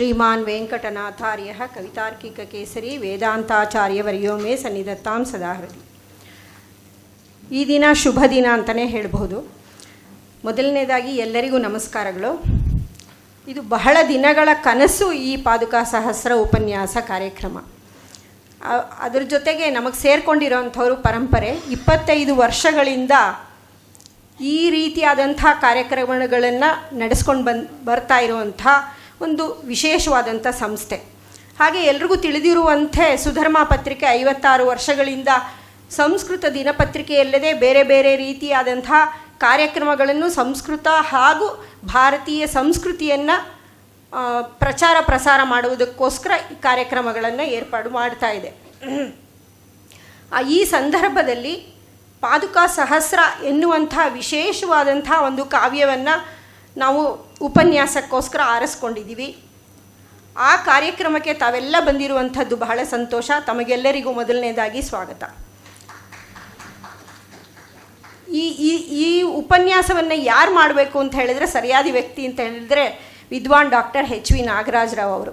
ಶ್ರೀಮಾನ್ ವೆಂಕಟನಾಥಾರ್ಯ ಕವಿತಾರ್ಕಿಕ ಕೇಸರಿ ವೇದಾಂತಾಚಾರ್ಯವರ್ಯೋ ಮೇ ಸನ್ನಿಧತ್ತಾಂ ಸದಾಹೃತಿ. ಈ ದಿನ ಶುಭ ದಿನ ಅಂತಲೇ ಹೇಳಬಹುದು. ಮೊದಲನೇದಾಗಿ ಎಲ್ಲರಿಗೂ ನಮಸ್ಕಾರಗಳು. ಇದು ಬಹಳ ದಿನಗಳ ಕನಸು ಈ ಪಾದುಕಾ ಸಹಸ್ರ ಉಪನ್ಯಾಸ ಕಾರ್ಯಕ್ರಮ. ಅದ್ರ ಜೊತೆಗೆ ನಮಗೆ ಸೇರಿಕೊಂಡಿರೋಂಥವ್ರು ಪರಂಪರೆ 25 ವರ್ಷಗಳಿಂದ ಈ ರೀತಿಯಾದಂಥ ಕಾರ್ಯಕ್ರಮಗಳನ್ನು ನಡೆಸ್ಕೊಂಡು ಬರ್ತಾ ಇರುವಂಥ ಒಂದು ವಿಶೇಷವಾದಂಥ ಸಂಸ್ಥೆ. ಹಾಗೆ ಎಲ್ರಿಗೂ ತಿಳಿದಿರುವಂತೆ ಸುಧರ್ಮ ಪತ್ರಿಕೆ 56 ವರ್ಷಗಳಿಂದ ಸಂಸ್ಕೃತ ದಿನಪತ್ರಿಕೆಯಲ್ಲದೆ ಬೇರೆ ಬೇರೆ ರೀತಿಯಾದಂಥ ಕಾರ್ಯಕ್ರಮಗಳನ್ನು ಸಂಸ್ಕೃತ ಹಾಗೂ ಭಾರತೀಯ ಸಂಸ್ಕೃತಿಯನ್ನು ಪ್ರಸಾರ ಮಾಡುವುದಕ್ಕೋಸ್ಕರ ಈ ಕಾರ್ಯಕ್ರಮಗಳನ್ನು ಏರ್ಪಾಡು ಮಾಡ್ತಾ ಇದೆ. ಈ ಸಂದರ್ಭದಲ್ಲಿ ಪಾದುಕಾ ಸಹಸ್ರ ಎನ್ನುವಂಥ ವಿಶೇಷವಾದಂಥ ಒಂದು ಕಾವ್ಯವನ್ನು ನಾವು ಉಪನ್ಯಾಸಕ್ಕೋಸ್ಕರ ಆರಿಸ್ಕೊಂಡಿದ್ದೀವಿ. ಆ ಕಾರ್ಯಕ್ರಮಕ್ಕೆ ತಾವೆಲ್ಲ ಬಂದಿರುವಂಥದ್ದು ಬಹಳ ಸಂತೋಷ. ತಮಗೆಲ್ಲರಿಗೂ ಮೊದಲನೇದಾಗಿ ಸ್ವಾಗತ. ಈ ಉಪನ್ಯಾಸವನ್ನು ಯಾರು ಮಾಡಬೇಕು ಅಂತ ಹೇಳಿದರೆ, ಸರಿಯಾದ ವ್ಯಕ್ತಿ ಅಂತ ಹೇಳಿದರೆ ವಿದ್ವಾನ್ ಡಾಕ್ಟರ್ H.V. ನಾಗರಾಜರಾವ್ ಅವರು.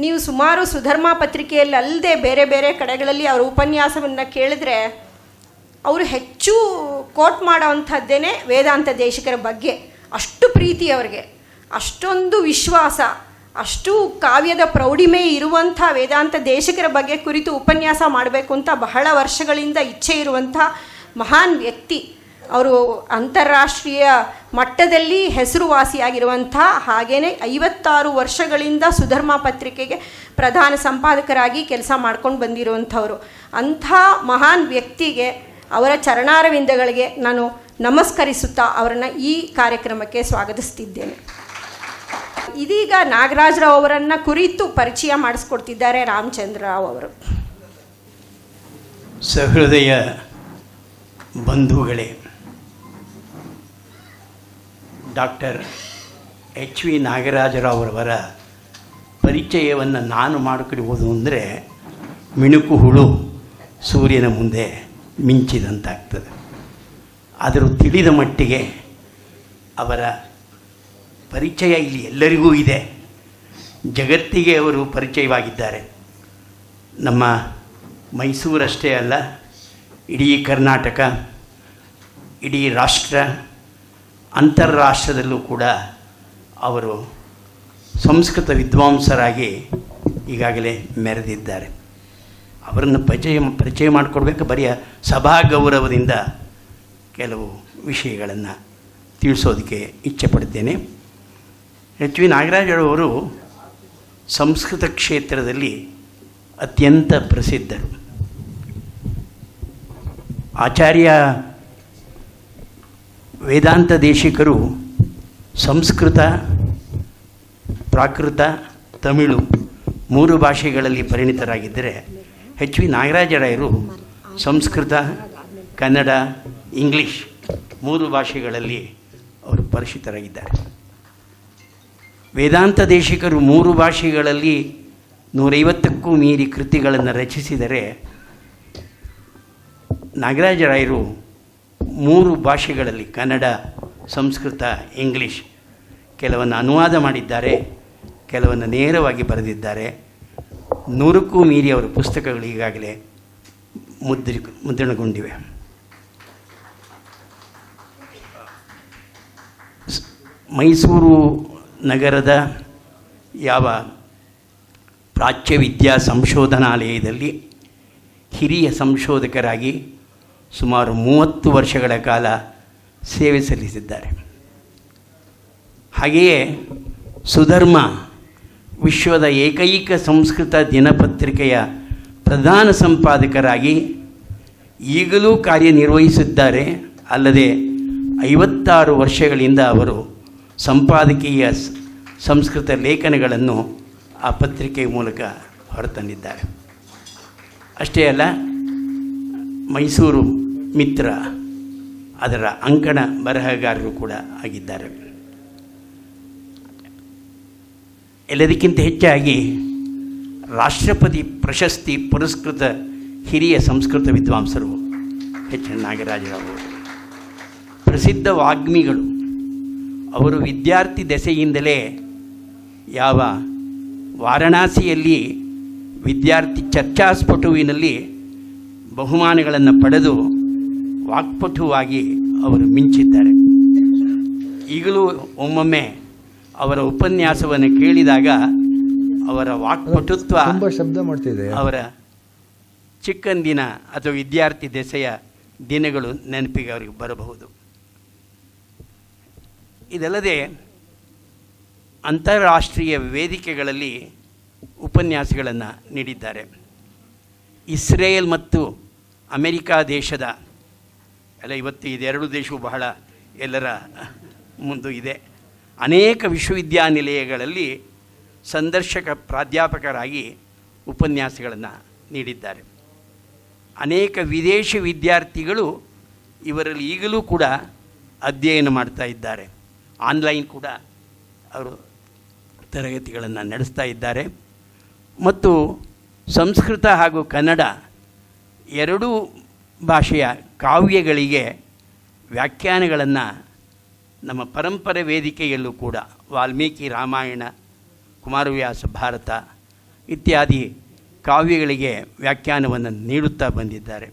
ನೀವು ಸುಮಾರು ಸುಧರ್ಮ ಪತ್ರಿಕೆಯಲ್ಲಿ ಅಲ್ಲದೆ ಬೇರೆ ಬೇರೆ ಕಡೆಗಳಲ್ಲಿ ಅವರ ಉಪನ್ಯಾಸವನ್ನು ಕೇಳಿದ್ರೆ ಅವರು ಹೆಚ್ಚು ಕೋಟ್ ಮಾಡೋವಂಥದ್ದೇನೆ ವೇದಾಂತ ದೇಶಿಕರ ಬಗ್ಗೆ. ಅಷ್ಟು ಪ್ರೀತಿ ಅವರಿಗೆ, ಅಷ್ಟೊಂದು ವಿಶ್ವಾಸ, ಅಷ್ಟು ಕಾವ್ಯದ ಪ್ರೌಢಿಮೆ ಇರುವಂಥ ವೇದಾಂತ ದೇಶಿಕರ ಬಗ್ಗೆ ಕುರಿತು ಉಪನ್ಯಾಸ ಮಾಡಬೇಕು ಅಂತ ಬಹಳ ವರ್ಷಗಳಿಂದ ಇಚ್ಛೆ ಇರುವಂಥ ಮಹಾನ್ ವ್ಯಕ್ತಿ ಅವರು. ಅಂತಾರಾಷ್ಟ್ರೀಯ ಮಟ್ಟದಲ್ಲಿ ಹೆಸರುವಾಸಿಯಾಗಿರುವಂಥ, ಹಾಗೆಯೇ 56 ವರ್ಷಗಳಿಂದ ಸುಧರ್ಮ ಪತ್ರಿಕೆಗೆ ಪ್ರಧಾನ ಸಂಪಾದಕರಾಗಿ ಕೆಲಸ ಮಾಡ್ಕೊಂಡು ಬಂದಿರುವಂಥವರು. ಅಂಥ ಮಹಾನ್ ವ್ಯಕ್ತಿಗೆ ಅವರ ಚರಣಾರವಿಂದಗಳಿಗೆ ನಾನು ನಮಸ್ಕರಿಸುತ್ತಾ ಅವರನ್ನು ಈ ಕಾರ್ಯಕ್ರಮಕ್ಕೆ ಸ್ವಾಗತಿಸ್ತಿದ್ದೇನೆ. ಇದೀಗ ನಾಗರಾಜರಾವ್ ಅವರನ್ನು ಕುರಿತು ಪರಿಚಯ ಮಾಡಿಸ್ಕೊಡ್ತಿದ್ದಾರೆ ರಾಮಚಂದ್ರ ರಾವ್ ಅವರು. ಸಹೃದಯ ಬಂಧುಗಳೇ, ಡಾಕ್ಟರ್ H.V. ನಾಗರಾಜರಾವ್ರವರ ಪರಿಚಯವನ್ನು ನಾನು ಮಾಡಿಕೊಡುವುದು ಅಂದರೆ ಮಿಣುಕು ಹುಳು ಸೂರ್ಯನ ಮುಂದೆ ಮಿಂಚಿದಂತಾಗ್ತದೆ. ಆದರೂ ತಿಳಿದ ಮಟ್ಟಿಗೆ ಅವರ ಪರಿಚಯ ಇಲ್ಲಿ ಎಲ್ಲರಿಗೂ ಇದೆ. ಜಗತ್ತಿಗೆ ಅವರು ಪರಿಚಯವಾಗಿದ್ದಾರೆ. ನಮ್ಮ ಮೈಸೂರಷ್ಟೇ ಅಲ್ಲ, ಇಡೀ ಕರ್ನಾಟಕ, ಇಡೀ ರಾಷ್ಟ್ರ, ಅಂತಾರಾಷ್ಟ್ರದಲ್ಲೂ ಕೂಡ ಅವರು ಸಂಸ್ಕೃತ ವಿದ್ವಾಂಸರಾಗಿ ಈಗಾಗಲೇ ಮೆರೆದಿದ್ದಾರೆ. ಅವರನ್ನು ಪರಿಚಯ ಮಾಡಿಕೊಡ್ಬೇಕು. ಬರೆಯ ಸಭಾ ಗೌರವದಿಂದ ಕೆಲವು ವಿಷಯಗಳನ್ನು ತಿಳಿಸೋದಕ್ಕೆ ಇಚ್ಛೆ ಪಡ್ತೇನೆ. H.V. ನಾಗರಾಜರವರು ಸಂಸ್ಕೃತ ಕ್ಷೇತ್ರದಲ್ಲಿ ಅತ್ಯಂತ ಪ್ರಸಿದ್ಧರು. ಆಚಾರ್ಯ ವೇದಾಂತ ದೇಶಿಕರು ಸಂಸ್ಕೃತ, ಪ್ರಾಕೃತ, ತಮಿಳು 3 ಭಾಷೆಗಳಲ್ಲಿ ಪರಿಣಿತರಾಗಿದ್ದರೆ H.V. ನಾಗರಾಜರಾಯರು ಸಂಸ್ಕೃತ, ಕನ್ನಡ, ಇಂಗ್ಲೀಷ್ 3 ಭಾಷೆಗಳಲ್ಲಿ ಅವರು ಪರಿಚಿತರಾಗಿದ್ದಾರೆ. ವೇದಾಂತ ದೇಶಿಕರು 3 ಭಾಷೆಗಳಲ್ಲಿ 150ಕ್ಕೂ ಮೀರಿ ಕೃತಿಗಳನ್ನು ರಚಿಸಿದರೆ, ನಾಗರಾಜರಾಯರು 3 ಭಾಷೆಗಳಲ್ಲಿ ಕನ್ನಡ, ಸಂಸ್ಕೃತ, ಇಂಗ್ಲೀಷ್ ಕೆಲವನ್ನು ಅನುವಾದ ಮಾಡಿದ್ದಾರೆ, ಕೆಲವನ್ನು ನೇರವಾಗಿ ಬರೆದಿದ್ದಾರೆ. 100ಕ್ಕೂ ಮೀರಿ ಅವರ ಪುಸ್ತಕಗಳು ಈಗಾಗಲೇ ಮುದ್ರಣಗೊಂಡಿವೆ. ಮೈಸೂರು ನಗರದ ಯಾವ ಪ್ರಾಚ್ಯ ವಿದ್ಯಾ ಸಂಶೋಧನಾಲಯದಲ್ಲಿ ಹಿರಿಯ ಸಂಶೋಧಕರಾಗಿ ಸುಮಾರು 30 ವರ್ಷಗಳ ಕಾಲ ಸೇವೆ ಸಲ್ಲಿಸಿದ್ದಾರೆ. ಹಾಗೆಯೇ ಸುಧರ್ಮ ವಿಶ್ವದ ಏಕೈಕ ಸಂಸ್ಕೃತ ದಿನಪತ್ರಿಕೆಯ ಪ್ರಧಾನ ಸಂಪಾದಕರಾಗಿ ಈಗಲೂ ಕಾರ್ಯನಿರ್ವಹಿಸಿದ್ದಾರೆ. ಅಲ್ಲದೆ 56 ವರ್ಷಗಳಿಂದ ಅವರು ಸಂಪಾದಕೀಯ ಸಂಸ್ಕೃತ ಲೇಖನಗಳನ್ನು ಆ ಪತ್ರಿಕೆಯ ಮೂಲಕ ಹೊರತಂದಿದ್ದಾರೆ. ಅಷ್ಟೇ ಅಲ್ಲ, ಮೈಸೂರು ಮಿತ್ರ ಅದರ ಅಂಕಣ ಬರಹಗಾರರು ಕೂಡ ಆಗಿದ್ದಾರೆ. ಎಲ್ಲದಕ್ಕಿಂತ ಹೆಚ್ಚಾಗಿ ರಾಷ್ಟ್ರಪತಿ ಪ್ರಶಸ್ತಿ ಪುರಸ್ಕೃತ ಹಿರಿಯ ಸಂಸ್ಕೃತ ವಿದ್ವಾಂಸರು H. ನಾಗರಾಜರಾವ್ ಅವರು. ಪ್ರಸಿದ್ಧ ವಾಗ್ಮಿಗಳು. ಅವರು ವಿದ್ಯಾರ್ಥಿ ದೆಸೆಯಿಂದಲೇ ಯಾವ ವಾರಣಾಸಿಯಲ್ಲಿ ವಿದ್ಯಾರ್ಥಿ ಚರ್ಚಾಸ್ಪಟುವಿನಲ್ಲಿ ಬಹುಮಾನಗಳನ್ನು ಪಡೆದು ವಾಕ್ಪಟುವಾಗಿ ಅವರು ಮಿಂಚಿದ್ದಾರೆ. ಈಗಲೂ ಒಮ್ಮೊಮ್ಮೆ ಅವರ ಉಪನ್ಯಾಸವನ್ನು ಕೇಳಿದಾಗ ಅವರ ವಾಕ್ಪಟುತ್ವ ತುಂಬ ಶಬ್ದ ಮಾಡ್ತಿದೆ. ಅವರ ಚಿಕ್ಕಂದಿನ ಅಥವಾ ವಿದ್ಯಾರ್ಥಿ ದೆಸೆಯ ದಿನಗಳು ನೆನಪಿಗೆ ಅವರಿಗೆ ಬರಬಹುದು. ಇದಲ್ಲದೆ ಅಂತಾರಾಷ್ಟ್ರೀಯ ವೇದಿಕೆಗಳಲ್ಲಿ ಉಪನ್ಯಾಸಗಳನ್ನು ನೀಡಿದ್ದಾರೆ. ಇಸ್ರೇಲ್ ಮತ್ತು ಅಮೆರಿಕಾ ದೇಶದ ಇವತ್ತು ಇದೆರಡು ದೇಶವು ಬಹಳ ಎಲ್ಲರ ಮುಂದೆ ಇದೆ. ಅನೇಕ ವಿಶ್ವವಿದ್ಯಾನಿಲಯಗಳಲ್ಲಿ ಸಂದರ್ಶಕ ಪ್ರಾಧ್ಯಾಪಕರಾಗಿ ಉಪನ್ಯಾಸಗಳನ್ನು ನೀಡಿದ್ದಾರೆ. ಅನೇಕ ವಿದೇಶಿ ವಿದ್ಯಾರ್ಥಿಗಳು ಇವರಲ್ಲಿ ಈಗಲೂ ಕೂಡ ಅಧ್ಯಯನ ಮಾಡ್ತಾ ಇದ್ದಾರೆ. ಆನ್ಲೈನ್ ಕೂಡ ಅವರು ತರಗತಿಗಳನ್ನು ನಡೆಸ್ತಾ ಇದ್ದಾರೆ. ಮತ್ತು ಸಂಸ್ಕೃತ ಹಾಗೂ ಕನ್ನಡ ಎರಡೂ ಭಾಷೆಯ ಕಾವ್ಯಗಳಿಗೆ ವ್ಯಾಖ್ಯಾನಗಳನ್ನು ನಮ್ಮ ಪರಂಪರೆ ವೇದಿಕೆಯಲ್ಲೂ ಕೂಡ ವಾಲ್ಮೀಕಿ ರಾಮಾಯಣ, ಕುಮಾರವ್ಯಾಸ ಭಾರತ ಇತ್ಯಾದಿ ಕಾವ್ಯಗಳಿಗೆ ವ್ಯಾಖ್ಯಾನವನ್ನು ನೀಡುತ್ತಾ ಬಂದಿದ್ದಾರೆ.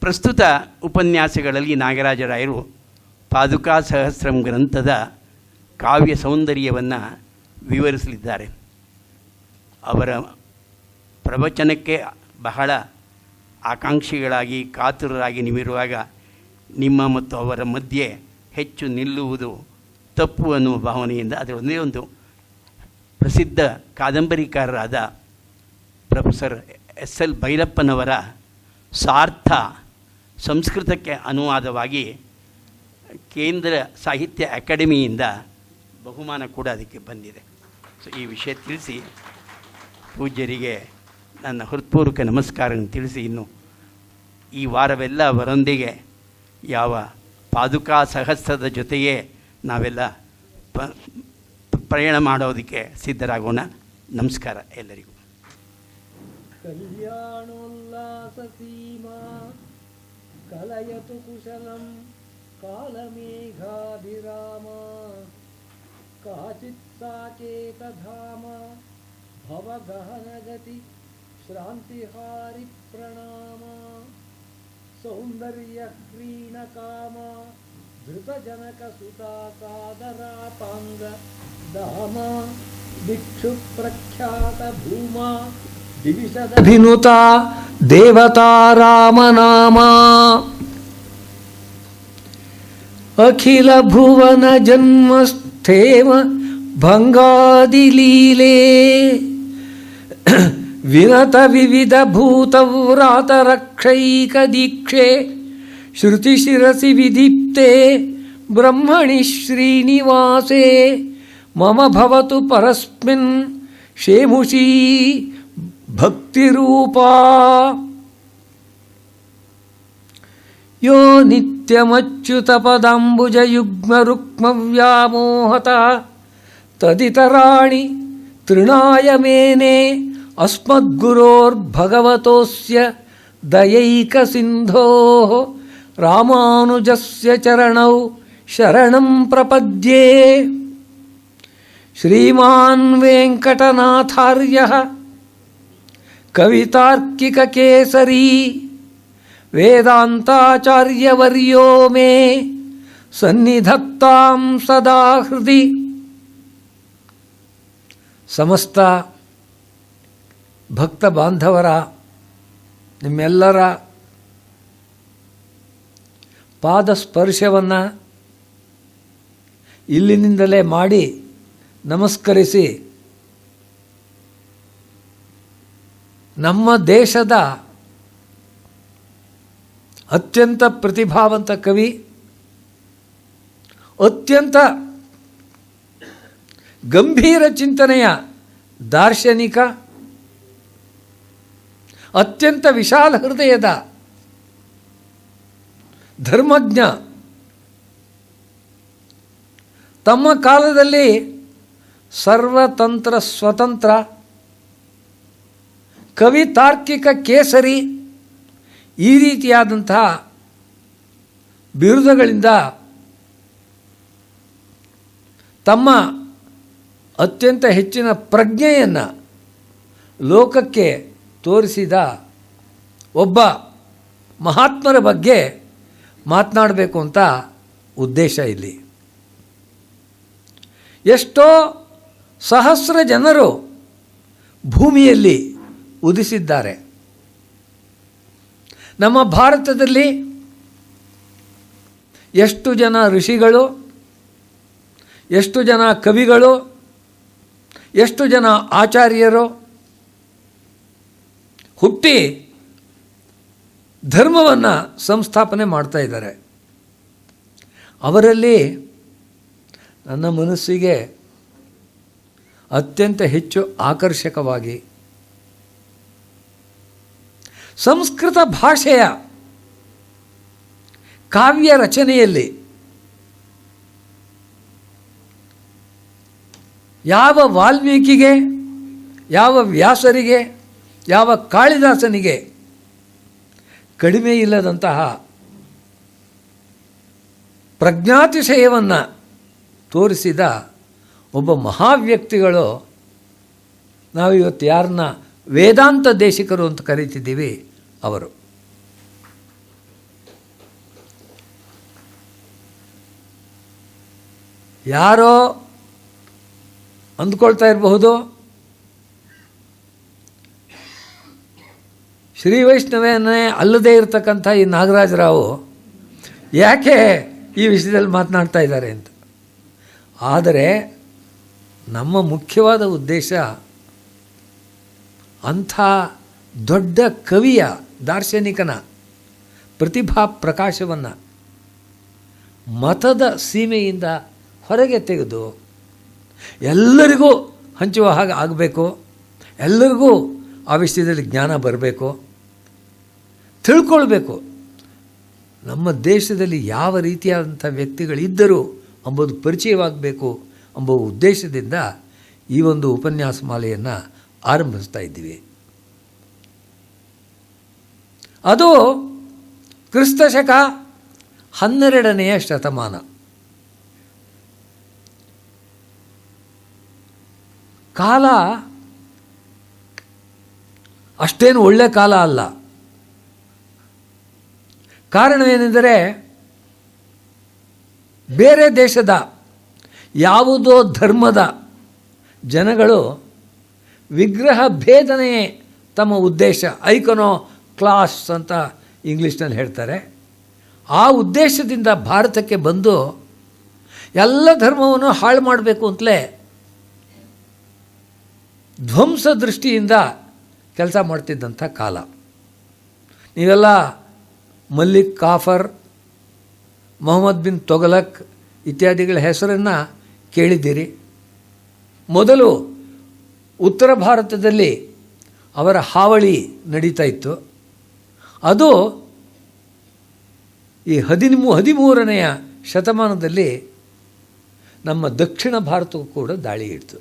ಪ್ರಸ್ತುತ ಉಪನ್ಯಾಸಗಳಲ್ಲಿ ನಾಗರಾಜರಾಯರು ಪಾದುಕಾ ಸಹಸ್ರಂ ಗ್ರಂಥದ ಕಾವ್ಯ ಸೌಂದರ್ಯವನ್ನು ವಿವರಿಸಲಿದ್ದಾರೆ. ಅವರ ಪ್ರವಚನಕ್ಕೆ ಬಹಳ ಆಕಾಂಕ್ಷಿಗಳಾಗಿ ಕಾತುರರಾಗಿ ನೀವಿರುವಾಗ ನಿಮ್ಮ ಮತ್ತು ಅವರ ಮಧ್ಯೆ ಹೆಚ್ಚು ನಿಲ್ಲುವುದು ತಪ್ಪು ಅನ್ನುವ ಭಾವನೆಯಿಂದ ಅದರೊಂದೇ ಒಂದು ಪ್ರಸಿದ್ಧ ಕಾದಂಬರಿಕಾರರಾದ ಪ್ರೊಫೆಸರ್ ಎಸ್.ಎಲ್. ಭೈರಪ್ಪನವರ ಸಾರ್ಥ ಸಂಸ್ಕೃತಕ್ಕೆ ಅನುವಾದವಾಗಿ ಕೇಂದ್ರ ಸಾಹಿತ್ಯ ಅಕಾಡೆಮಿಯಿಂದ ಬಹುಮಾನ ಕೂಡ ಅದಕ್ಕೆ ಬಂದಿದೆ. ಸೊ ಈ ವಿಷಯ ತಿಳಿಸಿ ಪೂಜ್ಯರಿಗೆ ನನ್ನ ಹೃತ್ಪೂರ್ವಕ ನಮಸ್ಕಾರವನ್ನು ತಿಳಿಸಿ, ಇನ್ನು ಈ ವಾರವೆಲ್ಲ ಅವರೊಂದಿಗೆ ಯಾವ ಪಾದುಕಾ ಸಹಸ್ರದ ಜೊತೆಯೇ ನಾವೆಲ್ಲ ಪ್ರಯಾಣ ಮಾಡೋದಕ್ಕೆ ಸಿದ್ಧರಾಗೋಣ. ನಮಸ್ಕಾರ ಎಲ್ಲರಿಗೂ. ಕಲ್ಯಾಣೋಲ್ಲಾಸ ಸೀಮಾ ಕಲಯತು ಕುಶಲಂ ಕಾಲಮೇಘಾಭಿರಾಮ ಕಾಚಿತ್ ಸಾಕೇತಧಾಮ ಭವಗಹನಗತಿ ಶ್ರಾಂತಿಹಾರಿ ಪ್ರಣಾಮ ಸೌಂದರ್ಯ ಕ್ರೀಣಕಾಮ ಧೃತಜನಕ ಸುತಾ ಸಾದರಾಪಾಂಗ ಧಾಮ ದಿಕ್ಷು ಪ್ರಖ್ಯಾತ ಭೂಮಾ ದಿವಿಷದಭಿನುತ ದೇವತಾ ರಾಮನಾಮ ಅಖಿಲ ಭುವನ ಜನ್ಮಸ್ಥೇಮ ಭಂಗಾದಿಲೀಲೆ ವಿನತ ವಿವಿಧ ಭೂತವ್ರಾತ ರಕ್ಷೈಕ ದೀಕ್ಷೆ ಶ್ರುತಿ ಶಿರಸಿ ವಿದೀಪ್ತೆ ಬ್ರಹ್ಮಣಿ ಶ್ರೀನಿವಾಸೆ ಮಮ ಭವತು ಪರಸ್ಮಿನ್ ಶೇಮುಷೀ ಭಕ್ತಿರೂಪಾ ಯೋ ನಿತ್ಯಮಚ್ಯುತಪದಾಂಬುಜಯುಗ್ಮರುಕ್ಮವ್ಯಾಮೋಹತಃ ತದಿತರಾಣಿ ತೃಣಾಯ ಮೇನೆ ಅಸ್ಮದ್ಗುರೋರ್ಭಗವತೋಸ್ಯ ದಯೈಕಸಿಂಧೋಃ ರಾಮಾನುಜಸ್ಯ ಚರಣೌ ಶರಣಂ ಪ್ರಪದ್ಯೆ. ಶ್ರೀಮಾನ್ ವೆಂಕಟನಾಥಾರ್ಯಃ ಕವಿತಾರ್ಕಿಕಕೇಸರಿ ವೇದಾಂತಾಚಾರ್ಯವರ್ಯೋ ಮೇ ಸನ್ನಿಧತ್ತಾಂ ಸದಾ ಹೃದಿ. ಸಮಸ್ತ ಭಕ್ತ ಬಾಂಧವರ ನಿಮ್ಮೆಲ್ಲರ ಪಾದಸ್ಪರ್ಶವನ್ನು ಇಲ್ಲಿನಿಂದಲೇ ಮಾಡಿ ನಮಸ್ಕರಿಸಿ ನಮ್ಮ ದೇಶದ ಅತ್ಯಂತ ಪ್ರತಿಭಾವಂತ ಕವಿ, ಅತ್ಯಂತ ಗಂಭೀರ ಚಿಂತನೆಯ ದಾರ್ಶನಿಕ, ಅತ್ಯಂತ ವಿಶಾಲ ಹೃದಯದ ಧರ್ಮಜ್ಞ, ತಮ್ಮ ಕಾಲದಲ್ಲಿ ಸರ್ವತಂತ್ರ ಸ್ವತಂತ್ರ ಕವಿ ತಾರ್ಕಿಕ ಕೇಸರಿ ಈ ರೀತಿಯಾದಂತಹ ಬಿರುದುಗಳಿಂದ ತಮ್ಮ ಅತ್ಯಂತ ಹೆಚ್ಚಿನ ಪ್ರಜ್ಞೆಯನ್ನು ಲೋಕಕ್ಕೆ ತೋರಿಸಿದ ಒಬ್ಬ ಮಹಾತ್ಮರ ಬಗ್ಗೆ ಮಾತನಾಡಬೇಕು ಅಂತ ಉದ್ದೇಶ ಇಲ್ಲಿ. ಎಷ್ಟೋ ಸಹಸ್ರ ಜನರು ಭೂಮಿಯಲ್ಲಿ ಉದಿಸಿದ್ದಾರೆ. ನಮ್ಮ ಭಾರತದಲ್ಲಿ ಎಷ್ಟು ಜನ ಋಷಿಗಳು, ಎಷ್ಟು ಜನ ಕವಿಗಳು, ಎಷ್ಟು ಜನ ಆಚಾರ್ಯರು ಹುಟ್ಟಿ ಧರ್ಮವನ್ನು ಸಂಸ್ಥಾಪನೆ ಮಾಡ್ತಾ ಇದ್ದಾರೆ. ಅವರಲ್ಲಿ ನನ್ನ ಮನಸ್ಸಿಗೆ ಅತ್ಯಂತ ಹೆಚ್ಚು ಆಕರ್ಷಕವಾಗಿ ಸಂಸ್ಕೃತ ಭಾಷೆಯ ಕಾವ್ಯ ರಚನೆಯಲ್ಲಿ ಯಾವ ವಾಲ್ಮೀಕಿಗೆ, ಯಾವ ವ್ಯಾಸರಿಗೆ, ಯಾವ ಕಾಳಿದಾಸನಿಗೆ ಕಡಿಮೆ ಇಲ್ಲದಂತಹ ಪ್ರಜ್ಞಾತಿಶಯವನ್ನು ತೋರಿಸಿದ ಒಬ್ಬ ಮಹಾವ್ಯಕ್ತಿಗಳು ನಾವಿವತ್ತು ಯಾರನ್ನ ವೇದಾಂತ ದೇಶಿಕರು ಅಂತ ಕರೀತಿದ್ದೀವಿ ಅವರು. ಯಾರೋ ಅಂದ್ಕೊಳ್ತಾ ಇರಬಹುದು, ಶ್ರೀ ವೈಷ್ಣವನೇ ಅಲ್ಲದೇ ಇರತಕ್ಕಂಥ ಈ ನಾಗರಾಜರಾವು ಯಾಕೆ ಈ ವಿಷಯದಲ್ಲಿ ಮಾತನಾಡ್ತಾ ಇದ್ದಾರೆ ಅಂತ. ಆದರೆ ನಮ್ಮ ಮುಖ್ಯವಾದ ಉದ್ದೇಶ ಅಂಥ ದೊಡ್ಡ ಕವಿಯ, ದಾರ್ಶನಿಕನ ಪ್ರತಿಭಾ ಪ್ರಕಾಶವನ್ನು ಮತದ ಸೀಮೆಯಿಂದ ಹೊರಗೆ ತೆಗೆದು ಎಲ್ಲರಿಗೂ ಹಂಚುವ ಹಾಗೆ ಆಗಬೇಕು, ಎಲ್ಲರಿಗೂ ಆ ವಿಷಯದಲ್ಲಿ ಜ್ಞಾನ ಬರಬೇಕು, ತಿಳ್ಕೊಳ್ಬೇಕು. ನಮ್ಮ ದೇಶದಲ್ಲಿ ಯಾವ ರೀತಿಯಾದಂಥ ವ್ಯಕ್ತಿಗಳಿದ್ದರು ಎಂಬುದು ಪರಿಚಯವಾಗಬೇಕು ಎಂಬ ಉದ್ದೇಶದಿಂದ ಈ ಒಂದು ಉಪನ್ಯಾಸ ಮಾಲೆಯನ್ನು ಆರಂಭಿಸ್ತಾ ಇದ್ದೀವಿ. ಅದು ಕ್ರಿಸ್ತಶಕ 12ನೇ ಶತಮಾನ. ಕಾಲ ಅಷ್ಟೇನು ಒಳ್ಳೆ ಕಾಲ ಅಲ್ಲ. ಕಾರಣವೇನೆಂದರೆ ಬೇರೆ ದೇಶದ ಯಾವುದೋ ಧರ್ಮದ ಜನಗಳು ವಿಗ್ರಹ ಭೇದನೆಯೇ ತಮ್ಮ ಉದ್ದೇಶ, ಐಕನೋ ಕ್ಲಾಸ್ ಅಂತ ಇಂಗ್ಲೀಷ್ನಲ್ಲಿ ಹೇಳ್ತಾರೆ. ಆ ಉದ್ದೇಶದಿಂದ ಭಾರತಕ್ಕೆ ಬಂದು ಎಲ್ಲ ಧರ್ಮವನ್ನು ಹಾಳು ಮಾಡಬೇಕು ಅಂತಲೇ ಧ್ವಂಸ ದೃಷ್ಟಿಯಿಂದ ಕೆಲಸ ಮಾಡ್ತಿದ್ದಂಥ ಕಾಲ. ನೀವೆಲ್ಲ ಮಲ್ಲಿಕ್ ಕಾಫರ್, ಮೊಹಮ್ಮದ್ ಬಿನ್ ತೊಗಲಕ್ ಇತ್ಯಾದಿಗಳ ಹೆಸರನ್ನು ಕೇಳಿದ್ದೀರಿ. ಮೊದಲು ಉತ್ತರ ಭಾರತದಲ್ಲಿ ಅವರ ಹಾವಳಿ ನಡೀತಾ ಇತ್ತು. ಅದು ಈ 13ನೇ ಶತಮಾನದಲ್ಲಿ ನಮ್ಮ ದಕ್ಷಿಣ ಭಾರತಕ್ಕೂ ಕೂಡ ದಾಳಿ ಇಡ್ತು.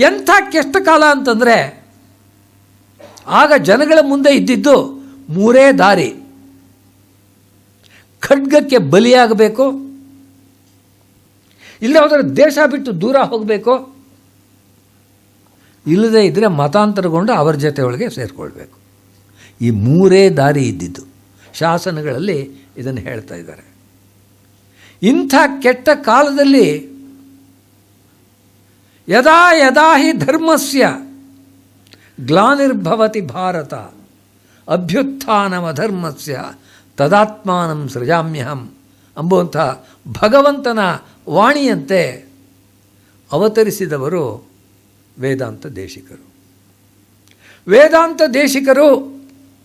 ಎಂಥ ಕೆಟ್ಟ ಕಾಲ ಅಂತಂದರೆ ಆಗ ಜನಗಳ ಮುಂದೆ ಇದ್ದಿದ್ದು 3 ದಾರಿ: ಖಡ್ಗಕ್ಕೆ ಬಲಿಯಾಗಬೇಕು, ಇಲ್ಲ ಹೋದರೆ ದೇಶ ಬಿಟ್ಟು ದೂರ ಹೋಗಬೇಕು, ಇಲ್ಲದೇ ಇದ್ದರೆ ಮತಾಂತರಗೊಂಡು ಅವರ ಜೊತೆ ಒಳಗೆ ಸೇರಿಕೊಳ್ಬೇಕು. ಈ 3 ದಾರಿ ಇದ್ದಿದ್ದು. ಶಾಸನಗಳಲ್ಲಿ ಇದನ್ನು ಹೇಳ್ತಾ ಇದ್ದಾರೆ. ಇಂಥ ಕೆಟ್ಟ ಕಾಲದಲ್ಲಿ ಯದಾ ಯದಾ ಹಿ ಧರ್ಮಸ್ಯ ಗ್ಲಾನಿರ್ಭವತಿ ಭಾರತ ಅಭ್ಯುತ್ಥಾನಮಧರ್ಮಸ್ಯ ತದಾತ್ಮಾನಂ ಸೃಜಾಮ್ಯಹಂ ಎಂಬುವಂಥ ಭಗವಂತನ ವಾಣಿಯಂತೆ ಅವತರಿಸಿದವರು ವೇದಾಂತ ದೇಶಿಕರು. ವೇದಾಂತ ದೇಶಿಕರು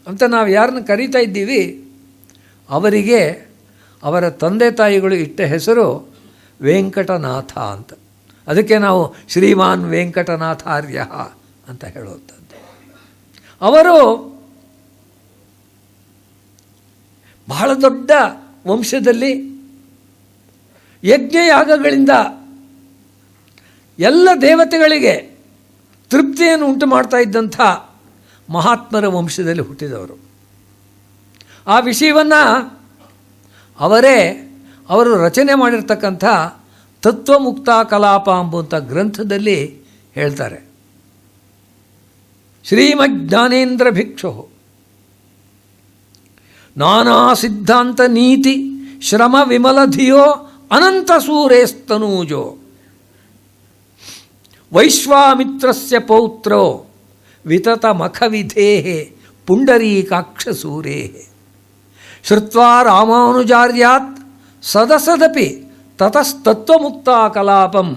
ಅಂತ ನಾವು ಯಾರನ್ನು ಕರೀತಾ ಇದ್ದೀವಿ, ಅವರಿಗೆ ಅವರ ತಂದೆ ತಾಯಿಗಳು ಇಟ್ಟ ಹೆಸರು ವೆಂಕಟನಾಥ ಅಂತ. ಅದಕ್ಕೆ ನಾವು ಶ್ರೀಮಾನ್ ವೆಂಕಟನಾಥಾರ್ಯ ಅಂತ ಹೇಳುವಂಥದ್ದು. ಅವರು ಬಹಳ ದೊಡ್ಡ ವಂಶದಲ್ಲಿ ಯಜ್ಞಯಾಗಗಳಿಂದ ಎಲ್ಲ ದೇವತೆಗಳಿಗೆ ತೃಪ್ತಿಯನ್ನು ಉಂಟು ಮಾಡ್ತಾ ಇದ್ದಂಥ ಮಹಾತ್ಮರ ವಂಶದಲ್ಲಿ ಹುಟ್ಟಿದವರು. ಆ ವಿಷಯವನ್ನು ಅವರು ರಚನೆ ಮಾಡಿರ್ತಕ್ಕಂಥ ತತ್ವಮುಕ್ತ ಕಲಾಪ ಎಂಬುವಂಥ ಗ್ರಂಥದಲ್ಲಿ ಹೇಳ್ತಾರೆ. ಶ್ರೀಮಜ್ಞಾನೇಂದ್ರ ಭಿಕ್ಷು ನಾನಾ ಸಿದ್ಧಾಂತ ನೀತಿ ಶ್ರಮ ವಿಮಲಧಿಯೋ ಅನಂತ ಸೂರೇಸ್ತನೂಜೋ ವೈಶ್ವಾಮಿತ್ರಸ್ಯ ಪೌತ್ರೋ ವಿತತ ಮಖವಿಧೇಃ ಪುಂಡರೀಕಾಕ್ಷಸೂರೇಃ ಶ್ರುತ್ವಾ ರಾಮಾನುಜಾರ್ಯಾತ್ ಸದಸದಪಿ ತತಸ್ತತ್ವಮುಕ್ತ ಕಲಾಪಂ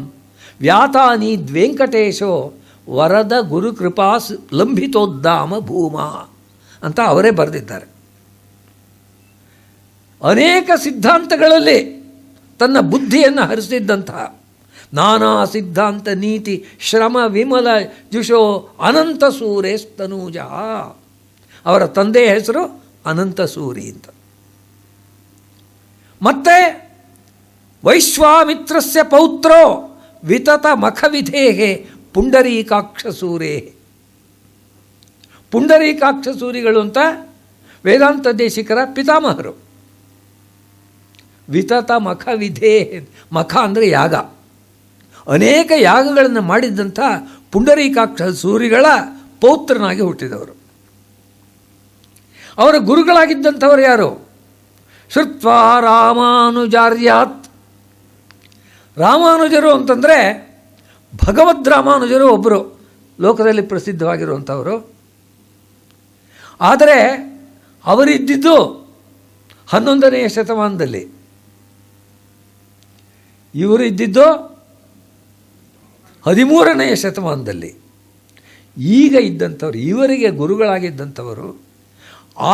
ವ್ಯಾತಾನೀದ್ವೆಂಕಟೇಶೋ ವರದ ಗುರುಕೃಪಾ ಲಂಭಿತೋದ್ದಾಮ ಭೂಮಾ ಅಂತ ಅವರೇ ಬರೆದಿದ್ದಾರೆ. ಅನೇಕ ಸಿದ್ಧಾಂತಗಳಲ್ಲಿ ತನ್ನ ಬುದ್ಧಿಯನ್ನು ಹರಿಸಿದ್ದಂತಹ ನಾನಾ ಸಿದ್ಧಾಂತ ನೀತಿ ಶ್ರಮ ವಿಮಲ ಜುಷೋ ಅನಂತ ಸೂರೇಸ್ತನೂಜ. ಅವರ ತಂದೆಯ ಹೆಸರು ಅನಂತ ಸೂರಿ ಅಂತ. ಮತ್ತೆ ವೈಶ್ವಾಮಿತ್ರಸ್ಯ ಪೌತ್ರೋ ವಿತತ ಮಖವಿಧೇಹೆ ಪುಂಡರೀಕಾಕ್ಷಸೂರೇ. ಪುಂಡರೀಕಾಕ್ಷಸೂರಿಗಳು ಅಂತ ವೇದಾಂತ ದೇಶಿಕರ ಪಿತಾಮಹರು. ವಿತತ ಮಖವಿಧೇಹೆ, ಮಖ ಅಂದರೆ ಯಾಗ, ಅನೇಕ ಯಾಗಗಳನ್ನು ಮಾಡಿದ್ದಂಥ ಪುಂಡರೀಕಾಕ್ಷಸೂರಿಗಳ ಪೌತ್ರನಾಗಿ ಹುಟ್ಟಿದವರು. ಅವರ ಗುರುಗಳಾಗಿದ್ದಂಥವರು ಯಾರು? ಶ್ರುತ್ವಾ ರಾಮಾನುಜಾರ್ಯಾತ್. ರಾಮಾನುಜರು ಅಂತಂದರೆ ಭಗವದ್ ರಾಮಾನುಜರು ಒಬ್ಬರು ಲೋಕದಲ್ಲಿ ಪ್ರಸಿದ್ಧವಾಗಿರುವಂಥವರು. ಆದರೆ ಅವರಿದ್ದಿದ್ದು 11ನೇ ಶತಮಾನದಲ್ಲಿ, ಇವರು ಇದ್ದಿದ್ದು 13ನೇ ಶತಮಾನದಲ್ಲಿ. ಈಗ ಇದ್ದಂಥವ್ರು, ಇವರಿಗೆ ಗುರುಗಳಾಗಿದ್ದಂಥವರು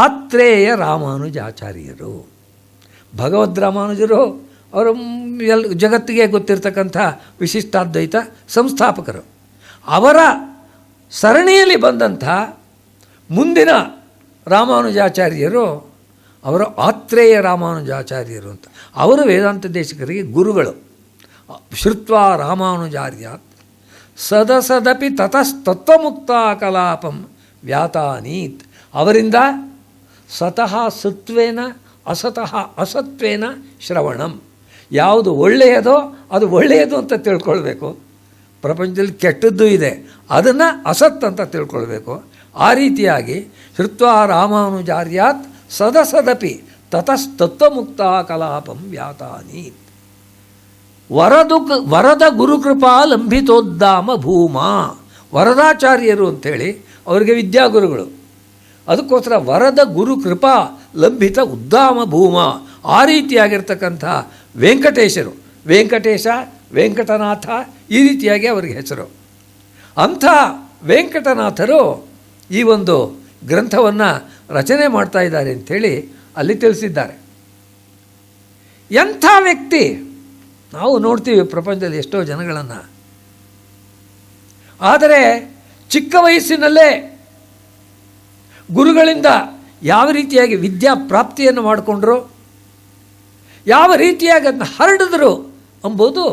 ಆತ್ರೇಯ ರಾಮಾನುಜಾಚಾರ್ಯರು. ಭಗವದ್ ರಾಮಾನುಜರು ಅವರು ಜಗತ್ತಿಗೆ ಗೊತ್ತಿರ್ತಕ್ಕಂಥ ವಿಶಿಷ್ಟಾದ್ವೈತ ಸಂಸ್ಥಾಪಕರು. ಅವರ ಸರಣಿಯಲ್ಲಿ ಬಂದಂಥ ಮುಂದಿನ ರಾಮಾನುಜಾಚಾರ್ಯರು ಅವರು ಆತ್ರೇಯ ರಾಮಾನುಜಾಚಾರ್ಯರು ಅಂತ. ಅವರು ವೇದಾಂತ ದೇಶಿಕರಿಗೆ ಗುರುಗಳು. ಶ್ರುತ್ವಾ ರಾಮಾನುಜಾರ್ಯಾತ್ ಸದಸದಪಿ ತತಸ್ತತ್ವಮುಕ್ತ ಕಲಾಪಂ ವ್ಯಾತಾನೀತ್. ಅವರಿಂದ ಸತಃ ಸತ್ವೇನ ಅಸತಃ ಅಸತ್ವೇನ ಶ್ರವಣಂ. ಯಾವುದು ಒಳ್ಳೆಯದೋ ಅದು ಒಳ್ಳೆಯದು ಅಂತ ತಿಳ್ಕೊಳ್ಬೇಕು. ಪ್ರಪಂಚದಲ್ಲಿ ಕೆಟ್ಟದ್ದು ಇದೆ, ಅದನ್ನು ಅಸತ್ ಅಂತ ತಿಳ್ಕೊಳ್ಬೇಕು. ಆ ರೀತಿಯಾಗಿ ಶ್ರುತ್ವಾ ರಾಮಾನುಜಾರ್ಯಾತ್ ಸದಸದಪಿ ತತಸ್ತತ್ವಮುಕ್ತ ಕಲಾಪಂ ವ್ಯಾತಾನೀತ್. ವರದ ಗುರುಕೃಪಾ ಲಂಭಿತೋದ್ದಾಮ ಭೂಮಾ. ವರದಾಚಾರ್ಯರು ಅಂಥೇಳಿ ಅವರಿಗೆ ವಿದ್ಯಾಗುರುಗಳು. ಅದಕ್ಕೋಸ್ಕರ ವರದ ಗುರುಕೃಪಾ ಲಂಭಿತ ಉದ್ದಾಮ ಭೂಮ. ಆ ರೀತಿಯಾಗಿರ್ತಕ್ಕಂಥ ವೆಂಕಟೇಶರು, ವೆಂಕಟೇಶ, ವೆಂಕಟನಾಥ, ಈ ರೀತಿಯಾಗಿ ಅವರಿಗೆ ಹೆಸರು. ಅಂಥ ವೆಂಕಟನಾಥರು ಈ ಒಂದು ಗ್ರಂಥವನ್ನು ರಚನೆ ಮಾಡ್ತಾ ಇದ್ದಾರೆ ಅಂಥೇಳಿ ಅಲ್ಲಿ ತಿಳಿಸಿದ್ದಾರೆ. ಎಂಥ ವ್ಯಕ್ತಿ! ನಾವು ನೋಡ್ತೀವಿ ಪ್ರಪಂಚದಲ್ಲಿ ಎಷ್ಟೋ ಜನಗಳನ್ನು. ಆದರೆ ಚಿಕ್ಕ ವಯಸ್ಸಿನಲ್ಲೇ ಗುರುಗಳಿಂದ ಯಾವ ರೀತಿಯಾಗಿ ವಿದ್ಯಾ ಪ್ರಾಪ್ತಿಯನ್ನು ಮಾಡಿಕೊಂಡ್ರು, ಯಾವ ರೀತಿಯಾಗಿ ಅದನ್ನು ಹರಡಿದ್ರು ಎಂಬುದು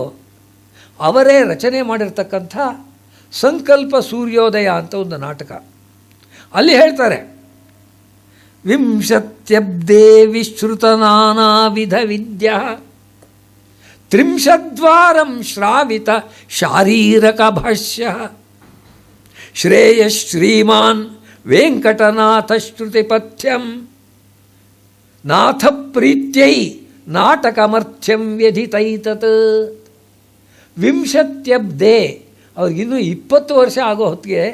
ಅವರೇ ರಚನೆ ಮಾಡಿರ್ತಕ್ಕಂಥ ಸಂಕಲ್ಪ ಸೂರ್ಯೋದಯ ಅಂತ ಒಂದು ನಾಟಕ. ಅಲ್ಲಿ ಹೇಳ್ತಾರೆ, ವಿಂಶತ್ಯಬ್ದೇ ವಿಶ್ರುತ ನಾನಾ ವಿಧ ವಿದ್ಯಾ ತ್ರಿಂಶದ್ವಾರಂ ಶ್ರಾವಿತ ಶಾರೀರಕ ಭಾಷ್ಯ ಶ್ರೇಯ ಶ್ರೀಮಾನ್ ವೆಂಕಟನಾಥ ಶ್ರುತಿಪಥ್ಯಂ ನಾಥ ಪ್ರೀತ್ಯೈ ನಾಟಕಮರ್ಥ್ಯಂ ವ್ಯಧಿತೈತತ್. ವಿಂಶತ್ಯಬ್ದೇ, ಅವ್ರಿಗಿನ್ನೂ 20 ವರ್ಷ ಆಗೋ ಹೊತ್ತಿಗೆ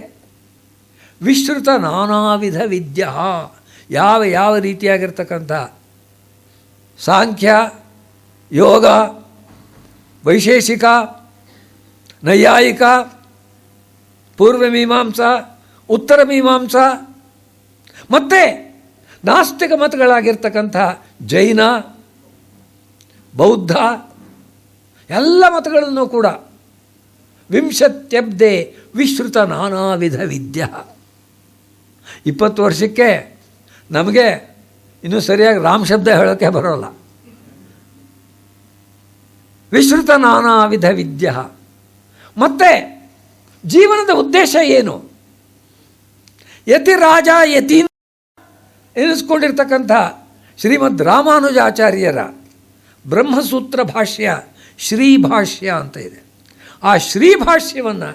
ವಿಶ್ರುತ ನಾನಾ ವಿಧ ವಿದ್ಯಾ, ಯಾವ ರೀತಿಯಾಗಿರ್ತಕ್ಕಂಥ ಸಾಂಖ್ಯ, ಯೋಗ, ವೈಶೇಷಿಕ, ನೈಯಾಯಿಕ, ಪೂರ್ವಮೀಮಾಂಸಾ, ಉತ್ತರ ಮೀಮಾಂಸಾ, ಮತ್ತು ನಾಸ್ತಿಕ ಮತಗಳಾಗಿರ್ತಕ್ಕಂಥ ಜೈನ, ಬೌದ್ಧ, ಎಲ್ಲ ಮತಗಳನ್ನು ಕೂಡ ವಿಂಶತ್ಯಬ್ದೇ ವಿಶ್ರುತ ನಾನಾ ವಿಧ ವಿದ್ಯಾ. 20 ವರ್ಷಕ್ಕೆ ನಮಗೆ ಇನ್ನೂ ಸರಿಯಾಗಿ ರಾಮ್ ಶಬ್ದ ಹೇಳೋಕ್ಕೆ ಬರೋಲ್ಲ. ವಿಶ್ರುತ ನಾನಾ ವಿಧ ವಿದ್ಯಾ. ಮತ್ತು ಜೀವನದ ಉದ್ದೇಶ ಏನು? ಯತಿ ರಾಜ ಯತಿ ಎನಿಸ್ಕೊಂಡಿರ್ತಕ್ಕಂಥ ಶ್ರೀಮದ್ ರಾಮಾನುಜಾಚಾರ್ಯರ ಬ್ರಹ್ಮಸೂತ್ರ ಭಾಷ್ಯ ಶ್ರೀಭಾಷ್ಯ ಅಂತ ಇದೆ. ಆ ಶ್ರೀಭಾಷ್ಯವನ್ನು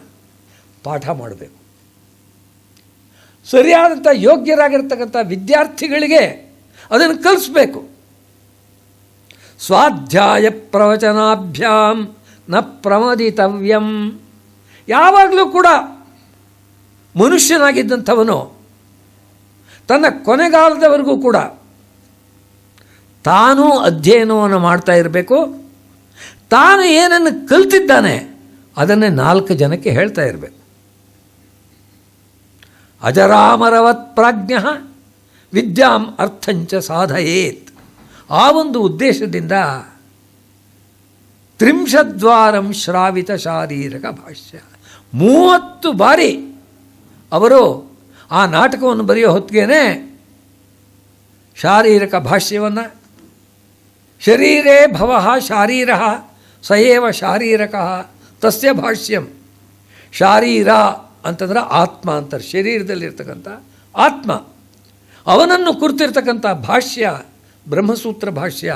ಪಾಠ ಮಾಡಬೇಕು. ಸರಿಯಾದಂಥ ಯೋಗ್ಯರಾಗಿರ್ತಕ್ಕಂಥ ವಿದ್ಯಾರ್ಥಿಗಳಿಗೆ ಅದನ್ನು ಕಲಿಸ್ಬೇಕು. ಸ್ವಾಧ್ಯಾಯ ಪ್ರವಚನಾಭ್ಯಾಂ ನ ಪ್ರಮದಿತವ್ಯಂ. ಯಾವಾಗಲೂ ಕೂಡ ಮನುಷ್ಯನಾಗಿದ್ದಂಥವನು ತನ್ನ ಕೊನೆಗಾಲದವರೆಗೂ ಕೂಡ ತಾನೂ ಅಧ್ಯಯನವನ್ನು ಮಾಡ್ತಾ ಇರಬೇಕು. ತಾನು ಏನನ್ನು ಕಲ್ತಿದ್ದಾನೆ ಅದನ್ನೇ 4 ಜನಕ್ಕೆ ಹೇಳ್ತಾ ಇರಬೇಕು. ಅಜರಾಮರವತ್ ಪ್ರಾಜ್ಞ ವಿದ್ಯಾಂ ಅರ್ಥಂಚ ಸಾಧಯೇತ್. ಆ ಒಂದು ಉದ್ದೇಶದಿಂದ 30 ಶ್ರಾವಿತ ಶಾರೀರಕ ಭಾಷ್ಯ 30 ಬಾರಿ ಅವರು ಆ ನಾಟಕವನ್ನು ಬರೆಯೋ ಹೊತ್ತಿಗೆ ಶಾರೀರಕ ಭಾಷ್ಯವನ್ನು ಶರೀರೇ ಭವಃ ಶಾರೀರಃ ಸಯೇವ ಶಾರೀರಕಃ ತಸ್ಯ ಭಾಷ್ಯಂ. ಶಾರೀರ ಅಂತಂದ್ರೆ ಆತ್ಮ ಅಂತಾರೆ, ಶರೀರದಲ್ಲಿರ್ತಕ್ಕಂಥ ಆತ್ಮ. ಅವನನ್ನು ಕುರಿತಿರ್ತಕ್ಕಂಥ ಭಾಷ್ಯ ಬ್ರಹ್ಮಸೂತ್ರ ಭಾಷ್ಯ.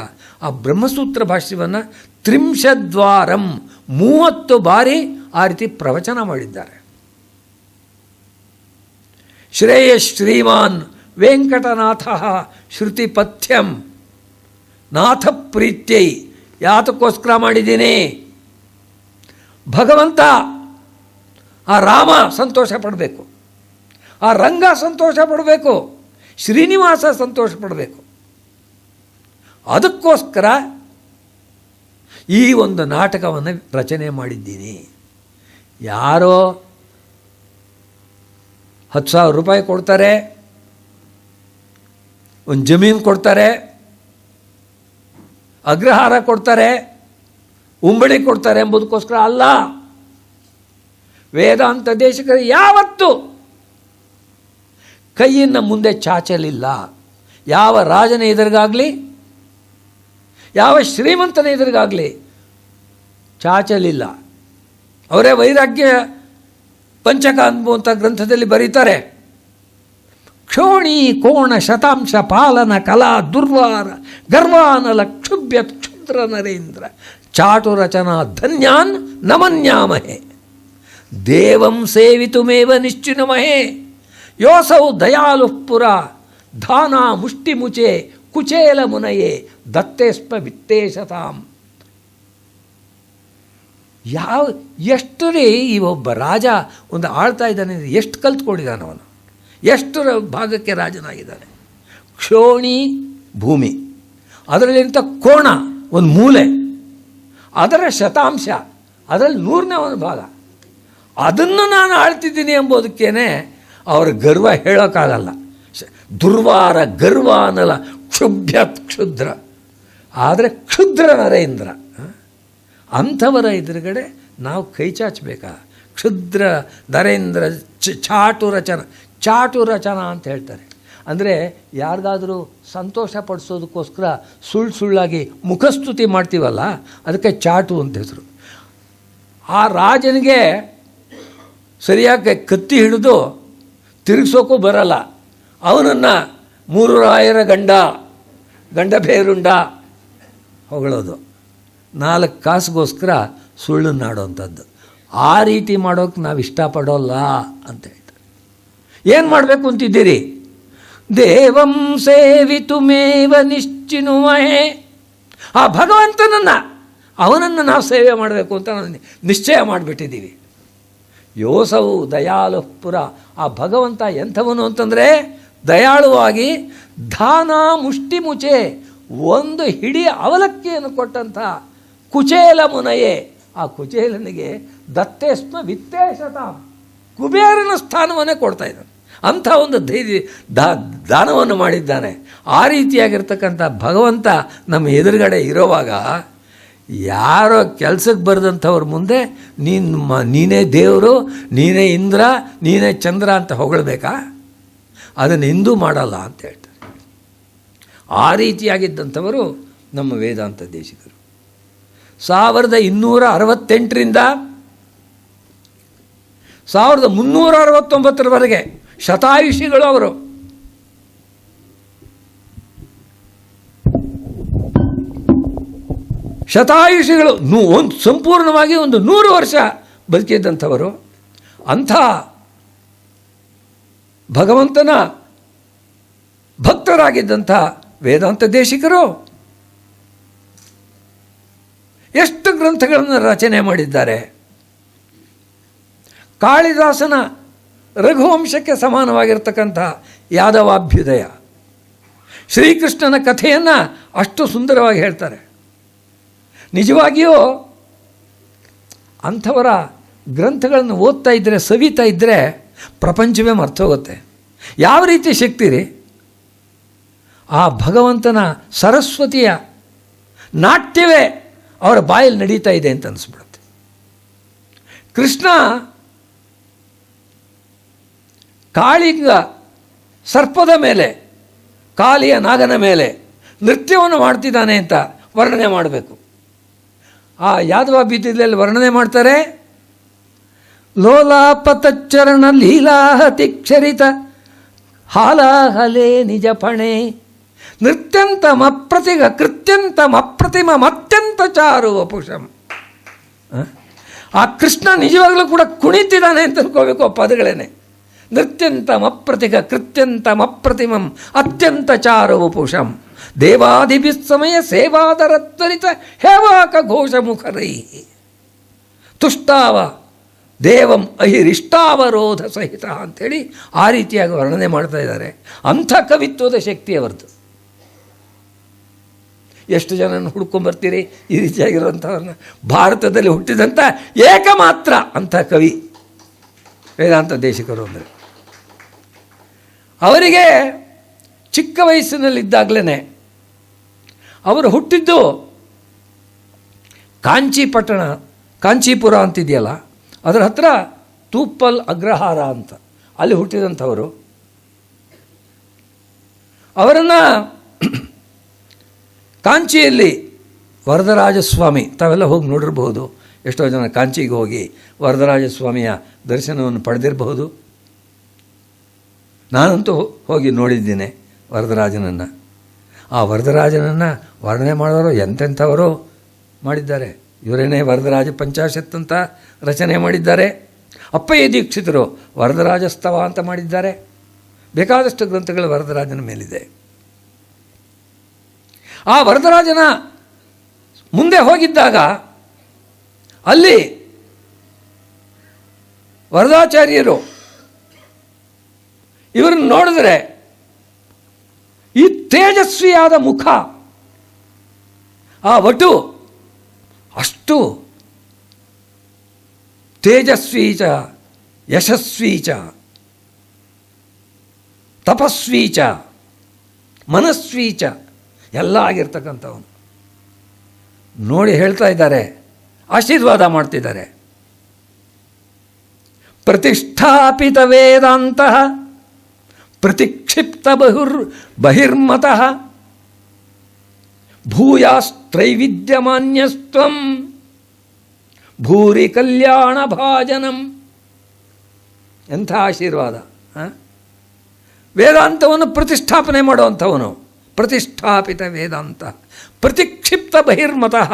ಆ ಬ್ರಹ್ಮಸೂತ್ರ ಭಾಷ್ಯವನ್ನು 30 ಬಾರಿ ಆ ರೀತಿ ಪ್ರವಚನ ಮಾಡಿದ್ದಾರೆ. ಶ್ರೇಯ ಶ್ರೀಮಾನ್ ವೆಂಕಟನಾಥ ಶ್ರುತಿಪಥ್ಯಂ ನಾಥ ಪ್ರೀತ್ಯೈ. ಯಾತಕ್ಕೋಸ್ಕರ ಮಾಡಿದ್ದೀನಿ? ಭಗವಂತ ಆ ರಾಮ ಸಂತೋಷ ಪಡಬೇಕು, ಆ ರಂಗ ಸಂತೋಷ ಪಡಬೇಕು, ಶ್ರೀನಿವಾಸ ಸಂತೋಷ ಪಡಬೇಕು. ಅದಕ್ಕೋಸ್ಕರ ಈ ಒಂದು ನಾಟಕವನ್ನು ರಚನೆ ಮಾಡಿದ್ದೀನಿ. ಯಾರೋ 10,000 ರೂಪಾಯಿ ಕೊಡ್ತಾರೆ, ಒಂದು ಜಮೀನು ಕೊಡ್ತಾರೆ, ಅಗ್ರಹಾರ ಕೊಡ್ತಾರೆ, ಉಂಬಳಿ ಕೊಡ್ತಾರೆ ಎಂಬುದಕ್ಕೋಸ್ಕರ ಅಲ್ಲ. ವೇದಾಂತ ದೇಶಿಕರು ಯಾವತ್ತೂ ಕೈಯನ್ನು ಮುಂದೆ ಚಾಚಲಿಲ್ಲ. ಯಾವ ರಾಜನ ಎದುರಿಗಾಗಲಿ, ಯಾವ ಶ್ರೀಮಂತನ ಎದುರಿಗಾಗಲಿ ಚಾಚಲಿಲ್ಲ. ಅವರೇ ವೈರಾಗ್ಯ ಪಂಚಕ ಅನ್ನುವಂಥ ಗ್ರಂಥದಲ್ಲಿ ಬರೀತಾರೆ, ಕ್ಷೋಣಿ ಕೋಣ ಶತಾಂಶ ಪಾಲನ ಕಲಾ ದುರ್ವಾರ ಗರ್ವಾನಲ ಕ್ಷುಭ್ಯ ಕ್ಷುದ್ರ ನರೇಂದ್ರ ಚಾಟು ರಚನಾ ಧನ್ಯಾನ್ ನಮನ್ಯಾಮಹೆ ದೇವಂ ಸೇವಿತುಮೇವ ನಿಶ್ಚಿನಮಹೇ ಯೋಸೌ ದಯಾಲು ಪುರ ಧಾನ ಮುಷ್ಟಿಮುಚೆ ಕುಚೇಲ ಮುನಯೇ ದತ್ತೇಸ್ಪ ವಿತ್ತೇಶತಾಂ. ಎಷ್ಟು ರೀ ಈ ಒಬ್ಬ ರಾಜ ಒಂದು ಆಳ್ತಾ ಇದ್ದಾನೆ, ಎಷ್ಟು ಕಲ್ತ್ಕೊಂಡಿದ್ದಾನೆ ಅವನು, ಎಷ್ಟು ಭಾಗಕ್ಕೆ ರಾಜನಾಗಿದ್ದಾನೆ. ಕ್ಷೋಣಿ ಭೂಮಿ, ಅದರಲ್ಲಿಂಥ ಕೋಣ ಒಂದು ಮೂಲೆ, ಅದರ ಶತಾಂಶ, ಅದರಲ್ಲಿ 100ನೇ ಭಾಗ, ಅದನ್ನು ನಾನು ಆಳ್ತಿದ್ದೀನಿ ಎಂಬುದಕ್ಕೇನೆ ಅವರ ಗರ್ವ ಹೇಳೋಕ್ಕಾಗಲ್ಲ. ದುರ್ವಾರ ಗರ್ವ ಅನ್ನಲ್ಲ, ಕ್ಷುಭ್ಯ ಕ್ಷುದ್ರ. ಆದರೆ ಕ್ಷುದ್ರ ನರೇಂದ್ರ, ಅಂಥವರ ಎದುರುಗಡೆ ನಾವು ಕೈ ಚಾಚಬೇಕಾ? ಕ್ಷುದ್ರ ನರೇಂದ್ರ ಚಾಟು ರಚನ. ಚಾಟು ರಚನಾ ಅಂತ ಹೇಳ್ತಾರೆ. ಅಂದರೆ ಯಾರಿಗಾದರೂ ಸಂತೋಷ ಪಡಿಸೋದಕ್ಕೋಸ್ಕರ ಸುಳ್ಳಾಗಿ ಮುಖಸ್ತುತಿ ಮಾಡ್ತೀವಲ್ಲ, ಅದಕ್ಕೆ ಚಾಟು ಅಂತ ಹೆಸರು. ಆ ರಾಜನಿಗೆ ಸರಿಯಾಗಿ ಕತ್ತಿ ಹಿಡಿದು ತಿರುಗಿಸೋಕ್ಕೂ ಬರಲ್ಲ. ಅವನನ್ನು 3 ರಾಯರ ಗಂಡ ಬೇರುಂಡ ಹೊಗಳೋದು, 4 ಕಾಸಿಗೋಸ್ಕರ ಸುಳ್ಳನ್ನಾಡೋವಂಥದ್ದು. ಆ ರೀತಿ ಮಾಡೋಕ್ಕೆ ನಾವು ಇಷ್ಟಪಡೋಲ್ಲ ಅಂತ ಹೇಳ್ತಾರೆ. ಏನು ಮಾಡಬೇಕು ಅಂತಿದ್ದೀರಿ? ದೇವಂ ಸೇವಿತುಮೇವ ನಿಶ್ಚಿನುಮಹೇ. ಆ ಭಗವಂತನನ್ನು, ಅವನನ್ನು ನಾವು ಸೇವೆ ಮಾಡಬೇಕು ಅಂತ ನಾವು ನಿಶ್ಚಯ ಮಾಡಿಬಿಟ್ಟಿದ್ದೀವಿ. ಯೋಸವು ದಯಾಲು ಪುರ. ಆ ಭಗವಂತ ಎಂಥವನು ಅಂತಂದರೆ ದಯಾಳುವಾಗಿ ಧಾನ ಮುಷ್ಟಿ ಮುಚೆ, ಒಂದು ಹಿಡಿ ಅವಲಕ್ಕಿಯನ್ನು ಕೊಟ್ಟಂಥ ಕುಚೇಲ ಮುನಯೇ. ಆ ಕುಚೇಲನಿಗೆ ದತ್ತೇಸ್ಮ ವಿತ್ತೇಶತಾಂ, ಕುಬೇರನ ಸ್ಥಾನವನ್ನೇ ಕೊಡ್ತಾ ಇದ್ದಾನೆ. ಅಂಥ ಒಂದು ದಾನವನ್ನು ಮಾಡಿದ್ದಾನೆ. ಆ ರೀತಿಯಾಗಿರ್ತಕ್ಕಂಥ ಭಗವಂತ ನಮ್ಮ ಎದುರುಗಡೆ ಇರೋವಾಗ ಯಾರೋ ಕೆಲಸಕ್ಕೆ ಬರೆದಂಥವ್ರ ಮುಂದೆ ನೀನೇ ದೇವರು, ನೀನೇ ಇಂದ್ರ, ನೀನೇ ಚಂದ್ರ ಅಂತ ಹೊಗಳಬೇಕಾ? ಅದನ್ನು ಎಂದೂ ಮಾಡಲ್ಲ ಅಂತ ಹೇಳ್ತಾರೆ. ಆ ರೀತಿಯಾಗಿದ್ದಂಥವರು ನಮ್ಮ ವೇದಾಂತ ದೇಶಿಕರು. 1268ರಿಂದ 1369ರವರೆಗೆ ಶತಾಯುಷಿಗಳು ಅವರು. ಶತಾಯುಷಿಗಳು ಒಂದು ಸಂಪೂರ್ಣವಾಗಿ 100 ವರ್ಷ ಬದುಕಿದ್ದಂಥವರು. ಅಂಥ ಭಗವಂತನ ಭಕ್ತರಾಗಿದ್ದಂಥ ವೇದಾಂತ ದೇಶಿಕರು ಎಷ್ಟು ಗ್ರಂಥಗಳನ್ನು ರಚನೆ ಮಾಡಿದ್ದಾರೆ. ಕಾಳಿದಾಸನ ರಘುವಂಶಕ್ಕೆ ಸಮಾನವಾಗಿರ್ತಕ್ಕಂಥ ಯಾದವಾಭ್ಯುದಯ, ಶ್ರೀಕೃಷ್ಣನ ಕಥೆಯನ್ನು ಅಷ್ಟು ಸುಂದರವಾಗಿ ಹೇಳ್ತಾರೆ. ನಿಜವಾಗಿಯೂ ಅಂಥವರ ಗ್ರಂಥಗಳನ್ನು ಓದ್ತಾ ಇದ್ದರೆ, ಸವಿತಾ ಇದ್ದರೆ ಪ್ರಪಂಚವೇ ಮರ್ತೋಗುತ್ತೆ. ಯಾವ ರೀತಿ ಶಕ್ತಿ ರೀ! ಆ ಭಗವಂತನ ಸರಸ್ವತಿಯ ನಾಟ್ಯವೇ ಅವರ ಬಾಯಲ್ಲಿ ನಡೀತಾ ಇದೆ ಅಂತ ಅನಿಸ್ಬಿಡುತ್ತೆ. ಕೃಷ್ಣ ಕಾಳಿಂಗ ಸರ್ಪದ ಮೇಲೆ, ಕಾಲಿಯ ನಾಗನ ಮೇಲೆ ನೃತ್ಯವನ್ನು ಮಾಡ್ತಿದ್ದಾನೆ ಅಂತ ವರ್ಣನೆ ಮಾಡಬೇಕು. ಆ ಯಾದವಾಭ್ಯುದಯದಲ್ಲಿ ವರ್ಣನೆ ಮಾಡ್ತಾರೆ. ಲೋಲಾಪತಚ್ಚರಣ ಲೀಲಾಹತಿಕ್ಷರಿತ ಹಾಲಾಹಲೇ ನಿಜ ಪಣೆ ನೃತ್ಯಂತಮಪ್ರತಿಗ ಕೃತ್ಯಂತಮಪ್ರತಿಮತ್ಯಂತ ಚಾರು ವಪುಷಂ. ಆ ಕೃಷ್ಣ ನಿಜವಾಗಲೂ ಕೂಡ ಕುಣಿತಿದ್ದಾನೆ ಅಂತ ಅನ್ಕೋಬೇಕು ಆ ಪದಗಳೇನೆ. ನೃತ್ಯಂತಮಪ್ರತಿಗ ಕೃತ್ಯಂತಮಪ್ರತಿಮಂ ಅತ್ಯಂತ ಚಾರು ವಪುಷಂ ದೇವಾದಿಭಿಸ್ಸಮಯ ಸೇವಾದರತ್ವರಿತ ಹೇವಾಕ ಘೋಷಮುಖರೈ ತುಷ್ಟಾವ ದೇವಂ ಅಹಿರಿಷ್ಟಾವರೋಧ ಸಹಿತ ಅಂಥೇಳಿ ಆ ರೀತಿಯಾಗಿ ವರ್ಣನೆ ಮಾಡ್ತಾ ಇದ್ದಾರೆ. ಅಂಥ ಕವಿತ್ವದ ಶಕ್ತಿ ಅವರದ್ದು. ಎಷ್ಟು ಜನನ ಹುಡ್ಕೊಂಬರ್ತೀರಿ ಈ ರೀತಿಯಾಗಿರುವಂಥವ್ರನ್ನ. ಭಾರತದಲ್ಲಿ ಹುಟ್ಟಿದಂಥ ಏಕಮಾತ್ರ ಅಂಥ ಕವಿ ವೇದಾಂತ ದೇಶಿಕರು ಅಂದರೆ. ಅವರಿಗೆ ಚಿಕ್ಕ ವಯಸ್ಸಿನಲ್ಲಿದ್ದಾಗಲೇ ಅವರು ಹುಟ್ಟಿದ್ದು ಕಾಂಚೀಪಟ್ಟಣ, ಕಾಂಚೀಪುರ ಅಂತಿದೆಯಲ್ಲ ಅದರ ಹತ್ರ ತೂಪ್ಪಲ್ ಅಗ್ರಹಾರ ಅಂತ, ಅಲ್ಲಿ ಹುಟ್ಟಿದಂಥವರು. ಅವರನ್ನು ಕಾಂಚಿಯಲ್ಲಿ ವರದರಾಜಸ್ವಾಮಿ, ತಾವೆಲ್ಲ ಹೋಗಿ ನೋಡಿರಬಹುದು, ಎಷ್ಟೋ ಜನ ಕಾಂಚಿಗೆ ಹೋಗಿ ವರದರಾಜಸ್ವಾಮಿಯ ದರ್ಶನವನ್ನು ಪಡೆದಿರಬಹುದು. ನಾನಂತೂ ಹೋಗಿ ನೋಡಿದ್ದೇನೆ ವರದರಾಜನನ್ನು. ಆ ವರದರಾಜನನ್ನು ವರ್ಣನೆ ಮಾಡೋರು ಎಂತೆಂಥವರು ಮಾಡಿದ್ದಾರೆ. ಇವರೇನೇ ವರದರಾಜ ಪಂಚಾಶತ್ ಅಂತ ರಚನೆ ಮಾಡಿದ್ದಾರೆ. ಅಪ್ಪಯ್ಯ ದೀಕ್ಷಿತರು ವರದರಾಜಸ್ತವ ಅಂತ ಮಾಡಿದ್ದಾರೆ. ಬೇಕಾದಷ್ಟು ಗ್ರಂಥಗಳು ವರದರಾಜನ ಮೇಲಿದೆ. ಆ ವರದರಾಜನ ಮುಂದೆ ಹೋಗಿದ್ದಾಗ ಅಲ್ಲಿ ವರದಾಚಾರ್ಯರು ಇವರನ್ನು ನೋಡಿದ್ರೆ ಈ ತೇಜಸ್ವಿಯಾದ ಮುಖ, ಆ ವಟು ಅಷ್ಟು ತೇಜಸ್ವಿ ಚ ಯಶಸ್ವಿ ಚ ತಪಸ್ವಿ ಚ ಮನಸ್ವಿ ಚ ಎಲ್ಲ ಆಗಿರ್ತಕ್ಕಂಥವನು ನೋಡಿ ಹೇಳ್ತಾ ಇದ್ದಾರೆ, ಆಶೀರ್ವಾದ ಮಾಡ್ತಿದ್ದಾರೆ. ಪ್ರತಿಷ್ಠಾಪಿತ ವೇದಾಂತ ಪ್ರತಿಕ್ಷಿಪ್ತ ಬಹಿರ್ಮತಃ ಭೂಯಾಸ್ತ್ರೈವಿದ್ಯಮಾನ್ಯಸ್ತ್ವಂ ಭೂರಿ ಕಲ್ಯಾಣ ಭಾಜನಂ. ಎಂಥ ಆಶೀರ್ವಾದ! ವೇದಾಂತವನ್ನು ಪ್ರತಿಷ್ಠಾಪನೆ ಮಾಡುವಂಥವನು, ಪ್ರತಿಷ್ಠಾಪಿತ ವೇದಾಂತ ಪ್ರತಿಕ್ಷಿಪ್ತ ಬಹಿರ್ಮತಃ,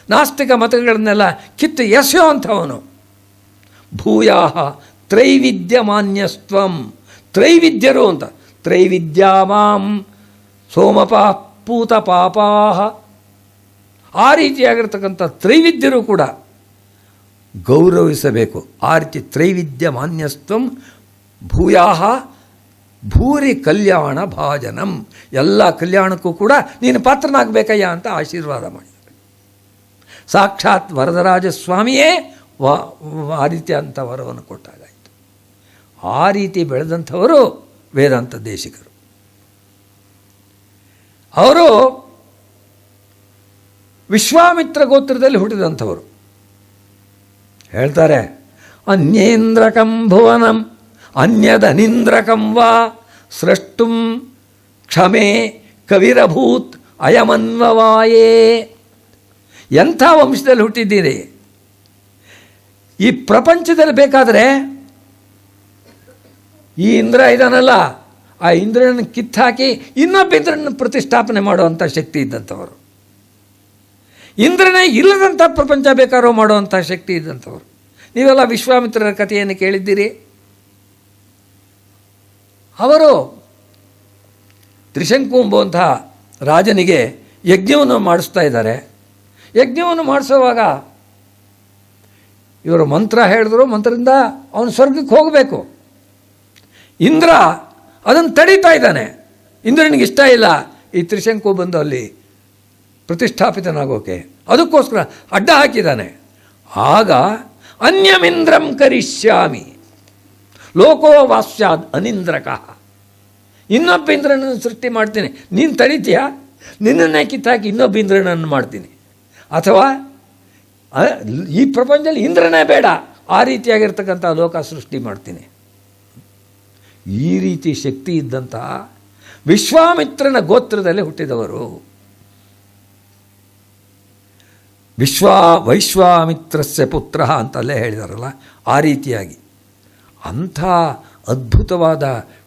ನಾಸ್ತಿಕ ಮತಗಳನ್ನೆಲ್ಲ ಕಿತ್ತು ಎಸೆಯುವಂಥವನು. ಭೂಯಾಹ ತ್ರೈವಿದ್ಯಮಾನ್ಯಸ್ತ್ವಂ, ತ್ರೈವಿದ್ಯರು ಅಂತ, ತ್ರೈವಿದ್ಯಾಮಾಂ ಸೋಮಪಾ ಪೂತ ಪಾಪಾಹ, ಆ ರೀತಿಯಾಗಿರ್ತಕ್ಕಂಥ ತ್ರೈವಿದ್ಯರು ಕೂಡ ಗೌರವಿಸಬೇಕು. ಆ ರೀತಿ ತ್ರೈವಿದ್ಯ ಮಾನ್ಯಸ್ತ್ವಂ ಭೂಯಾಹ ಭೂರಿ ಕಲ್ಯಾಣ ಭಾಜನಂ, ಎಲ್ಲ ಕಲ್ಯಾಣಕ್ಕೂ ಕೂಡ ನೀನು ಪಾತ್ರನಾಗಬೇಕಯ್ಯ ಅಂತ ಆಶೀರ್ವಾದ ಮಾಡಿದ್ದಾರೆ. ಸಾಕ್ಷಾತ್ ವರದರಾಜಸ್ವಾಮಿಯೇ ಆ ರೀತಿ ಅಂತ ವರವನ್ನು ಕೊಟ್ಟಾಗಾಯಿತು. ಆ ರೀತಿ ಬೆಳೆದಂಥವರು ವೇದಾಂತ ದೇಶಿಕರು. ಅವರು ವಿಶ್ವಾಮಿತ್ರ ಗೋತ್ರದಲ್ಲಿ ಹುಟ್ಟಿದಂಥವರು. ಹೇಳ್ತಾರೆ, ಅನ್ಯೇಂದ್ರಕಂ ಭುವನಂ ಅನ್ಯದನಿಂದ್ರಕಂ ವಾ ಸೃಷ್ಟುಂ ಕ್ಷಮೆ ಕವಿರಭೂತ್ ಅಯಮನ್ವವಾಯೇ. ಎಂಥ ವಂಶದಲ್ಲಿ ಹುಟ್ಟಿದ್ದೀರಿ! ಈ ಪ್ರಪಂಚದಲ್ಲಿ ಬೇಕಾದರೆ ಈ ಇಂದ್ರ ಇದಾನಲ್ಲ, ಆ ಇಂದ್ರನನ್ನು ಕಿತ್ತಾಕಿ ಇನ್ನೊಬ್ಬ ಇಂದ್ರನನ್ನು ಪ್ರತಿಷ್ಠಾಪನೆ ಮಾಡುವಂಥ ಶಕ್ತಿ ಇದ್ದಂಥವರು. ಇಂದ್ರನೇ ಇಲ್ಲದಂಥ ಪ್ರಪಂಚ ಬೇಕಾರೋ ಮಾಡುವಂಥ ಶಕ್ತಿ ಇದ್ದಂಥವ್ರು. ನೀವೆಲ್ಲ ವಿಶ್ವಾಮಿತ್ರರ ಕಥೆಯನ್ನು ಕೇಳಿದ್ದೀರಿ. ಅವರು ತ್ರಿಶಂಕು ಎಂಬುವಂತಹ ರಾಜನಿಗೆ ಯಜ್ಞವನ್ನು ಮಾಡಿಸ್ತಾ ಇದ್ದಾರೆ. ಯಜ್ಞವನ್ನು ಮಾಡಿಸುವಾಗ ಇವರು ಮಂತ್ರ ಹೇಳಿದ್ರು, ಮಂತ್ರದಿಂದ ಅವನು ಸ್ವರ್ಗಕ್ಕೆ ಹೋಗಬೇಕು. ಇಂದ್ರ ಅದನ್ನು ತಡೀತಾ ಇದ್ದಾನೆ. ಇಂದ್ರನಿಗೆ ಇಷ್ಟ ಇಲ್ಲ ಈ ತ್ರಿಶಂಕು ಬಂದು ಅಲ್ಲಿ ಪ್ರತಿಷ್ಠಾಪಿತನಾಗೋಕೆ, ಅದಕ್ಕೋಸ್ಕರ ಅಡ್ಡ ಹಾಕಿದ್ದಾನೆ. ಆಗ ಅನ್ಯಮಿಂದ್ರಂ ಕರಿಷ್ಯಾಮಿ ಲೋಕೋ ವಾಸ್ಯಾದ್ ಅನಿಂದ್ರಕಃ, ಇನ್ನೊಬ್ಬ ಇಂದ್ರನನ್ನು ಸೃಷ್ಟಿ ಮಾಡ್ತೀನಿ, ನೀನು ತಡೀತೀಯಾ, ನಿನ್ನನ್ನೇ ಕಿತ್ತಾಕಿ ಇನ್ನೊಬ್ಬ ಇಂದ್ರನನ್ನು ಮಾಡ್ತೀನಿ, ಅಥವಾ ಈ ಪ್ರಪಂಚದಲ್ಲಿ ಇಂದ್ರನೇ ಬೇಡ, ಆ ರೀತಿಯಾಗಿರ್ತಕ್ಕಂಥ ಲೋಕ ಸೃಷ್ಟಿ ಮಾಡ್ತೀನಿ. ಈ ರೀತಿ ಶಕ್ತಿ ಇದ್ದಂತಹ ವಿಶ್ವಾಮಿತ್ರನ ಗೋತ್ರದಲ್ಲಿ ಹುಟ್ಟಿದವರು. ವೈಶ್ವಾಮಿತ್ರಸ್ಯ ಪುತ್ರ ಅಂತಲ್ಲೇ ಹೇಳಿದಾರಲ್ಲ, ಆ ರೀತಿಯಾಗಿ ಅಂಥ ಅದ್ಭುತವಾದ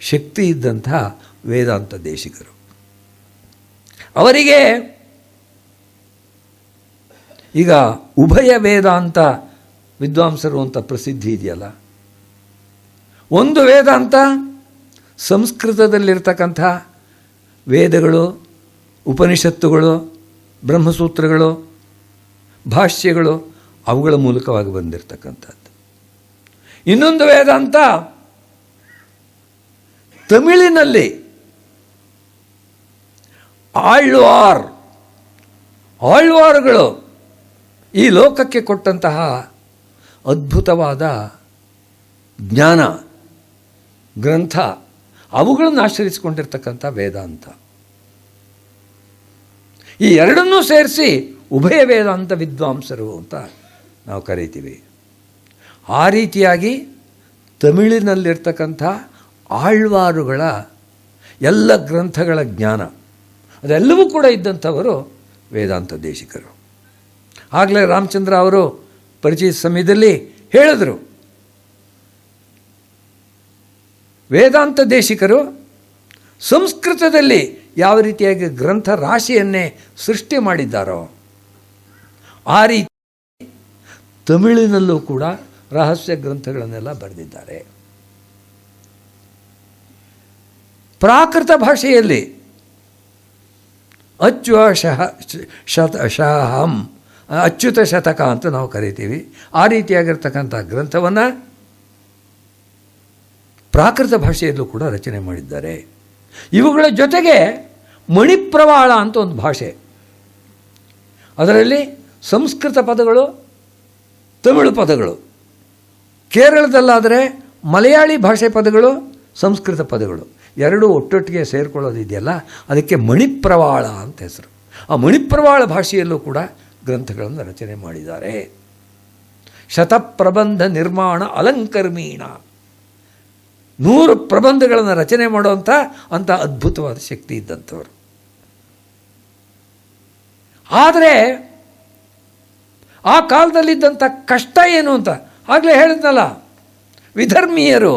ಶಕ್ತಿ ಇದ್ದಂಥ ವೇದಾಂತ ದೇಶಿಕರು. ಅವರಿಗೆ ಈಗ ಉಭಯ ವೇದಾಂತ ವಿದ್ವಾಂಸರು ಅಂತ ಪ್ರಸಿದ್ಧಿ ಇದೆಯಲ್ಲ. ಒಂದು ವೇದಾಂತ ಸಂಸ್ಕೃತದಲ್ಲಿರ್ತಕ್ಕಂಥ ವೇದಗಳು, ಉಪನಿಷತ್ತುಗಳು, ಬ್ರಹ್ಮಸೂತ್ರಗಳು, ಭಾಷ್ಯಗಳು, ಅವುಗಳ ಮೂಲಕವಾಗಿ ಬಂದಿರತಕ್ಕಂಥದ್ದು. ಇನ್ನೊಂದು ವೇದಾಂತ ತಮಿಳಿನಲ್ಲಿ ಆಳ್ವಾರುಗಳು ಈ ಲೋಕಕ್ಕೆ ಕೊಟ್ಟಂತಹ ಅದ್ಭುತವಾದ ಜ್ಞಾನ ಗ್ರಂಥ, ಅವುಗಳನ್ನು ಆಶ್ರಯಿಸಿಕೊಂಡಿರ್ತಕ್ಕಂಥ ವೇದಾಂತ. ಈ ಎರಡನ್ನೂ ಸೇರಿಸಿ ಉಭಯ ವೇದಾಂತ ವಿದ್ವಾಂಸರು ಅಂತ ನಾವು ಕರೀತೀವಿ. ಆ ರೀತಿಯಾಗಿ ತಮಿಳಿನಲ್ಲಿರ್ತಕ್ಕಂಥ ಆಳ್ವಾರುಗಳ ಎಲ್ಲ ಗ್ರಂಥಗಳ ಜ್ಞಾನ ಅದೆಲ್ಲವೂ ಕೂಡ ಇದ್ದಂಥವರು ವೇದಾಂತ ದೇಶಿಕರು. ಆಗಲೇ ರಾಮಚಂದ್ರ ಅವರು ಪರಿಚಯ ಸಮಯದಲ್ಲಿ ಹೇಳಿದರು, ವೇದಾಂತ ದೇಶಿಕರು ಸಂಸ್ಕೃತದಲ್ಲಿ ಯಾವ ರೀತಿಯಾಗಿ ಗ್ರಂಥ ರಾಶಿಯನ್ನೇ ಸೃಷ್ಟಿ ಮಾಡಿದ್ದಾರೋ ಆ ರೀತಿ ತಮಿಳಿನಲ್ಲೂ ಕೂಡ ರಹಸ್ಯ ಗ್ರಂಥಗಳನ್ನೆಲ್ಲ ಬರೆದಿದ್ದಾರೆ. ಪ್ರಾಕೃತ ಭಾಷೆಯಲ್ಲಿ ಅಚ್ಯುತ ಶತಕ ಅಂತ ನಾವು ಕರಿತೀವಿ. ಆ ರೀತಿಯಾಗಿರ್ತಕ್ಕಂಥ ಗ್ರಂಥವನ್ನು ಪ್ರಾಕೃತ ಭಾಷೆಯಲ್ಲೂ ಕೂಡ ರಚನೆ ಮಾಡಿದ್ದಾರೆ. ಇವುಗಳ ಜೊತೆಗೆ ಮಣಿಪ್ರವಾಳ ಅಂತ ಒಂದು ಭಾಷೆ, ಅದರಲ್ಲಿ ಸಂಸ್ಕೃತ ಪದಗಳು, ತಮಿಳು ಪದಗಳು, ಕೇರಳದಲ್ಲಾದರೆ ಮಲಯಾಳಿ ಭಾಷೆ ಪದಗಳು, ಸಂಸ್ಕೃತ ಪದಗಳು ಎರಡೂ ಒಟ್ಟೊಟ್ಟಿಗೆ ಸೇರಿಕೊಳ್ಳೋದಿದೆಯಲ್ಲ, ಅದಕ್ಕೆ ಮಣಿಪ್ರವಾಳ ಅಂತ ಹೆಸರು. ಆ ಮಣಿಪ್ರವಾಳ ಭಾಷೆಯಲ್ಲೂ ಕೂಡ ಗ್ರಂಥಗಳನ್ನು ರಚನೆ ಮಾಡಿದ್ದಾರೆ. ಶತಪ್ರಬಂಧ ನಿರ್ಮಾಣ ಅಲಂಕರ್ಮೀಣ, 100 ಪ್ರಬಂಧಗಳನ್ನು ರಚನೆ ಮಾಡುವಂಥ ಅಂಥ ಅದ್ಭುತವಾದ ಶಕ್ತಿ ಇದ್ದಂಥವರು. ಆದರೆ ಆ ಕಾಲದಲ್ಲಿದ್ದಂಥ ಕಷ್ಟ ಏನು ಅಂತ ಆಗಲೇ ಹೇಳಿದ್ನಲ್ಲ, ವಿಧರ್ಮೀಯರು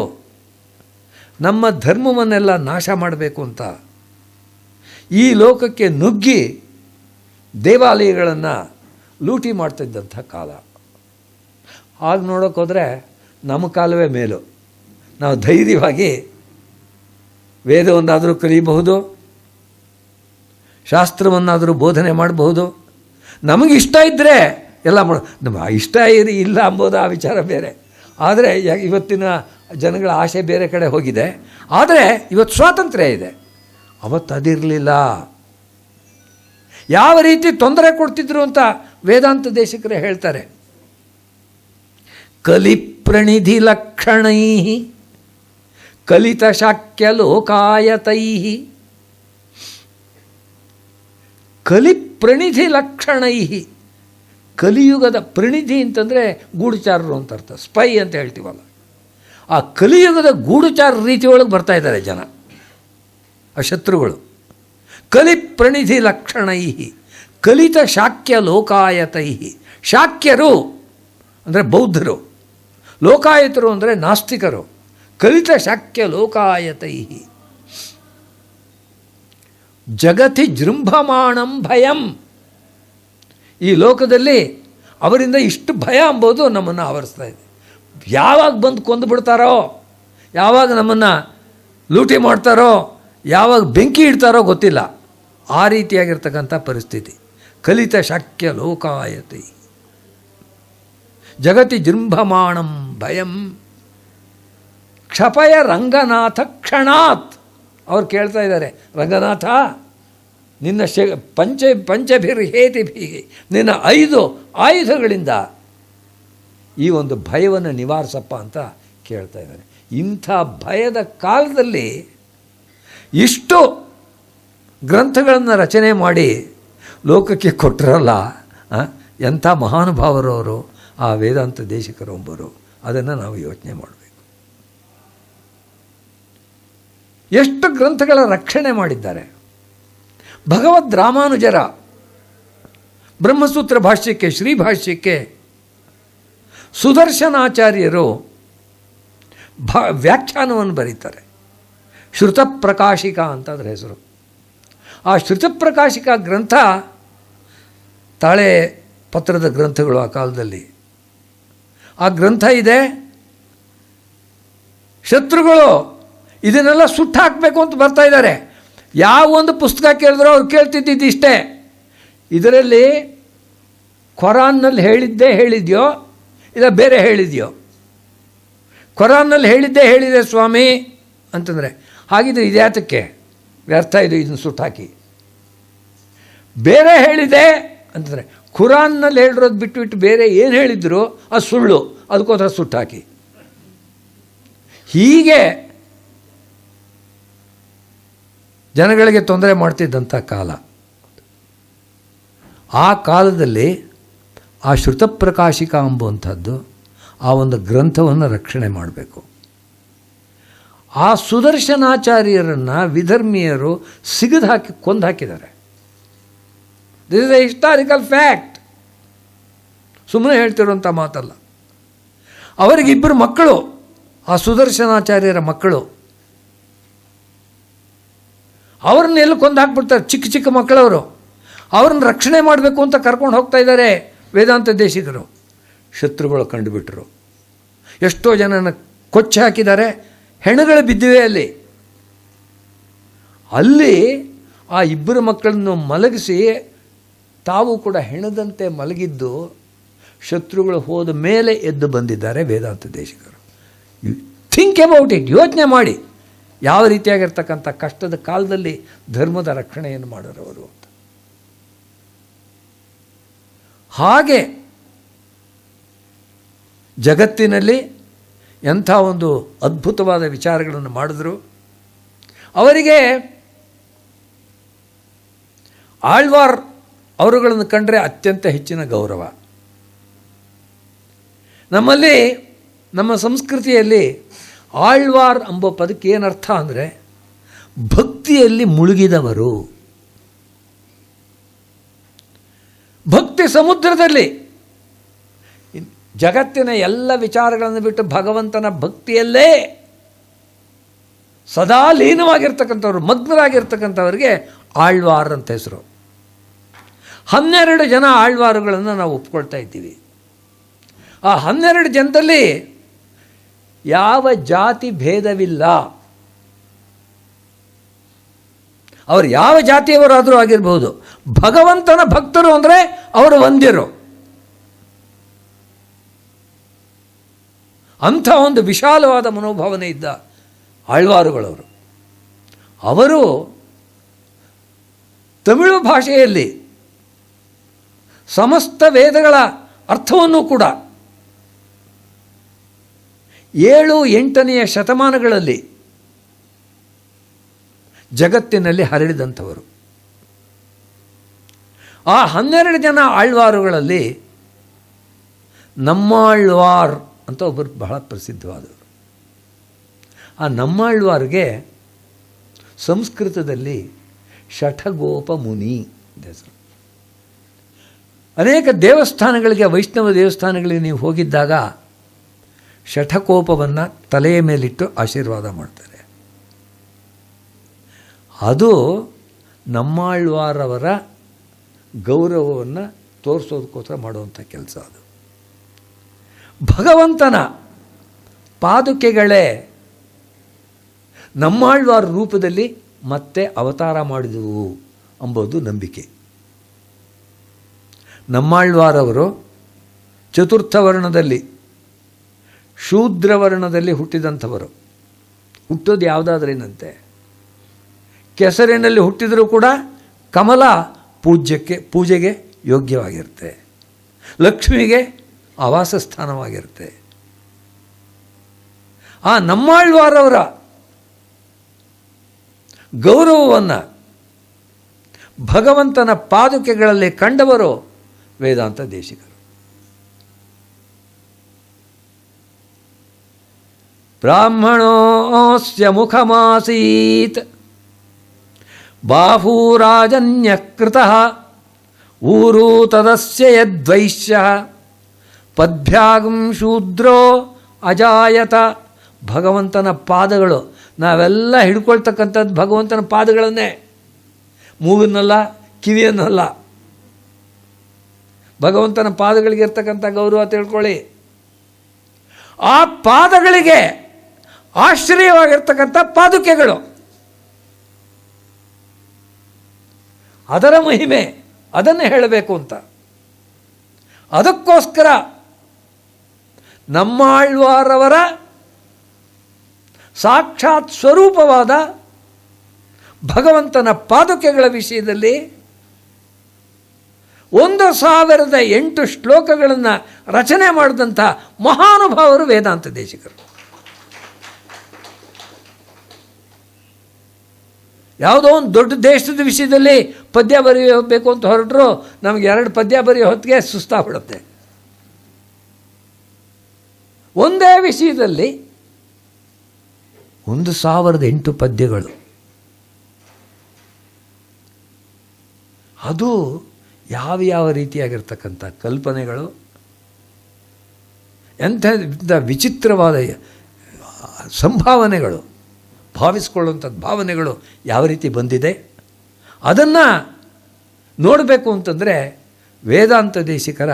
ನಮ್ಮ ಧರ್ಮವನ್ನೆಲ್ಲ ನಾಶ ಮಾಡಬೇಕು ಅಂತ ಈ ಲೋಕಕ್ಕೆ ನುಗ್ಗಿ ದೇವಾಲಯಗಳನ್ನು ಲೂಟಿ ಮಾಡ್ತಿದ್ದಂಥ ಕಾಲ. ಆಗ ನೋಡೋಕೆ ಹೋದರೆ ನಮ್ಮ ಕಾಲವೇ ಮೇಲು. ನಾವು ಧೈರ್ಯವಾಗಿ ವೇದವನ್ನಾದರೂ ಕಲಿಯಬಹುದು, ಶಾಸ್ತ್ರವನ್ನಾದರೂ ಬೋಧನೆ ಮಾಡಬಹುದು. ನಮಗಿಷ್ಟ ಇದ್ದರೆ ಎಲ್ಲ ನಮ್ಮ ಇಷ್ಟ ಇಲ್ಲ ಅಂಬೋದು ಆ ವಿಚಾರ ಬೇರೆ. ಆದರೆ ಇವತ್ತಿನ ಜನಗಳ ಆಸೆ ಬೇರೆ ಕಡೆ ಹೋಗಿದೆ. ಆದರೆ ಇವತ್ತು ಸ್ವಾತಂತ್ರ್ಯ ಇದೆ, ಅವತ್ತು ಅದಿರಲಿಲ್ಲ. ಯಾವ ರೀತಿ ತೊಂದರೆ ಕೊಡ್ತಿದ್ರು ಅಂತ ವೇದಾಂತ ದೇಶಿಕರೇ ಹೇಳ್ತಾರೆ. ಕಲಿಪ್ರಣಿಧಿ ಲಕ್ಷಣೈ ಕಲಿತ ಶಾಕ್ಯ ಲೋಕಾಯತೈ. ಕಲಿಪ್ರಣಿಧಿ ಲಕ್ಷಣೈ, ಕಲಿಯುಗದ ಪ್ರಣಿಧಿ ಅಂತಂದರೆ ಗೂಢಚಾರರು ಅಂತ ಅರ್ಥ, ಸ್ಪೈ ಅಂತ ಹೇಳ್ತೀವಲ್ಲ. ಆ ಕಲಿಯುಗದ ಗೂಢಚಾರ ರೀತಿಯೊಳಗೆ ಬರ್ತಾ ಇದ್ದಾರೆ ಜನ, ಆ ಶತ್ರುಗಳು. ಕಲಿಪ್ರಣಿಧಿ ಲಕ್ಷಣೈ ಕಲಿತ ಶಾಕ್ಯ ಲೋಕಾಯತೈ. ಶಾಕ್ಯರು ಅಂದರೆ ಬೌದ್ಧರು, ಲೋಕಾಯತರು ಅಂದರೆ ನಾಸ್ತಿಕರು. ಕಲಿತ ಶಾಕ್ಯ ಲೋಕಾಯತೈ ಜಗತಿ ಜೃಂಭಮಾಣಂ ಭಯಂ. ಈ ಲೋಕದಲ್ಲಿ ಅವರಿಂದ ಇಷ್ಟು ಭಯ ಎಂಬುದು ನಮ್ಮನ್ನು ಆವರಿಸ್ತಾ ಇದೆ. ಯಾವಾಗ ಬಂದು ಕೊಂದು ಬಿಡ್ತಾರೋ, ಯಾವಾಗ ನಮ್ಮನ್ನು ಲೂಟಿ ಮಾಡ್ತಾರೋ, ಯಾವಾಗ ಬೆಂಕಿ ಇಡ್ತಾರೋ ಗೊತ್ತಿಲ್ಲ. ಆ ರೀತಿಯಾಗಿರ್ತಕ್ಕಂಥ ಪರಿಸ್ಥಿತಿ. ಕಲಿತ ಶಕ್ಯ ಲೋಕಾಯತಿ ಜಗತಿ ಜೃಂಭಮಾಣಂ ಭಯಂ ಕ್ಷಪಯ ರಂಗನಾಥ ಕ್ಷಣಾತ್. ಅವ್ರು ಕೇಳ್ತಾ ಇದ್ದಾರೆ, ರಂಗನಾಥ ನಿನ್ನ ಪಂಚಭಿರ್ಹೇತಿಭಿ, ನಿನ್ನ 5 ಆಯುಧಗಳಿಂದ ಈ ಒಂದು ಭಯವನ್ನು ನಿವಾರಿಸಪ್ಪ ಅಂತ ಕೇಳ್ತಾ ಇದ್ದಾರೆ. ಇಂಥ ಭಯದ ಕಾಲದಲ್ಲಿ ಇಷ್ಟು ಗ್ರಂಥಗಳನ್ನು ರಚನೆ ಮಾಡಿ ಲೋಕಕ್ಕೆ ಕೊಟ್ಟರಲ್ಲ, ಎಂಥ ಮಹಾನುಭಾವರವರು ಆ ವೇದಾಂತ ದೇಶಿಕರೊಬ್ಬರು. ಅದನ್ನು ನಾವು ಯೋಚನೆ ಮಾಡಬೇಕು. ಎಷ್ಟು ಗ್ರಂಥಗಳ ರಕ್ಷಣೆ ಮಾಡಿದ್ದಾರೆ. ಭಗವದ್ ರಾಮಾನುಜರ ಬ್ರಹ್ಮಸೂತ್ರ ಭಾಷ್ಯಕ್ಕೆ, ಶ್ರೀಭಾಷ್ಯಕ್ಕೆ ಸುದರ್ಶನಾಚಾರ್ಯರು ವ್ಯಾಖ್ಯಾನವನ್ನು ಬರೀತಾರೆ. ಶ್ರುತಪ್ರಕಾಶಿಕಾ ಅಂತ ಅದರ ಹೆಸರು. ಆ ಶ್ರುತಪ್ರಕಾಶಿಕಾ ಗ್ರಂಥ ತಾಳೆ ಪತ್ರದ ಗ್ರಂಥಗಳು ಆ ಕಾಲದಲ್ಲಿ. ಆ ಗ್ರಂಥ ಇದೆ. ಶತ್ರುಗಳು ಇದನ್ನೆಲ್ಲ ಸುಟ್ಟು ಹಾಕಬೇಕು ಅಂತ ಬರ್ತಾ ಇದ್ದಾರೆ. ಯಾವ ಒಂದು ಪುಸ್ತಕ ಕೇಳಿದ್ರೋ ಅವ್ರು ಕೇಳ್ತಿದ್ದಿದ್ದು ಇಷ್ಟೇ, ಇದರಲ್ಲಿ ಖುರಾನ್ನಲ್ಲಿ ಹೇಳಿದ್ಯೋ ಇಲ್ಲ ಬೇರೆ ಹೇಳಿದೆಯೋ. ಖುರಾನ್ನಲ್ಲಿ ಹೇಳಿದೆ ಸ್ವಾಮಿ ಅಂತಂದರೆ, ಹಾಗಿದ್ರೆ ಇದ್ಯಾತಕ್ಕೆ ವ್ಯರ್ಥ ಇದು, ಇದನ್ನು ಸುಟ್ಟಾಕಿ. ಬೇರೆ ಹೇಳಿದೆ ಅಂತಂದರೆ ಖುರಾನ್ನಲ್ಲಿ ಹೇಳಿರೋದು ಬಿಟ್ಟು ಬೇರೆ ಏನು ಹೇಳಿದ್ರು ಅದು ಸುಳ್ಳು, ಅದಕ್ಕೋಸ್ಕರ ಸುಟ್ಟಾಕಿ. ಹೀಗೆ ಜನಗಳಿಗೆ ತೊಂದರೆ ಮಾಡ್ತಿದ್ದಂಥ ಕಾಲ. ಆ ಕಾಲದಲ್ಲಿ ಆ ಶ್ರುತಪ್ರಕಾಶಿಕ ಎಂಬುವಂಥದ್ದು ಆ ಒಂದು ಗ್ರಂಥವನ್ನು ರಕ್ಷಣೆ ಮಾಡಬೇಕು. ಆ ಸುದರ್ಶನಾಚಾರ್ಯರನ್ನು ವಿಧರ್ಮೀಯರು ಕೊಂದು ಹಾಕಿದ್ದಾರೆ. This is A historical fact, ಸುಮ್ಮನೆ ಹೇಳ್ತಿರುವಂಥ ಮಾತಲ್ಲ. ಅವರಿಗೆ 2 ಮಕ್ಕಳು, ಆ ಸುದರ್ಶನಾಚಾರ್ಯರ ಮಕ್ಕಳು. ಅವ್ರನ್ನ ಎಲ್ಲಿ ಕೊಂದು ಹಾಕ್ಬಿಡ್ತಾರೆ, ಚಿಕ್ಕ ಮಕ್ಕಳವರು. ಅವ್ರನ್ನ ರಕ್ಷಣೆ ಮಾಡಬೇಕು ಅಂತ ಕರ್ಕೊಂಡು ಹೋಗ್ತಾ ಇದ್ದಾರೆ ವೇದಾಂತ ದೇಶಿಕರು. ಶತ್ರುಗಳು ಕಂಡುಬಿಟ್ರು. ಎಷ್ಟೋ ಜನನ ಕೊಚ್ಚಿ ಹಾಕಿದ್ದಾರೆ, ಹೆಣಗಳು ಬಿದ್ದಿವೆ ಅಲ್ಲಿ ಆ 2 ಮಕ್ಕಳನ್ನು ಮಲಗಿಸಿ ತಾವು ಕೂಡ ಹೆಣದಂತೆ ಮಲಗಿದ್ದು ಶತ್ರುಗಳು ಹೋದ ಮೇಲೆ ಎದ್ದು ಬಂದಿದ್ದಾರೆ ವೇದಾಂತ ದೇಶಿಕರು. ಥಿಂಕ್ ಅಬೌಟ್ ಇಟ್, ಯೋಚನೆ ಮಾಡಿ ಯಾವ ರೀತಿಯಾಗಿರ್ತಕ್ಕಂಥ ಕಷ್ಟದ ಕಾಲದಲ್ಲಿ ಧರ್ಮದ ರಕ್ಷಣೆಯನ್ನು ಮಾಡೋರವರು ಅಂತ. ಹಾಗೆ ಜಗತ್ತಿನಲ್ಲಿ ಎಂಥ ಒಂದು ಅದ್ಭುತವಾದ ವಿಚಾರಗಳನ್ನು ಮಾಡಿದ್ರು. ಅವರಿಗೆ ಆಳ್ವಾರ್ ಅವರುಗಳನ್ನು ಕಂಡರೆ ಅತ್ಯಂತ ಹೆಚ್ಚಿನ ಗೌರವ. ನಮ್ಮಲ್ಲಿ, ನಮ್ಮ ಸಂಸ್ಕೃತಿಯಲ್ಲಿ ಆಳ್ವಾರ್ ಎಂಬ ಪದಕ್ಕೆ ಏನರ್ಥ ಅಂದರೆ ಭಕ್ತಿಯಲ್ಲಿ ಮುಳುಗಿದವರು. ಭಕ್ತಿ ಸಮುದ್ರದಲ್ಲಿ ಜಗತ್ತಿನ ಎಲ್ಲ ವಿಚಾರಗಳನ್ನು ಬಿಟ್ಟು ಭಗವಂತನ ಭಕ್ತಿಯಲ್ಲೇ ಸದಾ ಲೀನವಾಗಿರ್ತಕ್ಕಂಥವ್ರು, ಮಗ್ನರಾಗಿರ್ತಕ್ಕಂಥವ್ರಿಗೆ ಆಳ್ವಾರ್ ಅಂತ ಹೆಸರು. 12 ಜನ ಆಳ್ವಾರುಗಳನ್ನು ನಾವು ಒಪ್ಕೊಳ್ತಾ ಇದ್ದೀವಿ. ಆ 12 ಜನದಲ್ಲಿ ಯಾವ ಜಾತಿ ಭೇದವಿಲ್ಲ. ಅವರು ಯಾವ ಜಾತಿಯವರಾದರೂ ಆಗಿರಬಹುದು. ಭಗವಂತನ ಭಕ್ತರು ಅಂದರೆ ಅವರು ಒಂದಿರು. ಅಂಥ ಒಂದು ವಿಶಾಲವಾದ ಮನೋಭಾವನೆ ಇದ್ದ ಆಳ್ವಾರುಗಳವರು. ಅವರು ತಮಿಳು ಭಾಷೆಯಲ್ಲಿ ಸಮಸ್ತ ವೇದಗಳ ಅರ್ಥವನ್ನು ಕೂಡ 7-8ನೇ ಶತಮಾನಗಳಲ್ಲಿ ಜಗತ್ತಿನಲ್ಲಿ ಹರಡಿದಂಥವರು. ಆ 12 ಜನ ಆಳ್ವಾರುಗಳಲ್ಲಿ ನಮ್ಮಾಳ್ವಾರ್ ಅಂತ ಒಬ್ಬರು ಬಹಳ ಪ್ರಸಿದ್ಧವಾದವರು. ಆ ನಮ್ಮಾಳ್ವಾರ್ಗೆ ಸಂಸ್ಕೃತದಲ್ಲಿ ಶಠಗೋಪ ಮುನಿ ಹೆಸರು. ಅನೇಕ ದೇವಸ್ಥಾನಗಳಿಗೆ, ವೈಷ್ಣವ ದೇವಸ್ಥಾನಗಳಿಗೆ ನೀವು ಹೋಗಿದ್ದಾಗ ಶಠಕೋಪವನ್ನು ತಲೆಯ ಮೇಲಿಟ್ಟು ಆಶೀರ್ವಾದ ಮಾಡ್ತಾರೆ. ಅದು ನಮ್ಮಾಳ್ವಾರವರ ಗೌರವವನ್ನು ತೋರಿಸೋದಕ್ಕೋಸ್ಕರ ಮಾಡುವಂಥ ಕೆಲಸ ಅದು. ಭಗವಂತನ ಪಾದುಕೆಗಳೇ ನಮ್ಮಾಳ್ವಾರ ರೂಪದಲ್ಲಿ ಮತ್ತೆ ಅವತಾರ ಮಾಡಿದವು ಎಂಬುದು ನಂಬಿಕೆ. ನಮ್ಮಾಳ್ವಾರವರು ಚತುರ್ಥ ವರ್ಣದಲ್ಲಿ ಶೂದ್ರ ವರ್ಣದಲ್ಲಿ ಹುಟ್ಟಿದಂಥವರು. ಹುಟ್ಟೋದು ಯಾವುದಾದ್ರೇನಂತೆ, ಕೆಸರಿನಲ್ಲಿ ಹುಟ್ಟಿದರೂ ಕೂಡ ಕಮಲ ಪೂಜೆಗೆ ಯೋಗ್ಯವಾಗಿರುತ್ತೆ, ಲಕ್ಷ್ಮಿಗೆ ಆವಾಸ ಸ್ಥಾನವಾಗಿರುತ್ತೆ. ಆ ನಮ್ಮಾಳ್ವಾರವರ ಗೌರವವನ್ನು ಭಗವಂತನ ಪಾದುಕೆಗಳಲ್ಲಿ ಕಂಡವರು ವೇದಾಂತ ದೇಶಿಕರು. ಬ್ರಾಹ್ಮಣೋಸ್ಯ ಮುಖಮಾಸೀತ್ ಬಾಹೂರಾಜನ್ಯಕೃತಃ ಊರು ತದಸ್ಯ ಯದ್ವೈಶ್ಯಃ ಪದ್ಭ್ಯಾಗಂ ಶೂದ್ರೋ ಅಜಾಯತ. ಭಗವಂತನ ಪಾದಗಳು, ನಾವೆಲ್ಲ ಹಿಡ್ಕೊಳ್ತಕ್ಕಂಥದ್ದು ಭಗವಂತನ ಪಾದಗಳನ್ನೇ, ಮೂಗನ್ನಲ್ಲ, ಕಿವಿಯನ್ನಲ್ಲ. ಭಗವಂತನ ಪಾದಗಳಿಗೆ ಇರ್ತಕ್ಕಂಥ ಗೌರವ ತಿಳ್ಕೊಳ್ಳಿ. ಆ ಪಾದಗಳಿಗೆ ಆಶ್ರಯವಾಗಿರ್ತಕ್ಕಂಥ ಪಾದುಕೆಗಳು, ಅದರ ಮಹಿಮೆ, ಅದನ್ನೇ ಹೇಳಬೇಕು ಅಂತ. ಅದಕ್ಕೋಸ್ಕರ ನಮ್ಮಾಳ್ವಾರವರ ಸಾಕ್ಷಾತ್ ಸ್ವರೂಪವಾದ ಭಗವಂತನ ಪಾದುಕೆಗಳ ವಿಷಯದಲ್ಲಿ 1008 ಶ್ಲೋಕಗಳನ್ನು ರಚನೆ ಮಾಡಿದಂಥ ಮಹಾನುಭಾವರು ವೇದಾಂತ ದೇಶಿಕರು. ಯಾವುದೋ ಒಂದು ದೊಡ್ಡ ದೇಶದ ವಿಷಯದಲ್ಲಿ ಪದ್ಯ ಬರೆಯಬೇಕು ಅಂತ ಹೊರಟರು, ನಮಗೆ 2 ಪದ್ಯ ಬರೆಯೋ ಹೊತ್ತಿಗೆ ಸುಸ್ತಾಗ್ಬಿಡುತ್ತೆ. ಒಂದೇ ವಿಷಯದಲ್ಲಿ 1008 ಪದ್ಯಗಳು. ಅದು ಯಾವ ರೀತಿಯಾಗಿರ್ತಕ್ಕಂಥ ಕಲ್ಪನೆಗಳು, ಎಂಥ ವಿಚಿತ್ರವಾದ ಸಂಭಾವನೆಗಳು, ಭಾವಿಸ್ಕೊಳ್ಳುವಂಥದ್ದು ಭಾವನೆಗಳು ಯಾವ ರೀತಿ ಬಂದಿದೆ, ಅದನ್ನು ನೋಡಬೇಕು ಅಂತಂದರೆ ವೇದಾಂತ ದೇಶಿಕರ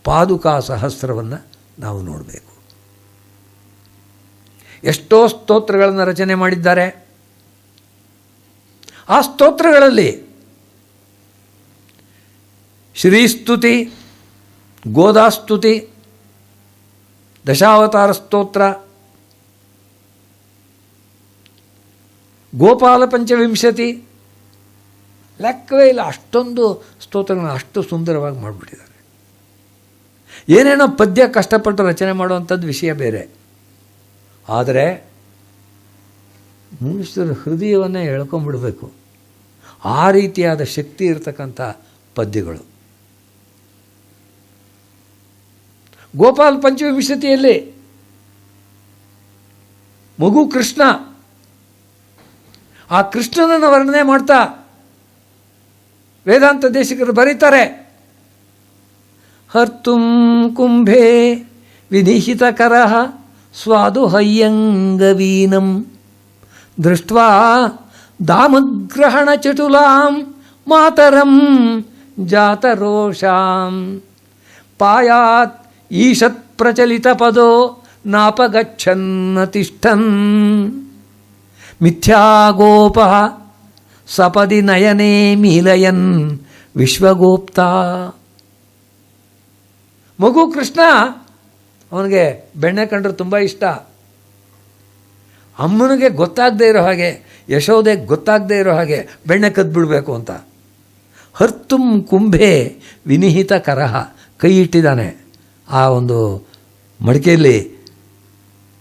ಪಾದುಕಾ ಸಹಸ್ರವನ್ನು ನಾವು ನೋಡಬೇಕು. ಎಷ್ಟೋ ಸ್ತೋತ್ರಗಳನ್ನು ರಚನೆ ಮಾಡಿದ್ದಾರೆ. ಆ ಸ್ತೋತ್ರಗಳಲ್ಲಿ ಶ್ರೀಸ್ತುತಿ, ಗೋದಾಸ್ತುತಿ, ದಶಾವತಾರ ಸ್ತೋತ್ರ, ಗೋಪಾಲ ಪಂಚವಿಂಶತಿ, ಲೆಕ್ಕವೇ ಇಲ್ಲ. ಅಷ್ಟೊಂದು ಸ್ತೋತ್ರಗಳನ್ನು ಅಷ್ಟು ಸುಂದರವಾಗಿ ಮಾಡಿಬಿಟ್ಟಿದ್ದಾರೆ. ಏನೇನೋ ಪದ್ಯ ಕಷ್ಟಪಟ್ಟು ರಚನೆ ಮಾಡುವಂಥದ್ದು ವಿಷಯ ಬೇರೆ, ಆದರೆ ಮನುಷ್ಯರ ಹೃದಯವನ್ನೇ ಎಳ್ಕೊಂಡ್ಬಿಡಬೇಕು. ಆ ರೀತಿಯಾದ ಶಕ್ತಿ ಇರತಕ್ಕಂಥ ಪದ್ಯಗಳು. ಗೋಪಾಲ ಪಂಚವಿಂಶತಿಯಲ್ಲಿ ಮಗು ಕೃಷ್ಣ, ಆ ಕೃಷ್ಣನನ್ನು ವರ್ಣನೆ ಮಾಡ್ತಾ ವೇದಾಂತ ದೇಶಿಕರು ಬರೀತಾರೆ, ಹರ್ತುಂ ಕುಂಭೆ ವಿನಿಹಿತಕರಃ ಸ್ವಾದು ಹಯ್ಯಂಗವೀನಂ ದೃಷ್ಟ್ವಾ ದಾಮಗ್ರಹಣ ಚಟುಲಾಂ ಮಾತರಂ ಜಾತರೋಷಾಂ ಪಾಯಾತ್ ಈಶತ್ ಪ್ರಚಲಿತ ಪದೋ ನಾಪಗಚ್ಚನ್ನ ತಿಷ್ಠನ್ ಮಿಥ್ಯಾಗೋಪಃ ಸಪದಿ ನಯನೇ ಮೀಲಯನ್ ವಿಶ್ವಗೋಪ್ತಾ. ಮಗು ಕೃಷ್ಣ, ಅವನಿಗೆ ಬೆಣ್ಣೆ ಕಂಡ್ರೆ ತುಂಬ ಇಷ್ಟ. ಅಮ್ಮನಿಗೆ ಗೊತ್ತಾಗದೇ ಇರೋ ಹಾಗೆ, ಯಶೋದೆ ಗೊತ್ತಾಗದೇ ಇರೋ ಹಾಗೆ ಬೆಣ್ಣೆ ಕದ್ಬಿಡಬೇಕು ಅಂತ. ಹರ್ತುಂ ಕುಂಭೆ ವಿನಿಹಿತ ಕರಹ, ಕೈ ಇಟ್ಟಿದ್ದಾನೆ. ಆ ಒಂದು ಮಡಿಕೆಯಲ್ಲಿ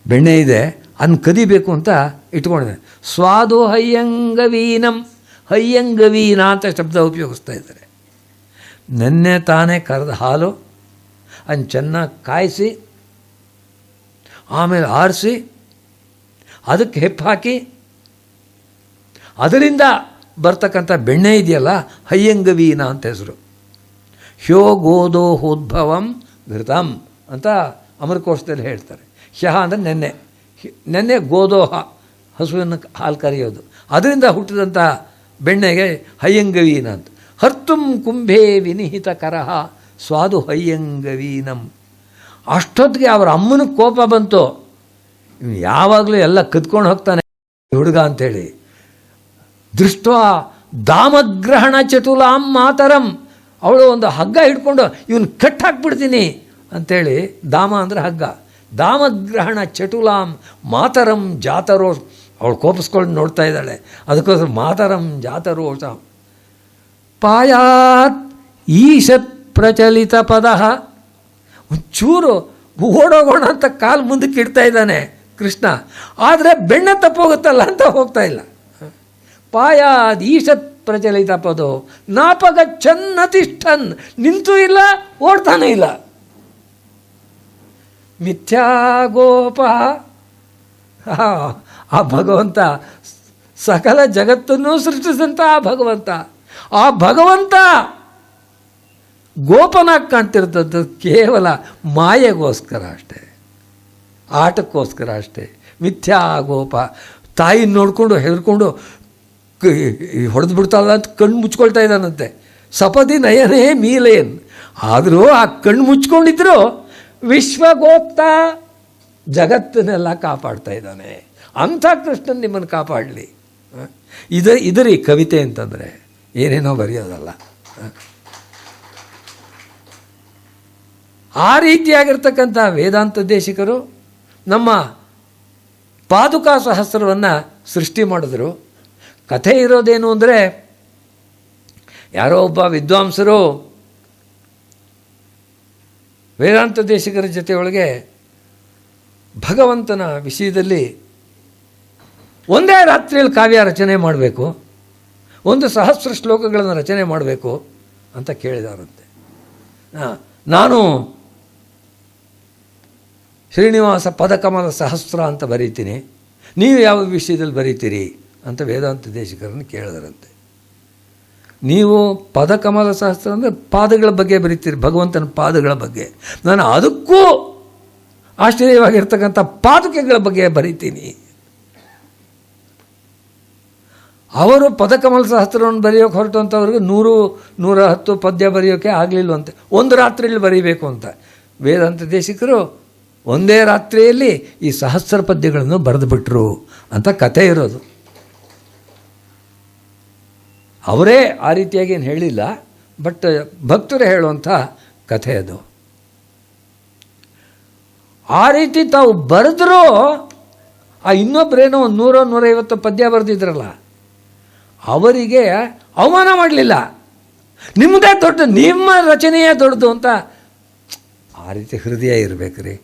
ಬೆಣ್ಣೆ ಇದೆ, ಅದನ್ನು ಕದಿಬೇಕು ಅಂತ ಇಟ್ಕೊಂಡಿದ್ದಾನೆ. ಸ್ವಾದು ಹಯ್ಯಂಗವೀನಂ, ಹಯ್ಯಂಗವೀನ ಅಂತ ಶಬ್ದ ಉಪಯೋಗಿಸ್ತಾ ಇದ್ದಾರೆ. ನೆನ್ನೆ ತಾನೇ ಕರೆದ ಹಾಲು, ಅದನ್ನು ಚೆನ್ನಾಗಿ ಕಾಯಿಸಿ ಆಮೇಲೆ ಆರಿಸಿ ಅದಕ್ಕೆ ಹೆಪ್ಪು ಹಾಕಿ ಅದರಿಂದ ಬರ್ತಕ್ಕಂಥ ಬೆಣ್ಣೆ ಇದೆಯಲ್ಲ, ಹಯ್ಯಂಗವೀನ ಅಂತ ಹೆಸರು. ಹ್ಯೋ ಗೋದೋಹೋದ್ಭವಂ ಘೃತಂ ಅಂತ ಅಮರಕೋಶದಲ್ಲಿ ಹೇಳ್ತಾರೆ. ಹ್ಯಃ ಅಂದರೆ ನೆನ್ನೆ, ನೆನ್ನೆ ಗೋದೋಹ ಹಸುವಿನ ಹಾಲು ಕರೆಯೋದು, ಅದರಿಂದ ಹುಟ್ಟಿದಂಥ ಬೆಣ್ಣೆಗೆ ಹಯ್ಯಂಗವೀನ ಅಂತ. ಹರ್ತುಂ ಕುಂಭೆ ವಿನಿಹಿತ ಕರಹ ಸ್ವಾದು ಹಯ್ಯಂಗವೀನಂ. ಅಷ್ಟೊತ್ತಿಗೆ ಅವರ ಅಮ್ಮನ ಕೋಪ ಬಂತು. ಇವನು ಯಾವಾಗಲೂ ಎಲ್ಲ ಕದ್ಕೊಂಡು ಹೋಗ್ತಾನೆ ಹುಡುಗ ಅಂಥೇಳಿ. ದೃಷ್ಟ ದಾಮಗ್ರಹಣ ಚಟುಲಾಂ ಮಾತರಂ, ಅವಳು ಒಂದು ಹಗ್ಗ ಹಿಡ್ಕೊಂಡು ಇವನು ಕಟ್ ಹಾಕ್ಬಿಡ್ತೀನಿ ಅಂಥೇಳಿ. ದಾಮ ಅಂದರೆ ಹಗ್ಗ. ದಾಮಗ್ರಹಣ ಚಟುಲಾಂ ಮಾತರಂ ಜಾತರೋಷ, ಅವಳು ಕೋಪಿಸ್ಕೊಂಡು ನೋಡ್ತಾ ಇದ್ದಾಳೆ. ಅದಕ್ಕೋಸ್ಕರ ಮಾತರಂ ಜಾತರೋಷ. ಪಾಯಾತ್ ಈಶತ್ ಪ್ರಚಲಿತ ಪದ, ಒಂಚೂರು ಓಡೋಗೋಣ ಅಂತ ಕಾಲು ಮುಂದಕ್ಕೆ ಇಡ್ತಾ ಇದ್ದಾನೆ ಕೃಷ್ಣ, ಆದರೆ ಬೆಣ್ಣ ತಪ್ಪೋಗುತ್ತಲ್ಲ ಅಂತ ಹೋಗ್ತಾ ಇಲ್ಲ. ಪಾಯಾದ್ ಈಶತ್ ಪ್ರಚಲಿತ ಪದೋ ನಾಪಗಚ್ಚನ್ನತಿಷ್ಠನ್, ನಿಂತೂ ಇಲ್ಲ ಓಡ್ತಾನೆ ಇಲ್ಲ. ಮಿಥ್ಯಾಗೋಪ, ಆ ಭಗವಂತ ಸಕಲ ಜಗತ್ತನ್ನು ಸೃಷ್ಟಿಸಿದಂಥ ಆ ಭಗವಂತ ಗೋಪನಾಗಿ ಕಾಣ್ತಿರ್ತದ್ದು ಕೇವಲ ಮಾಯೆಗೋಸ್ಕರ ಅಷ್ಟೇ, ಆಟಕ್ಕೋಸ್ಕರ ಅಷ್ಟೇ. ಮಿಥ್ಯಾ ಗೋಪ, ತಾಯಿ ನೋಡಿಕೊಂಡು ಹೆದರ್ಕೊಂಡು ಹೊಡೆದು ಬಿಡ್ತಾಳ ಅಂತ ಕಣ್ಣು ಮುಚ್ಕೊಳ್ತಾ ಇದ್ದಾನಂತೆ. ಸಪದಿ ನಯನೇ ಮೀಲೇನ್, ಆದರೂ ಆ ಕಣ್ಣು ಮುಚ್ಕೊಂಡಿದ್ರು ವಿಶ್ವಗೋಪ್ತ, ಜಗತ್ತನ್ನೆಲ್ಲ ಕಾಪಾಡ್ತಾ ಇದ್ದಾನೆ. ಅಂಥ ಕೃಷ್ಣನ್ ನಿಮ್ಮನ್ನು ಕಾಪಾಡಲಿ. ಇದರಿ ಕವಿತೆ ಅಂತಂದರೆ ಏನೇನೋ ಬರೆಯೋದಲ್ಲ. ಆ ರೀತಿಯಾಗಿರ್ತಕ್ಕಂಥ ವೇದಾಂತ ದೇಶಿಕರು ನಮ್ಮ ಪಾದುಕಾ ಸಹಸ್ರವನ್ನು ಸೃಷ್ಟಿ ಮಾಡಿದ್ರು. ಕಥೆ ಇರೋದೇನು ಅಂದರೆ, ಯಾರೋ ಒಬ್ಬ ವಿದ್ವಾಂಸರು ವೇದಾಂತ ದೇಶಿಕರ ಜೊತೆಯೊಳಗೆ ಭಗವಂತನ ವಿಷಯದಲ್ಲಿ ಒಂದೇ ರಾತ್ರಿಯಲ್ಲಿ ಕಾವ್ಯ ರಚನೆ ಮಾಡಬೇಕು, 1,000 ಶ್ಲೋಕಗಳನ್ನು ರಚನೆ ಮಾಡಬೇಕು ಅಂತ ಕೇಳಿದಾರಂತೆ. ನಾನು ಶ್ರೀನಿವಾಸ ಪದಕಮಲ ಸಹಸ್ರ ಅಂತ ಬರೀತೀನಿ, ನೀವು ಯಾವ ವಿಷಯದಲ್ಲಿ ಬರೀತೀರಿ ಅಂತ ವೇದಾಂತ ದೇಶಿಕರನ್ನು ಕೇಳಿದರಂತೆ. ನೀವು ಪದಕಮಲ ಸಹಸ್ರ ಅಂದರೆ ಪಾದಗಳ ಬಗ್ಗೆ ಬರೀತೀರಿ, ಭಗವಂತನ ಪಾದಗಳ ಬಗ್ಗೆ. ನಾನು ಅದಕ್ಕೂ ಆಶ್ಚರ್ಯವಾಗಿರ್ತಕ್ಕಂಥ ಪಾದುಕೆಗಳ ಬಗ್ಗೆ ಬರೀತೀನಿ. ಅವರು ಪದಕಮಲ ಸಹಸ್ರವನ್ನು ಬರೆಯೋಕೆ ಹೊರಟಂಥವ್ರಿಗೆ 100-110 ಪದ್ಯ ಬರೆಯೋಕ್ಕೆ ಆಗಲಿಲ್ಲವಂತೆ, ಒಂದು ರಾತ್ರಿಯಲ್ಲಿ ಬರೀಬೇಕು ಅಂತ. ವೇದಾಂತ ದೇಶಿಕರು ಒಂದೇ ರಾತ್ರಿಯಲ್ಲಿ ಈ ಸಹಸ್ರ ಪದ್ಯಗಳನ್ನು ಬರೆದುಬಿಟ್ರು ಅಂತ ಕಥೆ ಇರೋದು. ಅವರೇ ಆ ರೀತಿಯಾಗಿ ಏನು ಹೇಳಿಲ್ಲ, ಬಟ್ ಭಕ್ತರು ಹೇಳುವಂಥ ಕಥೆ ಅದು. ಆ ರೀತಿ ತಾವು ಬರೆದ್ರೂ ಆ ಇನ್ನೊಬ್ಬರೇನೋ 100-150 ಪದ್ಯ ಬರೆದಿದ್ರಲ್ಲ, ಅವರಿಗೆ ಅವಮಾನ ಮಾಡಲಿಲ್ಲ. ನಿಮ್ಮದೇ ದೊಡ್ಡ, ನಿಮ್ಮ ರಚನೆಯೇ ದೊಡ್ಡದು ಅಂತ. ಆ ರೀತಿ ಹೃದಯ ಇರಬೇಕ್ರಿ.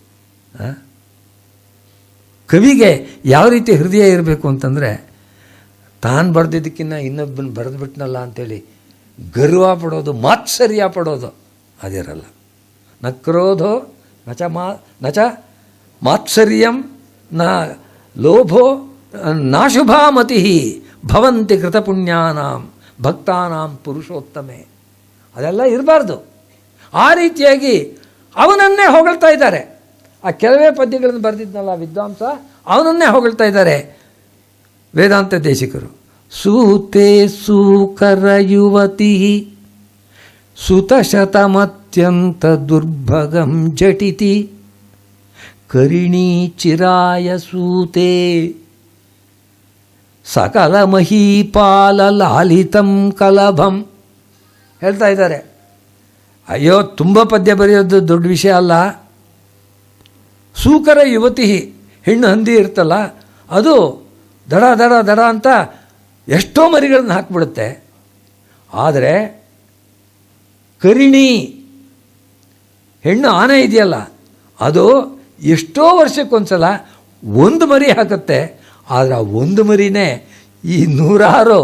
ಕವಿಗೆ ಯಾವ ರೀತಿ ಹೃದಯ ಇರಬೇಕು ಅಂತಂದರೆ, ತಾನು ಬರೆದಿದ್ದಕ್ಕಿಂತ ಇನ್ನೊಬ್ಬನ ಬರೆದುಬಿಟ್ನಲ್ಲ ಅಂಥೇಳಿ ಗರ್ವ ಪಡೋದು, ಮಾತ್ಸರ್ಯ ಪಡೋದು ಅದಿರಲ್ಲ. ನ ಕ್ರೋಧೋ ನಚ ಮಾತ್ಸರ್ಯಂ ನ ಲೋಭೋ ನಾಶುಭಾಮತಿ ಭವಂತಿ ಕೃತಪುಣ್ಯಾನಾಂ ಭಕ್ತಾನಾಂ ಪುರುಷೋತ್ತಮೆ. ಅದೆಲ್ಲ ಇರಬಾರ್ದು. ಆ ರೀತಿಯಾಗಿ ಅವನನ್ನೇ ಹೊಗಳ್ತಾ ಇದ್ದಾರೆ. ಆ ಕೆಲವೇ ಪದ್ಯಗಳನ್ನು ಬರೆದಿದ್ನಲ್ಲ ವಿದ್ವಾಂಸ, ಅವನನ್ನೇ ಹೊಗಳ್ತಾ ಇದ್ದಾರೆ ವೇದಾಂತ ದೇಶಿಕರು. ಸೂತೆ ಸೂಕರ ಯುವತಿ ಸುತಶತಮತ್ಯಂತ ದುರ್ಭಗಂ ಜಟಿತಿ ಕರಿಣೀ ಚಿರಾಯ ಸೂತೆ ಸಕಲ ಮಹೀಪಾಲ ಲಾಲಿತಂ ಕಲಭಂ ಹೇಳ್ತಾ ಇದ್ದಾರೆ. ಅಯ್ಯೋ, ತುಂಬ ಪದ್ಯ ಬರೆಯೋದು ದೊಡ್ಡ ವಿಷಯ ಅಲ್ಲ. ಸೂಕರ ಯುವತಿ, ಹೆಣ್ಣು ಹಂದಿ ಇರ್ತಲ್ಲ, ಅದು ದಡ ದಡ ದಡ ಅಂತ ಎಷ್ಟೋ ಮರಿಗಳನ್ನು ಹಾಕಿಬಿಡುತ್ತೆ. ಆದರೆ ಕರಿಣಿ ಹೆಣ್ಣು ಆನೆ ಇದೆಯಲ್ಲ, ಅದು ಎಷ್ಟೋ ವರ್ಷಕ್ಕೊಂದ್ಸಲ ಒಂದು ಮರಿ ಹಾಕುತ್ತೆ. ಆದರೆ ಆ ಒಂದು ಮರಿನೇ ಈ 100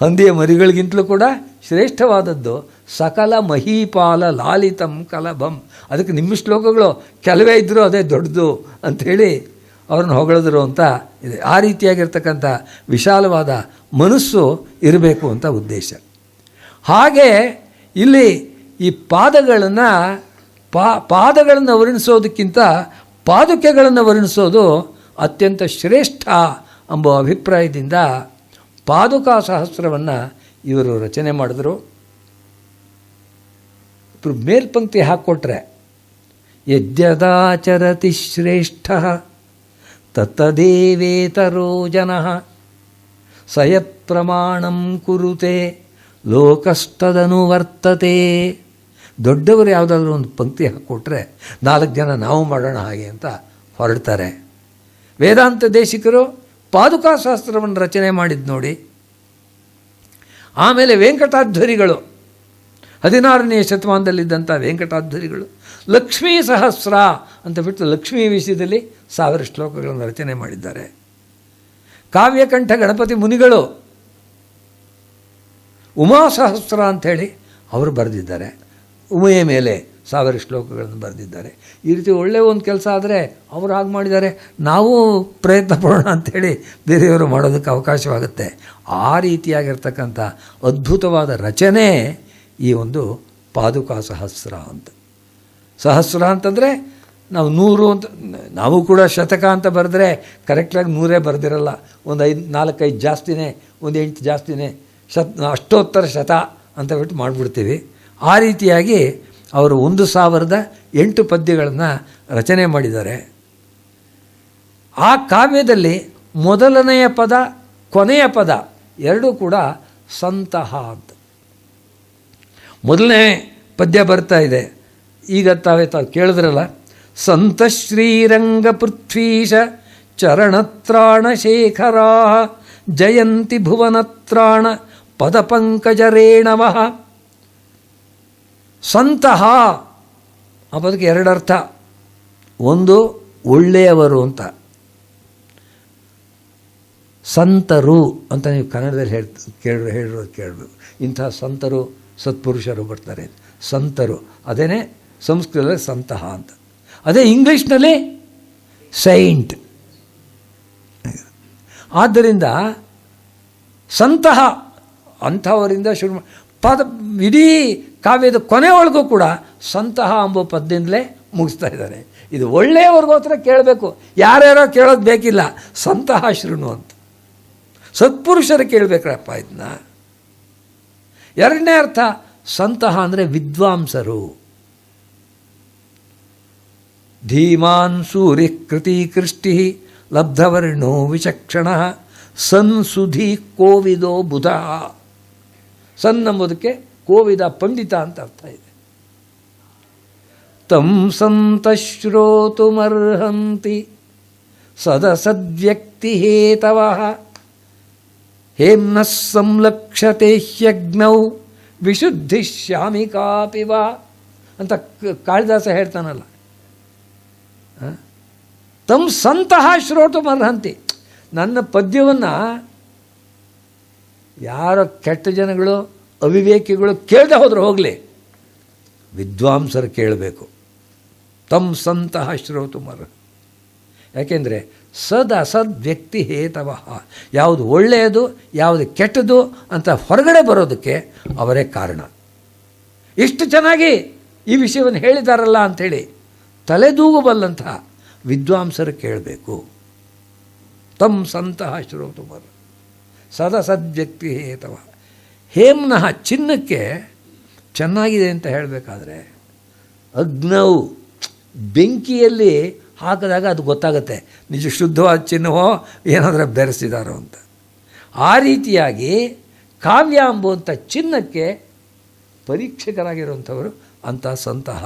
ಹಂದಿಯ ಮರಿಗಳಿಗಿಂತಲೂ ಕೂಡ ಶ್ರೇಷ್ಠವಾದದ್ದು. ಸಕಲ ಮಹೀಪಾಲ ಲಾಲಿತಂ ಕಲಭಂ. ಅದಕ್ಕೆ ನಿಮ್ಮ ಶ್ಲೋಕಗಳು ಕೆಲವೇ ಇದ್ದರೂ ಅದೇ ದೊಡ್ಡದು ಅಂಥೇಳಿ ಅವ್ರನ್ನ ಹೊಗಳಿದ್ರು ಅಂತ ಇದೆ. ಆ ರೀತಿಯಾಗಿರ್ತಕ್ಕಂಥ ವಿಶಾಲವಾದ ಮನಸ್ಸು ಇರಬೇಕು ಅಂತ ಉದ್ದೇಶ. ಹಾಗೆ ಇಲ್ಲಿ ಈ ಪಾದಗಳನ್ನು ವರ್ಣಿಸೋದಕ್ಕಿಂತ ಪಾದುಕೆಗಳನ್ನು ವರ್ಣಿಸೋದು ಅತ್ಯಂತ ಶ್ರೇಷ್ಠ ಎಂಬ ಅಭಿಪ್ರಾಯದಿಂದ ಪಾದುಕಾ ಸಹಸ್ರವನ್ನು ಇವರು ರಚನೆ ಮಾಡಿದ್ರು. ಮೇಲ್ಪಂಕ್ತಿ ಹಾಕ್ಕೊಟ್ರೆ ಯದ್ಯದಾಚರತಿ ಶ್ರೇಷ್ಠ ತತ್ತದೇವೇತರೋ ಜನಃ ಸಯತ್ ಪ್ರಮಾಣಂ ಕುರುತೆ ಲೋಕಸ್ತದನು ವರ್ತತೆ. ದೊಡ್ಡವರು ಯಾವುದಾದ್ರೂ ಒಂದು ಪಂಕ್ತಿ ಹಾಕ್ಕೊಟ್ರೆ 4 ಜನ ನಾವು ಮಾಡೋಣ ಹಾಗೆ ಅಂತ ಹೊರಡ್ತಾರೆ. ವೇದಾಂತ ದೇಶಿಕರು ಪಾದುಕಾಶಾಸ್ತ್ರವನ್ನು ರಚನೆ ಮಾಡಿದ್ದು ನೋಡಿ. ಆಮೇಲೆ ವೆಂಕಟಾಧ್ವರಿಗಳು 16ನೇ ಶತಮಾನದಲ್ಲಿದ್ದಂಥ ವೆಂಕಟಾಧ್ವರಿಗಳು ಲಕ್ಷ್ಮೀ ಸಹಸ್ರ ಅಂತ ಬಿಟ್ಟು ಲಕ್ಷ್ಮೀ ವಿಷಯದಲ್ಲಿ 1000 ಶ್ಲೋಕಗಳನ್ನು ರಚನೆ ಮಾಡಿದ್ದಾರೆ. ಕಾವ್ಯಕಂಠ ಗಣಪತಿ ಮುನಿಗಳು ಉಮಾಸಹಸ್ರ ಅಂಥೇಳಿ ಅವರು ಬರೆದಿದ್ದಾರೆ. ಉಮೆಯ ಮೇಲೆ 1000 ಶ್ಲೋಕಗಳನ್ನು ಬರೆದಿದ್ದಾರೆ. ಈ ರೀತಿ ಒಳ್ಳೆಯ ಒಂದು ಕೆಲಸ ಆದರೆ ಅವರು ಹಾಗೆ ಮಾಡಿದ್ದಾರೆ, ನಾವು ಪ್ರಯತ್ನ ಪಡೋಣ ಅಂಥೇಳಿ ಬೇರೆಯವರು ಮಾಡೋದಕ್ಕೆ ಅವಕಾಶವಾಗುತ್ತೆ. ಆ ರೀತಿಯಾಗಿರ್ತಕ್ಕಂಥ ಅದ್ಭುತವಾದ ರಚನೆ ಈ ಒಂದು ಪಾದುಕಾ ಸಹಸ್ರ ಅಂತ. ಸಹಸ್ರ ಅಂತಂದರೆ ನಾವು 100 ಅಂತ, ನಾವು ಕೂಡ ಶತಕ ಅಂತ ಬರೆದ್ರೆ ಕರೆಕ್ಟಾಗಿ 100 ಬರೆದಿರಲ್ಲ. ಒಂದು 4-5 ಜಾಸ್ತಿನೇ, ಒಂದು 8 ಜಾಸ್ತಿನೇ, ಅಷ್ಟೋತ್ತರ ಶತ ಅಂತ ಬಿಟ್ಟು ಮಾಡಿಬಿಡ್ತೀವಿ. ಆ ರೀತಿಯಾಗಿ ಅವರು 1008 ಪದ್ಯಗಳನ್ನು ರಚನೆ ಮಾಡಿದ್ದಾರೆ. ಆ ಕಾವ್ಯದಲ್ಲಿ ಮೊದಲನೆಯ ಪದ ಕೊನೆಯ ಪದ ಎರಡೂ ಕೂಡ ಸಂತಹ ಅಂತ. ಮೊದಲನೇ ಪದ್ಯ ಬರ್ತಾ ಇದೆ, ಈಗ ತಾವು ಕೇಳಿದ್ರಲ್ಲ, ಸಂತ ಶ್ರೀರಂಗ ಪೃಥ್ವೀಶ ಚರಣತ್ರಾಣ ಶೇಖರಾ ಜಯಂತಿ ಭುವನತ್ರಾಣ ಪದಪಂಕಜರೇಣವಃ. ಸಂತಹ ಆ ಪದಕ್ಕೆ 2 ಅರ್ಥ. ಒಂದು ಒಳ್ಳೆಯವರು ಅಂತ, ಸಂತರು ಅಂತ ನೀವು ಕನ್ನಡದಲ್ಲಿ ಹೇಳಿರೋದು ಕೇಳಬೇಕು. ಇಂಥ ಸಂತರು ಸತ್ಪುರುಷರು ಬರ್ತಾರೆ, ಸಂತರು. ಅದೇನೇ ಸಂಸ್ಕೃತದಲ್ಲಿ ಸಂತಹ ಅಂತ. ಅದೇ ಇಂಗ್ಲೀಷ್ನಲ್ಲಿ ಸೈಂಟ್. ಆದ್ದರಿಂದ ಸಂತಹ ಅಂಥವರಿಂದ ಶುರು ಇಡೀ ಕಾವ್ಯದ ಕೊನೆಯೊಳಗೂ ಕೂಡ ಸಂತಹ ಎಂಬ ಪದ್ಯದಿಂದಲೇ ಮುಗಿಸ್ತಾ ಇದ್ದಾರೆ. ಇದು ಒಳ್ಳೆಯವರಿಗೋಸ್ಕರ ಕೇಳಬೇಕು, ಯಾರ್ಯಾರೋ ಕೇಳೋದು ಬೇಕಿಲ್ಲ. ಸಂತಹ ಶೃಣು ಅಂತ ಸತ್ಪುರುಷರು ಕೇಳಬೇಕಪ್ಪ ಇದನ್ನ. ಎರಡನೇ ಅರ್ಥ ಸಂತಹ ಅಂದರೆ ವಿದ್ವಾಂಸರು. ಧೀಮಾನ್ ಸೂರ್ಯ ಕೃತೀಕೃಷ್ಟಿ ಲಬ್ಧವರ್ಣೋ ವಿಚಕ್ಷಣ ಸನ್ಸುಧಿ ಕೋವಿದೋ ಬುಧ. ಸನ್ ಎಂಬುದಕ್ಕೆ ಕೋವಿದ ಪಂಡಿತ ಅಂತ ಅರ್ಥ ಇದೆ. ತಂ ಸಂತ ಶ್ರೋತುಮರ್ಹಂತಿ ಸದಸದ್ವ್ಯಕ್ತಿ ಹೇತವಃ ಹೇಮ್ನಃ ಸಂಲಕ್ಷತೆ ಹ್ಯಗ್ನೌ ವಿಶುದ್ಧಿ ಶ್ಯಾಮಿಕಾಪಿವ ಅಂತ ಕಾಳಿದಾಸ ಹೇಳ್ತಾನಲ್ಲ. ತಂ ಸಂತಹ ಶ್ರೋತುಮರ್ಹಂತಿ, ನನ್ನ ಪದ್ಯವನ್ನು ಯಾರೋ ಕೆಟ್ಟ ಜನಗಳು ಅವಿವೇಕಿಗಳು ಕೇಳದೆ ಹೋದ್ರೆ ಹೋಗಲಿ, ವಿದ್ವಾಂಸರು ಕೇಳಬೇಕು. ತಂ ಸಂತಹ ಶ್ರೋತುಮರ್ಹ. ಯಾಕೆಂದರೆ ಸದ್ ಅಸದ್ ವ್ಯಕ್ತಿ ಹೇತವಃ, ಯಾವುದು ಒಳ್ಳೆಯದು ಯಾವುದು ಕೆಟ್ಟದು ಅಂತ ಹೊರಗಡೆ ಬರೋದಕ್ಕೆ ಅವರೇ ಕಾರಣ. ಇಷ್ಟು ಚೆನ್ನಾಗಿ ಈ ವಿಷಯವನ್ನು ಹೇಳಿದಾರಲ್ಲ ಅಂಥೇಳಿ ತಲೆದೂಗಬಲ್ಲಂತಹ ವಿದ್ವಾಂಸರು ಕೇಳಬೇಕು. ತಂ ಸಂತಹ ಶ್ರೋತುಮರ್ಹ ಸದಸದ್ವ್ಯಕ್ತಿ ಹೇತವ. ಹೇಮ್ನಃ ಚಿನ್ನಕ್ಕೆ ಚೆನ್ನಾಗಿದೆ ಅಂತ ಹೇಳಬೇಕಾದ್ರೆ ಅಗ್ನೌ ಬೆಂಕಿಯಲ್ಲಿ ಹಾಕಿದಾಗ ಅದು ಗೊತ್ತಾಗುತ್ತೆ ನಿಜ ಶುದ್ಧವಾದ ಚಿನ್ನವೋ ಏನಾದರೂ ಬೆರೆಸಿದಾರೋ ಅಂತ. ಆ ರೀತಿಯಾಗಿ ಕಾವ್ಯ ಎಂಬುವಂಥ ಚಿನ್ನಕ್ಕೆ ಪರೀಕ್ಷಕರಾಗಿರುವಂಥವರು ಅಂಥ ಸಂತಹ.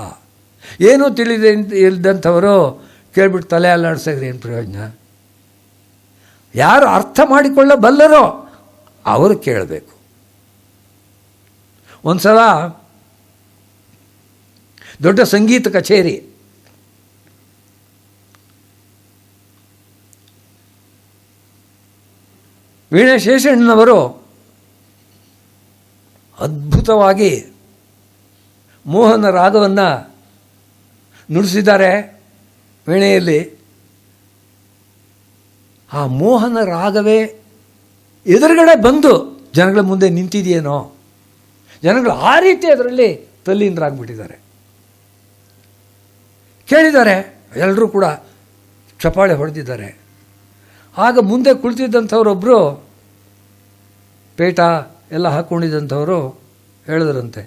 ಏನೂ ತಿಳಿದೆ ಇಲ್ಲದಂಥವರು ಕೇಳ್ಬಿಟ್ಟು ತಲೆ ಅಲ್ಲಾಡ್ಸಿದ್ರೆ ಏನು ಪ್ರಯೋಜನ? ಯಾರು ಅರ್ಥ ಮಾಡಿಕೊಳ್ಳಬಲ್ಲರೋ ಅವರು ಕೇಳಬೇಕು. ಒಂದು ಸಲ ದೊಡ್ಡ ಸಂಗೀತ ಕಚೇರಿ, ವೀಣಾ ಶೇಷಣ್ಣನವರು ಅದ್ಭುತವಾಗಿ ಮೋಹನ ರಾಗವನ್ನು ನುಡಿಸಿದ್ದಾರೆ ವೀಣೆಯಲ್ಲಿ. ಆ ಮೋಹನ ರಾಗವೇ ಎದುರುಗಡೆ ಬಂದು ಜನಗಳ ಮುಂದೆ ನಿಂತಿದೆಯೇನೋ, ಜನಗಳು ಆ ರೀತಿ ಅದರಲ್ಲಿ ತಲ್ಲೀನರಾಗ್ಬಿಟ್ಟಿದ್ದಾರೆ. ಕೇಳಿದ್ದಾರೆ, ಎಲ್ಲರೂ ಕೂಡ ಚಪ್ಪಾಳೆ ಹೊಡೆದಿದ್ದಾರೆ. ಆಗ ಮುಂದೆ ಕುಳಿತಿದ್ದಂಥವ್ರೊಬ್ಬರು ಪೇಟ ಎಲ್ಲ ಹಾಕ್ಕೊಂಡಿದ್ದಂಥವರು ಹೇಳಿದ್ರಂತೆ,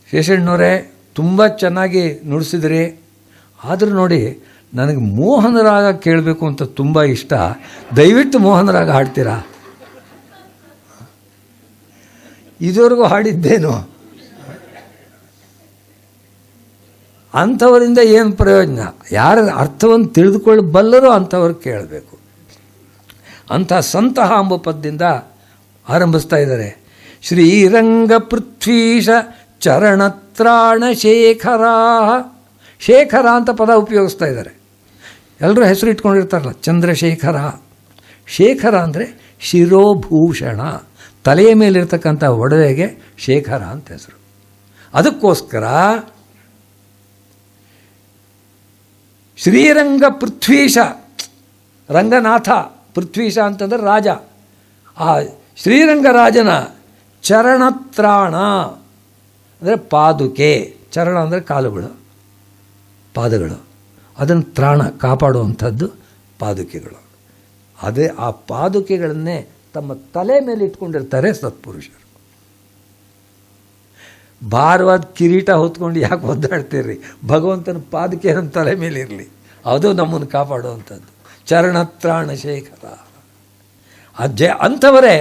ಶೇಷಣ್ಣವರೇ ತುಂಬ ಚೆನ್ನಾಗಿ ನುಡಿಸಿದ್ರಿ. ಆದರೂ ನೋಡಿ, ನನಗೆ ಮೋಹನ ರಾಗ ಕೇಳಬೇಕು ಅಂತ ತುಂಬ ಇಷ್ಟ. ದಯವಿಟ್ಟು ಮೋಹನ ರಾಗ ಹಾಡ್ತೀರಾ? ಇದುವರೆಗೂ ಹಾಡಿದ್ದೇನು? ಅಂಥವರಿಂದ ಏನು ಪ್ರಯೋಜನ? ಯಾರ ಅರ್ಥವನ್ನು ತಿಳಿದುಕೊಳ್ಳಬಲ್ಲರೋ ಅಂಥವ್ರು ಕೇಳಬೇಕು. ಅಂಥ ಸಂತಹ ಎಂಬ ಪದದಿಂದ ಆರಂಭಿಸ್ತಾ ಇದ್ದಾರೆ. ಶ್ರೀರಂಗ ಪೃಥ್ವೀಶ ಚರಣತ್ರಾಣ ಶೇಖರ. ಶೇಖರ ಅಂತ ಪದ ಉಪಯೋಗಿಸ್ತಾ ಇದ್ದಾರೆ. ಎಲ್ಲರೂ ಹೆಸರು ಇಟ್ಕೊಂಡಿರ್ತಾರಲ್ಲ, ಚಂದ್ರಶೇಖರ. ಶೇಖರ ಅಂದರೆ ಶಿರೋಭೂಷಣ, ತಲೆಯ ಮೇಲಿರ್ತಕ್ಕಂಥ ಒಡವೆಗೆ ಶೇಖರ ಅಂತ ಹೆಸರು. ಅದಕ್ಕೋಸ್ಕರ ಶ್ರೀರಂಗ ಪೃಥ್ವೀಶ, ರಂಗನಾಥ, ಪೃಥ್ವೀಶ ಅಂತಂದರೆ ರಾಜ. ಆ ಶ್ರೀರಂಗರಾಜನ ಚರಣತ್ರಾಣ ಅಂದರೆ ಪಾದುಕೆ. ಚರಣ ಅಂದರೆ ಕಾಲುಗಳು, ಪಾದಗಳು. ಅದನ್ನು ತ್ರಾಣ, ಕಾಪಾಡುವಂಥದ್ದು ಪಾದುಕೆಗಳು. ಅದೇ ಆ ಪಾದುಕೆಗಳನ್ನೇ ತಮ್ಮ ತಲೆ ಮೇಲೆ ಇಟ್ಕೊಂಡಿರ್ತಾರೆ ಸತ್ಪುರುಷರು. ಭಾರವಾದ ಕಿರೀಟ ಹೊತ್ಕೊಂಡು ಯಾಕೆ ಒದ್ದಾಡ್ತೀರಿ? ಭಗವಂತನ ಪಾದುಕೆ ನಮ್ಮ ತಲೆ ಮೇಲೆ ಇರಲಿ, ಅದು ನಮ್ಮನ್ನು ಕಾಪಾಡುವಂಥದ್ದು. ಚರಣತ್ರಾಣ ಶೇಖರ. ಅಂಥವರೇ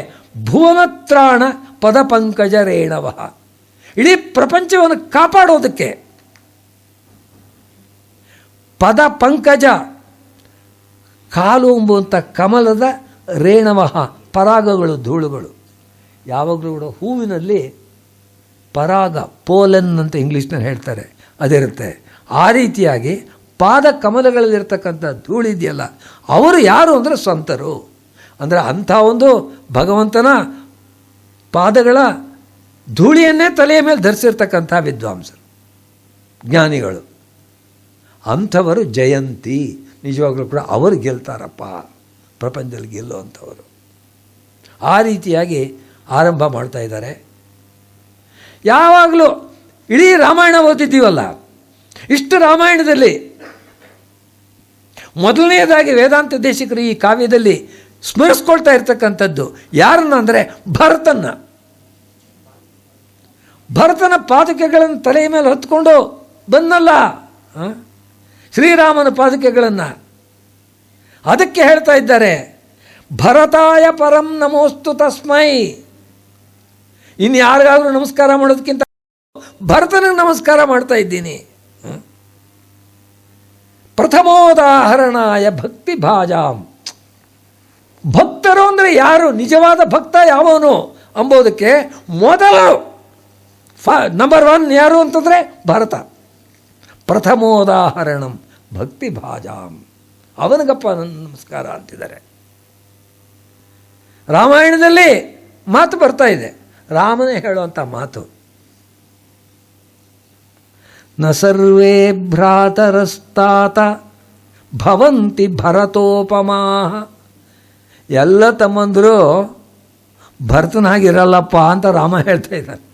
ಭುವನತ್ರಾಣ ಪದ ಪಂಕಜ ರೇಣವ. ಇಡೀ ಪ್ರಪಂಚವನ್ನು ಕಾಪಾಡೋದಕ್ಕೆ ಪದ ಪಂಕಜ, ಕಾಲು ಎಂಬುವಂಥ ಕಮಲದ ರೇಣವ, ಪರಾಗಗಳು, ಧೂಳುಗಳು. ಯಾವಾಗಲೂ ಕೂಡ ಹೂವಿನಲ್ಲಿ ಪರಾಗ, ಪೋಲನ್ ಅಂತ ಇಂಗ್ಲೀಷ್ನಲ್ಲಿ ಹೇಳ್ತಾರೆ, ಅದಿರುತ್ತೆ. ಆ ರೀತಿಯಾಗಿ ಪಾದ ಕಮಲಗಳಲ್ಲಿರ್ತಕ್ಕಂಥ ಧೂಳಿದೆಯಲ್ಲ, ಅವರು ಯಾರು ಅಂದರೆ ಸಂತರು. ಅಂದರೆ ಅಂಥ ಒಂದು ಭಗವಂತನ ಪಾದಗಳ ಧೂಳಿಯನ್ನೇ ತಲೆಯ ಮೇಲೆ ಧರಿಸಿರ್ತಕ್ಕಂಥ ವಿದ್ವಾಂಸರು, ಜ್ಞಾನಿಗಳು. ಅಂಥವರು ಜಯಂತಿ. ನಿಜವಾಗ್ಲೂ ಕೂಡ ಅವರು ಗೆಲ್ತಾರಪ್ಪ, ಪ್ರಪಂಚದಲ್ಲಿ ಗೆಲ್ಲುವಂಥವರು. ಆ ರೀತಿಯಾಗಿ ಆರಂಭ ಮಾಡ್ತಾ ಇದ್ದಾರೆ. ಯಾವಾಗಲೂ ಇಡೀ ರಾಮಾಯಣ ಓದಿದ್ದೀವಲ್ಲ, ಇಷ್ಟು ರಾಮಾಯಣದಲ್ಲಿ ಮೊದಲನೆಯದಾಗಿ ವೇದಾಂತ ದೇಶಿಕರು ಈ ಕಾವ್ಯದಲ್ಲಿ ಸ್ಮರಿಸ್ಕೊಳ್ತಾ ಇರ್ತಕ್ಕಂಥದ್ದು ಯಾರನ್ನ ಅಂದರೆ ಭರತನ್ನ. ಭರತನ ಪಾದುಕೆಗಳನ್ನು ತಲೆಯ ಮೇಲೆ ಹೊತ್ಕೊಂಡು ಬಂದಲ್ಲ ಶ್ರೀರಾಮನ ಪಾದುಕೆಗಳನ್ನು. ಅದಕ್ಕೆ ಹೇಳ್ತಾ ಇದ್ದಾರೆ, ಭರತಾಯ ಪರಂ ನಮೋಸ್ತು ತಸ್ಮೈ. ಇನ್ನು ಯಾರಿಗಾದ್ರೂ ನಮಸ್ಕಾರ ಮಾಡೋದಕ್ಕಿಂತ ಭರತನಿಗೆ ನಮಸ್ಕಾರ ಮಾಡ್ತಾ ಇದ್ದೀನಿ. ಪ್ರಥಮೋದಾಹರಣಾಯ ಭಕ್ತಿ ಭಾಜಾಂ. ಭಕ್ತರು ಅಂದರೆ ಯಾರು, ನಿಜವಾದ ಭಕ್ತ ಯಾವನು ಅಂಬೋದಕ್ಕೆ ಮೊದಲು ನಂಬರ್ 1 ಯಾರು ಅಂತಂದರೆ ಭರತ. ಪ್ರಥಮೋದಾಹರಣಂ ಭಕ್ತಿ ಭಾಜಾಂ. ಅವನಿಗಪ್ಪ ನಮಸ್ಕಾರ ಅಂತಿದ್ದಾರೆ. ರಾಮಾಯಣದಲ್ಲಿ ಮಾತು ಬರ್ತಾ ಇದೆ, ರಾಮನೇ ಹೇಳುವಂಥ ಮಾತು. ನ ಸರ್ವೇ ಭ್ರಾತರಸ್ತಾತ ಭವಂತಿ ಭರತೋಪಮಾ. ಎಲ್ಲ ತಮ್ಮಂದರು ಭರತನಾಗಿರಲ್ಲಪ್ಪ ಅಂತ ರಾಮ ಹೇಳ್ತಾ ಇದ್ದಾನೆ.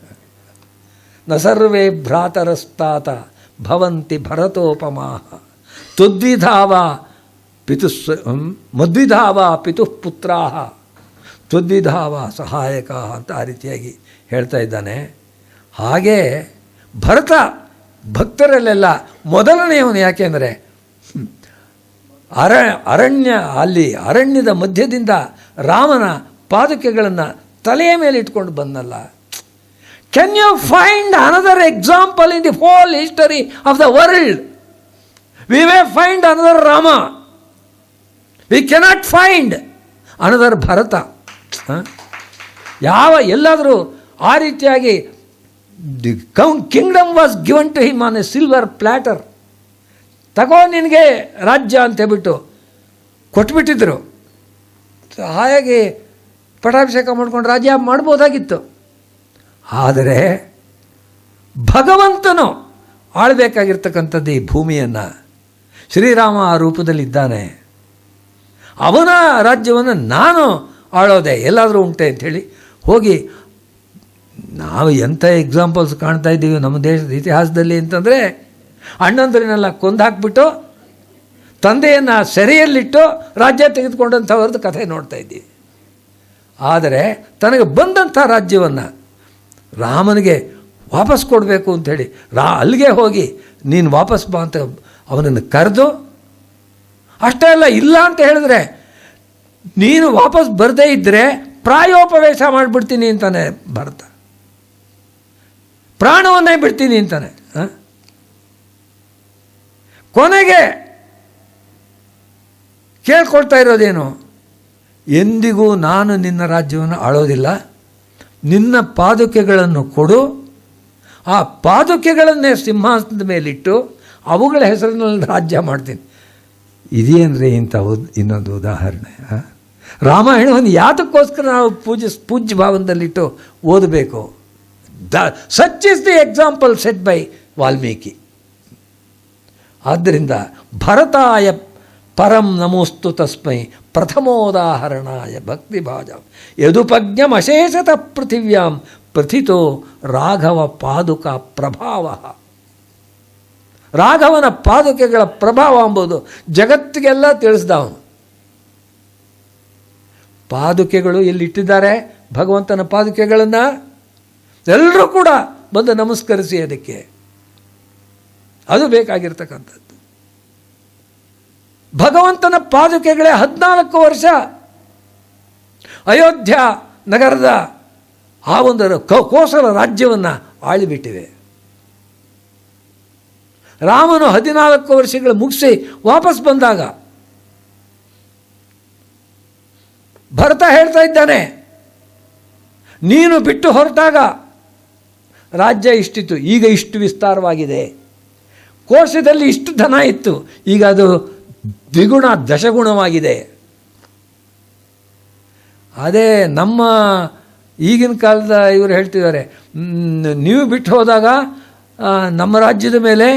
ನ ಸರ್ವೇ ಭ್ರಾತರಸ್ತಾತ ಭವಂತಿ ಭರತೋಪಮಾ. ತ್ವದ್ವಿಧಾವ ಪಿತುಸ್ ಮದ್ವಿಧಾವ ಪಿತುಃ ಪುತ್ರಾಹ ತ್ವದ್ವಿಧಾವ ಸಹಾಯಕ ಅಂತ ಆ ರೀತಿಯಾಗಿ ಹೇಳ್ತಾ ಇದ್ದಾನೆ. ಹಾಗೆ ಭರತ ಭಕ್ತರಲ್ಲೆಲ್ಲ ಮೊದಲನೆಯವನು. ಯಾಕೆಂದರೆ ಅರಣ್ಯದ ಮಧ್ಯದಿಂದ ರಾಮನ ಪಾದುಕೆಗಳನ್ನು ತಲೆಯ ಮೇಲೆ ಇಟ್ಕೊಂಡು ಬಂದಲ್ಲ. Can you find another example in the whole history of the world? We may find another Rama, we cannot find another Bharata. ಎಲ್ಲಾದರೂ ಆ ರೀತಿಯಾಗಿ the kingdom was given to him on a silver platter. ತಗೋ ನಿನಗೆ ರಾಜ್ಯ ಅಂತ ಹೇಳ್ಬಿಟ್ಟು ಕೊಟ್ಬಿಟ್ಟಿದ್ರು. ಹಾಗಾಗಿ ಪಟ್ಟಾಭಿಷೇಕ ಮಾಡ್ಕೊಂಡು ರಾಜ್ಯ ಮಾಡ್ಬೋದಾಗಿತ್ತು. ಆದರೆ ಭಗವಂತನು ಆಳಬೇಕಾಗಿರ್ತಕ್ಕಂಥದ್ದು ಈ ಭೂಮಿಯನ್ನು. ಶ್ರೀರಾಮ ಆ ರೂಪದಲ್ಲಿದ್ದಾನೆ. ಅವನ ರಾಜ್ಯವನ್ನು ನಾನು ಆಳೋದೆ ಎಲ್ಲಾದರೂ ಉಂಟೆ ಅಂಥೇಳಿ ಹೋಗಿ ನಾವು ಎಂಥ ಎಕ್ಸಾಂಪಲ್ಸ್ ಕಾಣ್ತಾ ಇದ್ದೀವಿ ನಮ್ಮ ದೇಶದ ಇತಿಹಾಸದಲ್ಲಿ ಅಂತಂದರೆ, ಅಣ್ಣಂದ್ರನ್ನೆಲ್ಲ ಕೊಂದಾಕ್ಬಿಟ್ಟು ತಂದೆಯನ್ನು ಸೆರೆಯಲ್ಲಿಟ್ಟು ರಾಜ್ಯ ತೆಗೆದುಕೊಂಡಂಥವ್ರದ್ದು ಕಥೆ ನೋಡ್ತಾ ಇದ್ದೀವಿ. ಆದರೆ ತನಗೆ ಬಂದಂಥ ರಾಜ್ಯವನ್ನು ರಾಮನಿಗೆ ವಾಪಸ್ ಕೊಡಬೇಕು ಅಂಥೇಳಿ ಅಲ್ಲಿಗೆ ಹೋಗಿ ನೀನು ವಾಪಸ್ ಬಾ ಅಂತ ಅವನನ್ನು ಕರೆದು, ಅಷ್ಟೇ ಅಲ್ಲ, ಇಲ್ಲ ಅಂತ ಹೇಳಿದ್ರೆ ನೀನು ವಾಪಸ್ ಬರದೇ ಇದ್ದರೆ ಪ್ರಾಯೋಪವೇಶ ಮಾಡಿಬಿಡ್ತೀನಿ ಅಂತಾನೆ ಭರತ, ಪ್ರಾಣವನ್ನೇ ಬಿಡ್ತೀನಿ ಅಂತಾನೆ. ಕೊನೆಗೆ ಕೇಳ್ಕೊಳ್ತಾ ಇರೋದೇನು, ಎಂದಿಗೂ ನಾನು ನಿನ್ನ ರಾಜ್ಯವನ್ನು ಆಳೋದಿಲ್ಲ, ನಿನ್ನ ಪಾದುಕೆಗಳನ್ನು ಕೊಡು, ಆ ಪಾದುಕೆಗಳನ್ನೇ ಸಿಂಹಾಸನದ ಮೇಲಿಟ್ಟು ಅವುಗಳ ಹೆಸರಿನಲ್ಲಿ ರಾಜ್ಯ ಮಾಡ್ತೀನಿ. ಇದೇನ್ರಿ ಇಂಥ ಇನ್ನೊಂದು ಉದಾಹರಣೆ. ರಾಮಾಯಣವನ್ನು ಯಾತಕ್ಕೋಸ್ಕರ ನಾವು ಪೂಜ್ಯ ಭಾವನದಲ್ಲಿಟ್ಟು ಓದಬೇಕು? Such is the example set by Valmiki. ಆದ್ದರಿಂದ ಭರತಾಯ ಪರಂ ನಮೋಸ್ತು ತಸ್ಮೈ ಪ್ರಥಮೋದಾಹರಣಾಯ ಭಕ್ತಿಭಾಜ ಯದುಪಜ್ಞಮಶೇಷತ ಪೃಥಿವ್ಯಾಂ ಪ್ರಥಿತೋ ರಾಘವ ಪಾದುಕ ಪ್ರಭಾವ. ರಾಘವನ ಪಾದುಕೆಗಳ ಪ್ರಭಾವ ಎಂಬುದು ಜಗತ್ತಿಗೆಲ್ಲ ತಿಳಿಸ್ದ ಅವನು. ಪಾದುಕೆಗಳು ಎಲ್ಲಿಟ್ಟಿದ್ದಾರೆ ಭಗವಂತನ ಪಾದುಕೆಗಳನ್ನು, ಎಲ್ಲರೂ ಕೂಡ ಬಂದು ನಮಸ್ಕರಿಸಿ, ಅದಕ್ಕೆ ಅದು ಬೇಕಾಗಿರ್ತಕ್ಕಂಥದ್ದು. ಭಗವಂತನ ಪಾದುಕೆಗಳೇ 14 ವರ್ಷ ಅಯೋಧ್ಯ ನಗರದ ಆ ಒಂದು ಕೋಸಲ ರಾಜ್ಯವನ್ನು ಆಳಿಬಿಟ್ಟಿವೆ. ರಾಮನು 14 ವರ್ಷಗಳು ಮುಗಿಸಿ ವಾಪಸ್ ಬಂದಾಗ ಭರತ ಹೇಳ್ತಾ ಇದ್ದಾನೆ, ನೀನು ಬಿಟ್ಟು ಹೊರಟಾಗ ರಾಜ್ಯ ಇಷ್ಟಿತ್ತು, ಈಗ ಇಷ್ಟು ವಿಸ್ತಾರವಾಗಿದೆ. ಕೋಶದಲ್ಲಿ ಇಷ್ಟು ಧನ ಇತ್ತು, ಈಗ ಅದು ದ್ವಿಗುಣ ದಶಗುಣವಾಗಿದೆ. ಅದೇ ನಮ್ಮ ಈಗಿನ ಕಾಲದ ಇವರು ಹೇಳ್ತಿದ್ದಾರೆ, ನೀವು ಬಿಟ್ಟು ಹೋದಾಗ ನಮ್ಮ ರಾಜ್ಯದ ಮೇಲೆ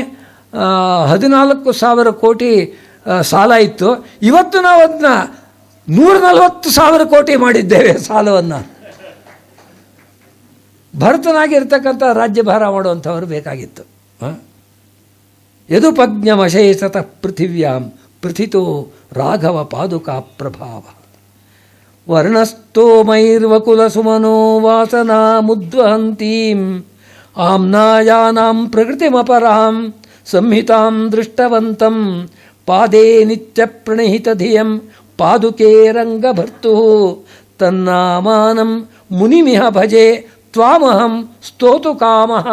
14,000 ಕೋಟಿ ಸಾಲ ಇತ್ತು, ಇವತ್ತು ನಾವು ಅದನ್ನ 140,000 ಕೋಟಿ ಮಾಡಿದ್ದೇವೆ ಸಾಲವನ್ನು. ಭರತನಾಗಿರ್ತಕ್ಕಂಥ ರಾಜ್ಯಭಾರ ಮಾಡುವಂಥವರು ಬೇಕಾಗಿತ್ತು. ಯದುಪಜ್ಞಮಶೇಷತ ಪೃಥಿವ್ಯಾಂ ಪ್ರಥಿತೋ ರಾಘವ ಪಾದುಕಾ ಪ್ರಭಾವ ವರ್ಣಸ್ತೋಮೈರ್ವಕುಲಸುಮನೋ ವಾಸನಾ ಮುದ್ವಹಂತೀಂ ಆಮ್ನಾಯಾನಾಂ ಪ್ರಕೃತಿಮಪರಾಂ ಸಂಹಿತಾಂ ದೃಷ್ಟವಂತಂ ಪಾದೇ ನಿತ್ಯ ಪ್ರಣಹಿತ ಧಿಯಂ ಪಾದುಕೆ ರಂಗಭರ್ತು ತನ್ನಾಮಾನಂ ಮುನಿಮಿಹ ಭಜೆ ತ್ವಾಮಹಂ ಸ್ತೋತು ಕಾಮಃ.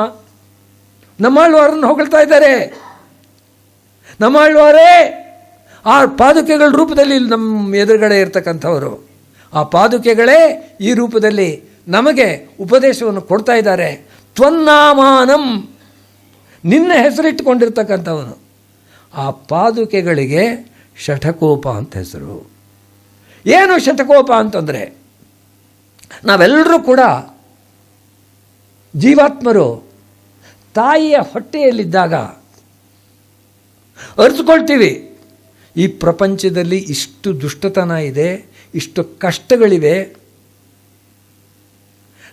ನಮ್ಮಾಳ್ವಾರನ್ನು ಹೊಗಳ್ತಾ ಇದ್ದಾರೆ. ನಮ್ಮಾಳ್ವಾರೇ ಆ ಪಾದುಕೆಗಳ ರೂಪದಲ್ಲಿ ನಮ್ಮ ಎದುರುಗಡೆ ಇರ್ತಕ್ಕಂಥವರು, ಆ ಪಾದುಕೆಗಳೇ ಈ ರೂಪದಲ್ಲಿ ನಮಗೆ ಉಪದೇಶವನ್ನು ಕೊಡ್ತಾ ಇದ್ದಾರೆ. ತ್ವನ್ನಾಮಾನಂ, ನಿನ್ನ ಹೆಸರಿಟ್ಟುಕೊಂಡಿರ್ತಕ್ಕಂಥವನು. ಆ ಪಾದುಕೆಗಳಿಗೆ ಶಠಕೋಪ ಅಂತ ಹೆಸರು. ಏನು ಶಠಕೋಪ ಅಂತಂದರೆ, ನಾವೆಲ್ಲರೂ ಕೂಡ ಜೀವಾತ್ಮರು ತಾಯಿಯ ಹೊಟ್ಟೆಯಲ್ಲಿದ್ದಾಗ ಅರಿತುಕೊಳ್ತೀವಿ, ಈ ಪ್ರಪಂಚದಲ್ಲಿ ಇಷ್ಟು ದುಷ್ಟತನ ಇದೆ, ಇಷ್ಟು ಕಷ್ಟಗಳಿವೆ,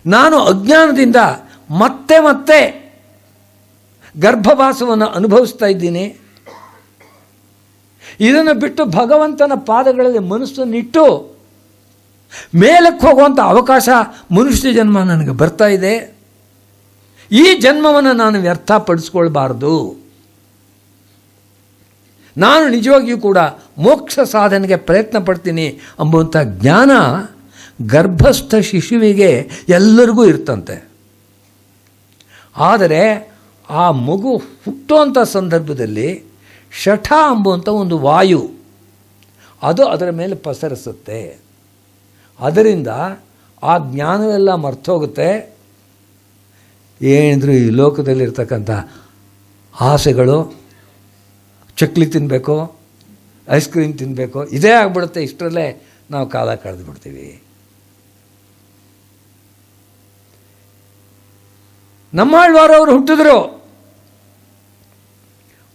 ನಾನು ಅಜ್ಞಾನದಿಂದ ಮತ್ತೆ ಮತ್ತೆ ಗರ್ಭವಾಸವನ್ನು ಅನುಭವಿಸ್ತಾ ಇದ್ದೀನಿ. ಇದನ್ನು ಬಿಟ್ಟು ಭಗವಂತನ ಪಾದಗಳಲ್ಲಿ ಮನಸ್ಸನ್ನಿಟ್ಟು ಮೇಲಕ್ಕೆ ಹೋಗುವಂಥ ಅವಕಾಶ ಮನುಷ್ಯ ಜನ್ಮ ನನಗೆ ಬರ್ತಾ ಇದೆ. ಈ ಜನ್ಮವನ್ನು ನಾನು ವ್ಯರ್ಥಪಡಿಸ್ಕೊಳ್ಬಾರ್ದು. ನಾನು ನಿಜವಾಗಿಯೂ ಕೂಡ ಮೋಕ್ಷ ಸಾಧನೆಗೆ ಪ್ರಯತ್ನ ಪಡ್ತೀನಿ ಎಂಬುವಂಥ ಜ್ಞಾನ ಗರ್ಭಸ್ಥ ಶಿಶುವಿಗೆ ಎಲ್ಲರಿಗೂ ಇರ್ತಂತೆ. ಆದರೆ ಆ ಮಗು ಹುಟ್ಟುವಂಥ ಸಂದರ್ಭದಲ್ಲಿ ಶಠ ಎಂಬುವಂಥ ಒಂದು ವಾಯು ಅದು ಅದರ ಮೇಲೆ ಪಸರಿಸುತ್ತೆ. ಅದರಿಂದ ಆ ಜ್ಞಾನವೆಲ್ಲ ಮರ್ತೋಗುತ್ತೆ. ಏನಿದ್ರು ಈ ಲೋಕದಲ್ಲಿರ್ತಕ್ಕಂಥ ಆಸೆಗಳು, ಚಕ್ಲಿ ತಿನ್ನಬೇಕು, ಐಸ್ ಕ್ರೀಮ್ ತಿನ್ನಬೇಕು, ಇದೇ ಆಗ್ಬಿಡುತ್ತೆ. ಇಷ್ಟರಲ್ಲೇ ನಾವು ಕಾಲ ಕಳೆದು ಬಿಡ್ತೀವಿ. ನಮ್ಮಾಳ್ವಾರವರು ಹುಟ್ಟಿದ್ರು,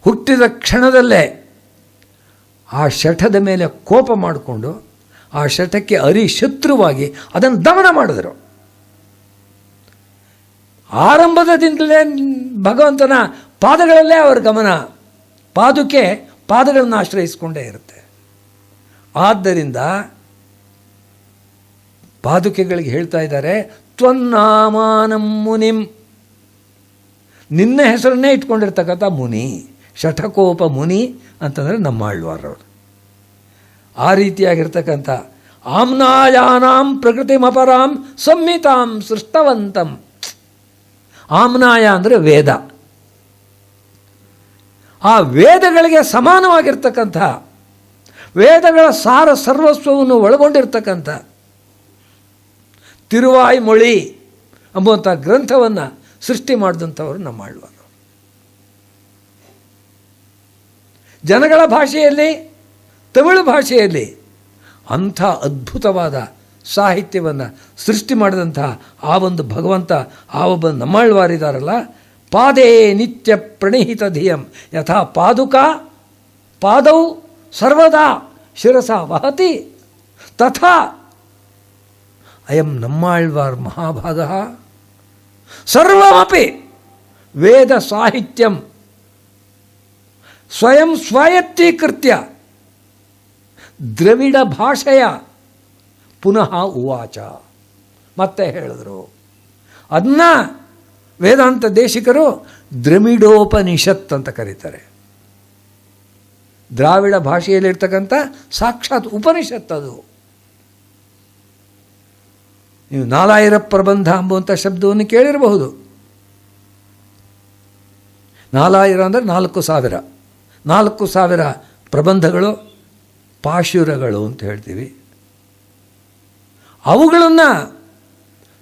ಹುಟ್ಟಿದ ಕ್ಷಣದಲ್ಲೇ ಆ ಶಠದ ಮೇಲೆ ಕೋಪ ಮಾಡಿಕೊಂಡು ಆ ಶಠಕ್ಕೆ ಶತ್ರುವಾಗಿ ಅದನ್ನು ದಮನ ಮಾಡಿದರು. ಆರಂಭದಿಂದಲೇ ಭಗವಂತನ ಪಾದಗಳಲ್ಲೇ ಅವರ ಗಮನ, ಪಾದುಕೆ ಪಾದಗಳನ್ನು ಆಶ್ರಯಿಸಿಕೊಂಡೇ ಇರುತ್ತೆ. ಆದ್ದರಿಂದ ಪಾದುಕೆಗಳಿಗೆ ಹೇಳ್ತಾ ಇದ್ದಾರೆ, ತ್ವನ್ನಾಮಾನಂ ಮುನಿಂ, ನಿನ್ನ ಹೆಸರನ್ನೇ ಇಟ್ಕೊಂಡಿರ್ತಕ್ಕಂಥ ಮುನಿ, ಶಠಕೋಪ ಮುನಿ ಅಂತಂದರೆ ನಮ್ಮಾಳ್ವಾರವರು. ಆ ರೀತಿಯಾಗಿರ್ತಕ್ಕಂಥ ಆಮ್ನಾಯಾನಾಂ ಪ್ರಕೃತಿಮಪರಾಂ ಸಂಹಿತಾಂ ಸೃಷ್ಟವಂತಂ. ಆಮ್ನಾಯ ಅಂದರೆ ವೇದ. ಆ ವೇದಗಳಿಗೆ ಸಮಾನವಾಗಿರ್ತಕ್ಕಂಥ, ವೇದಗಳ ಸಾರ ಸರ್ವಸ್ವವನ್ನು ಒಳಗೊಂಡಿರ್ತಕ್ಕಂಥ ತಿರುವಾಯ್ಮೊಳಿ ಎಂಬುವಂಥ ಗ್ರಂಥವನ್ನು ಸೃಷ್ಟಿ ಮಾಡಿದಂಥವರು ನಮ್ಮಾಳ್ವಾರು. ಜನಗಳ ಭಾಷೆಯಲ್ಲಿ, ತಮಿಳು ಭಾಷೆಯಲ್ಲಿ ಅಂಥ ಅದ್ಭುತವಾದ ಸಾಹಿತ್ಯವನ್ನು ಸೃಷ್ಟಿ ಮಾಡಿದಂತಹ ಆ ಒಂದು ಭಗವಂತ, ಆ ಒಬ್ಬ ನಮ್ಮಾಳ್ವಾರಿದಾರಲ್ಲ, ಪಾದೇ ನಿತ್ಯ ಪ್ರಣೀಹಿತ ಧಿಯಂ ಯಥಾ ಪಾದುಕಾ ಪಾದೌ ಸರ್ವದಾ ಶಿರಸ ವಹತಿ ತಥಾ ಅಯಂ ನಮ್ಮಾಳ್ವಾರ್ ಮಹಾಭಾಗಃ ಸರ್ವಮಪಿ ವೇದ ಸಾಹಿತ್ಯಂ ಸ್ವಯಂ ಸ್ವಾಯತ್ತೀಕೃತ್ಯ ದ್ರವಿಡ ಭಾಷೆಯ ಪುನಃ ಉವಾಚ. ಮತ್ತೆ ಹೇಳಿದ್ರು. ಅದನ್ನ ವೇದಾಂತ ದೇಶಿಕರು ದ್ರಮಿಡೋಪನಿಷತ್ ಅಂತ ಕರೀತಾರೆ. ದ್ರಾವಿಡ ಭಾಷೆಯಲ್ಲಿರ್ತಕ್ಕಂಥ ಸಾಕ್ಷಾತ್ ಉಪನಿಷತ್ ಅದು. ನೀವು 4000 ಪ್ರಬಂಧ ಎಂಬುವಂಥ ಶಬ್ದವನ್ನು ಕೇಳಿರಬಹುದು. 4000 ಅಂದರೆ 4000. 4000 ಪ್ರಬಂಧಗಳು ಪಾಶುರಗಳು ಅಂತ ಹೇಳ್ತೀವಿ. ಅವುಗಳನ್ನು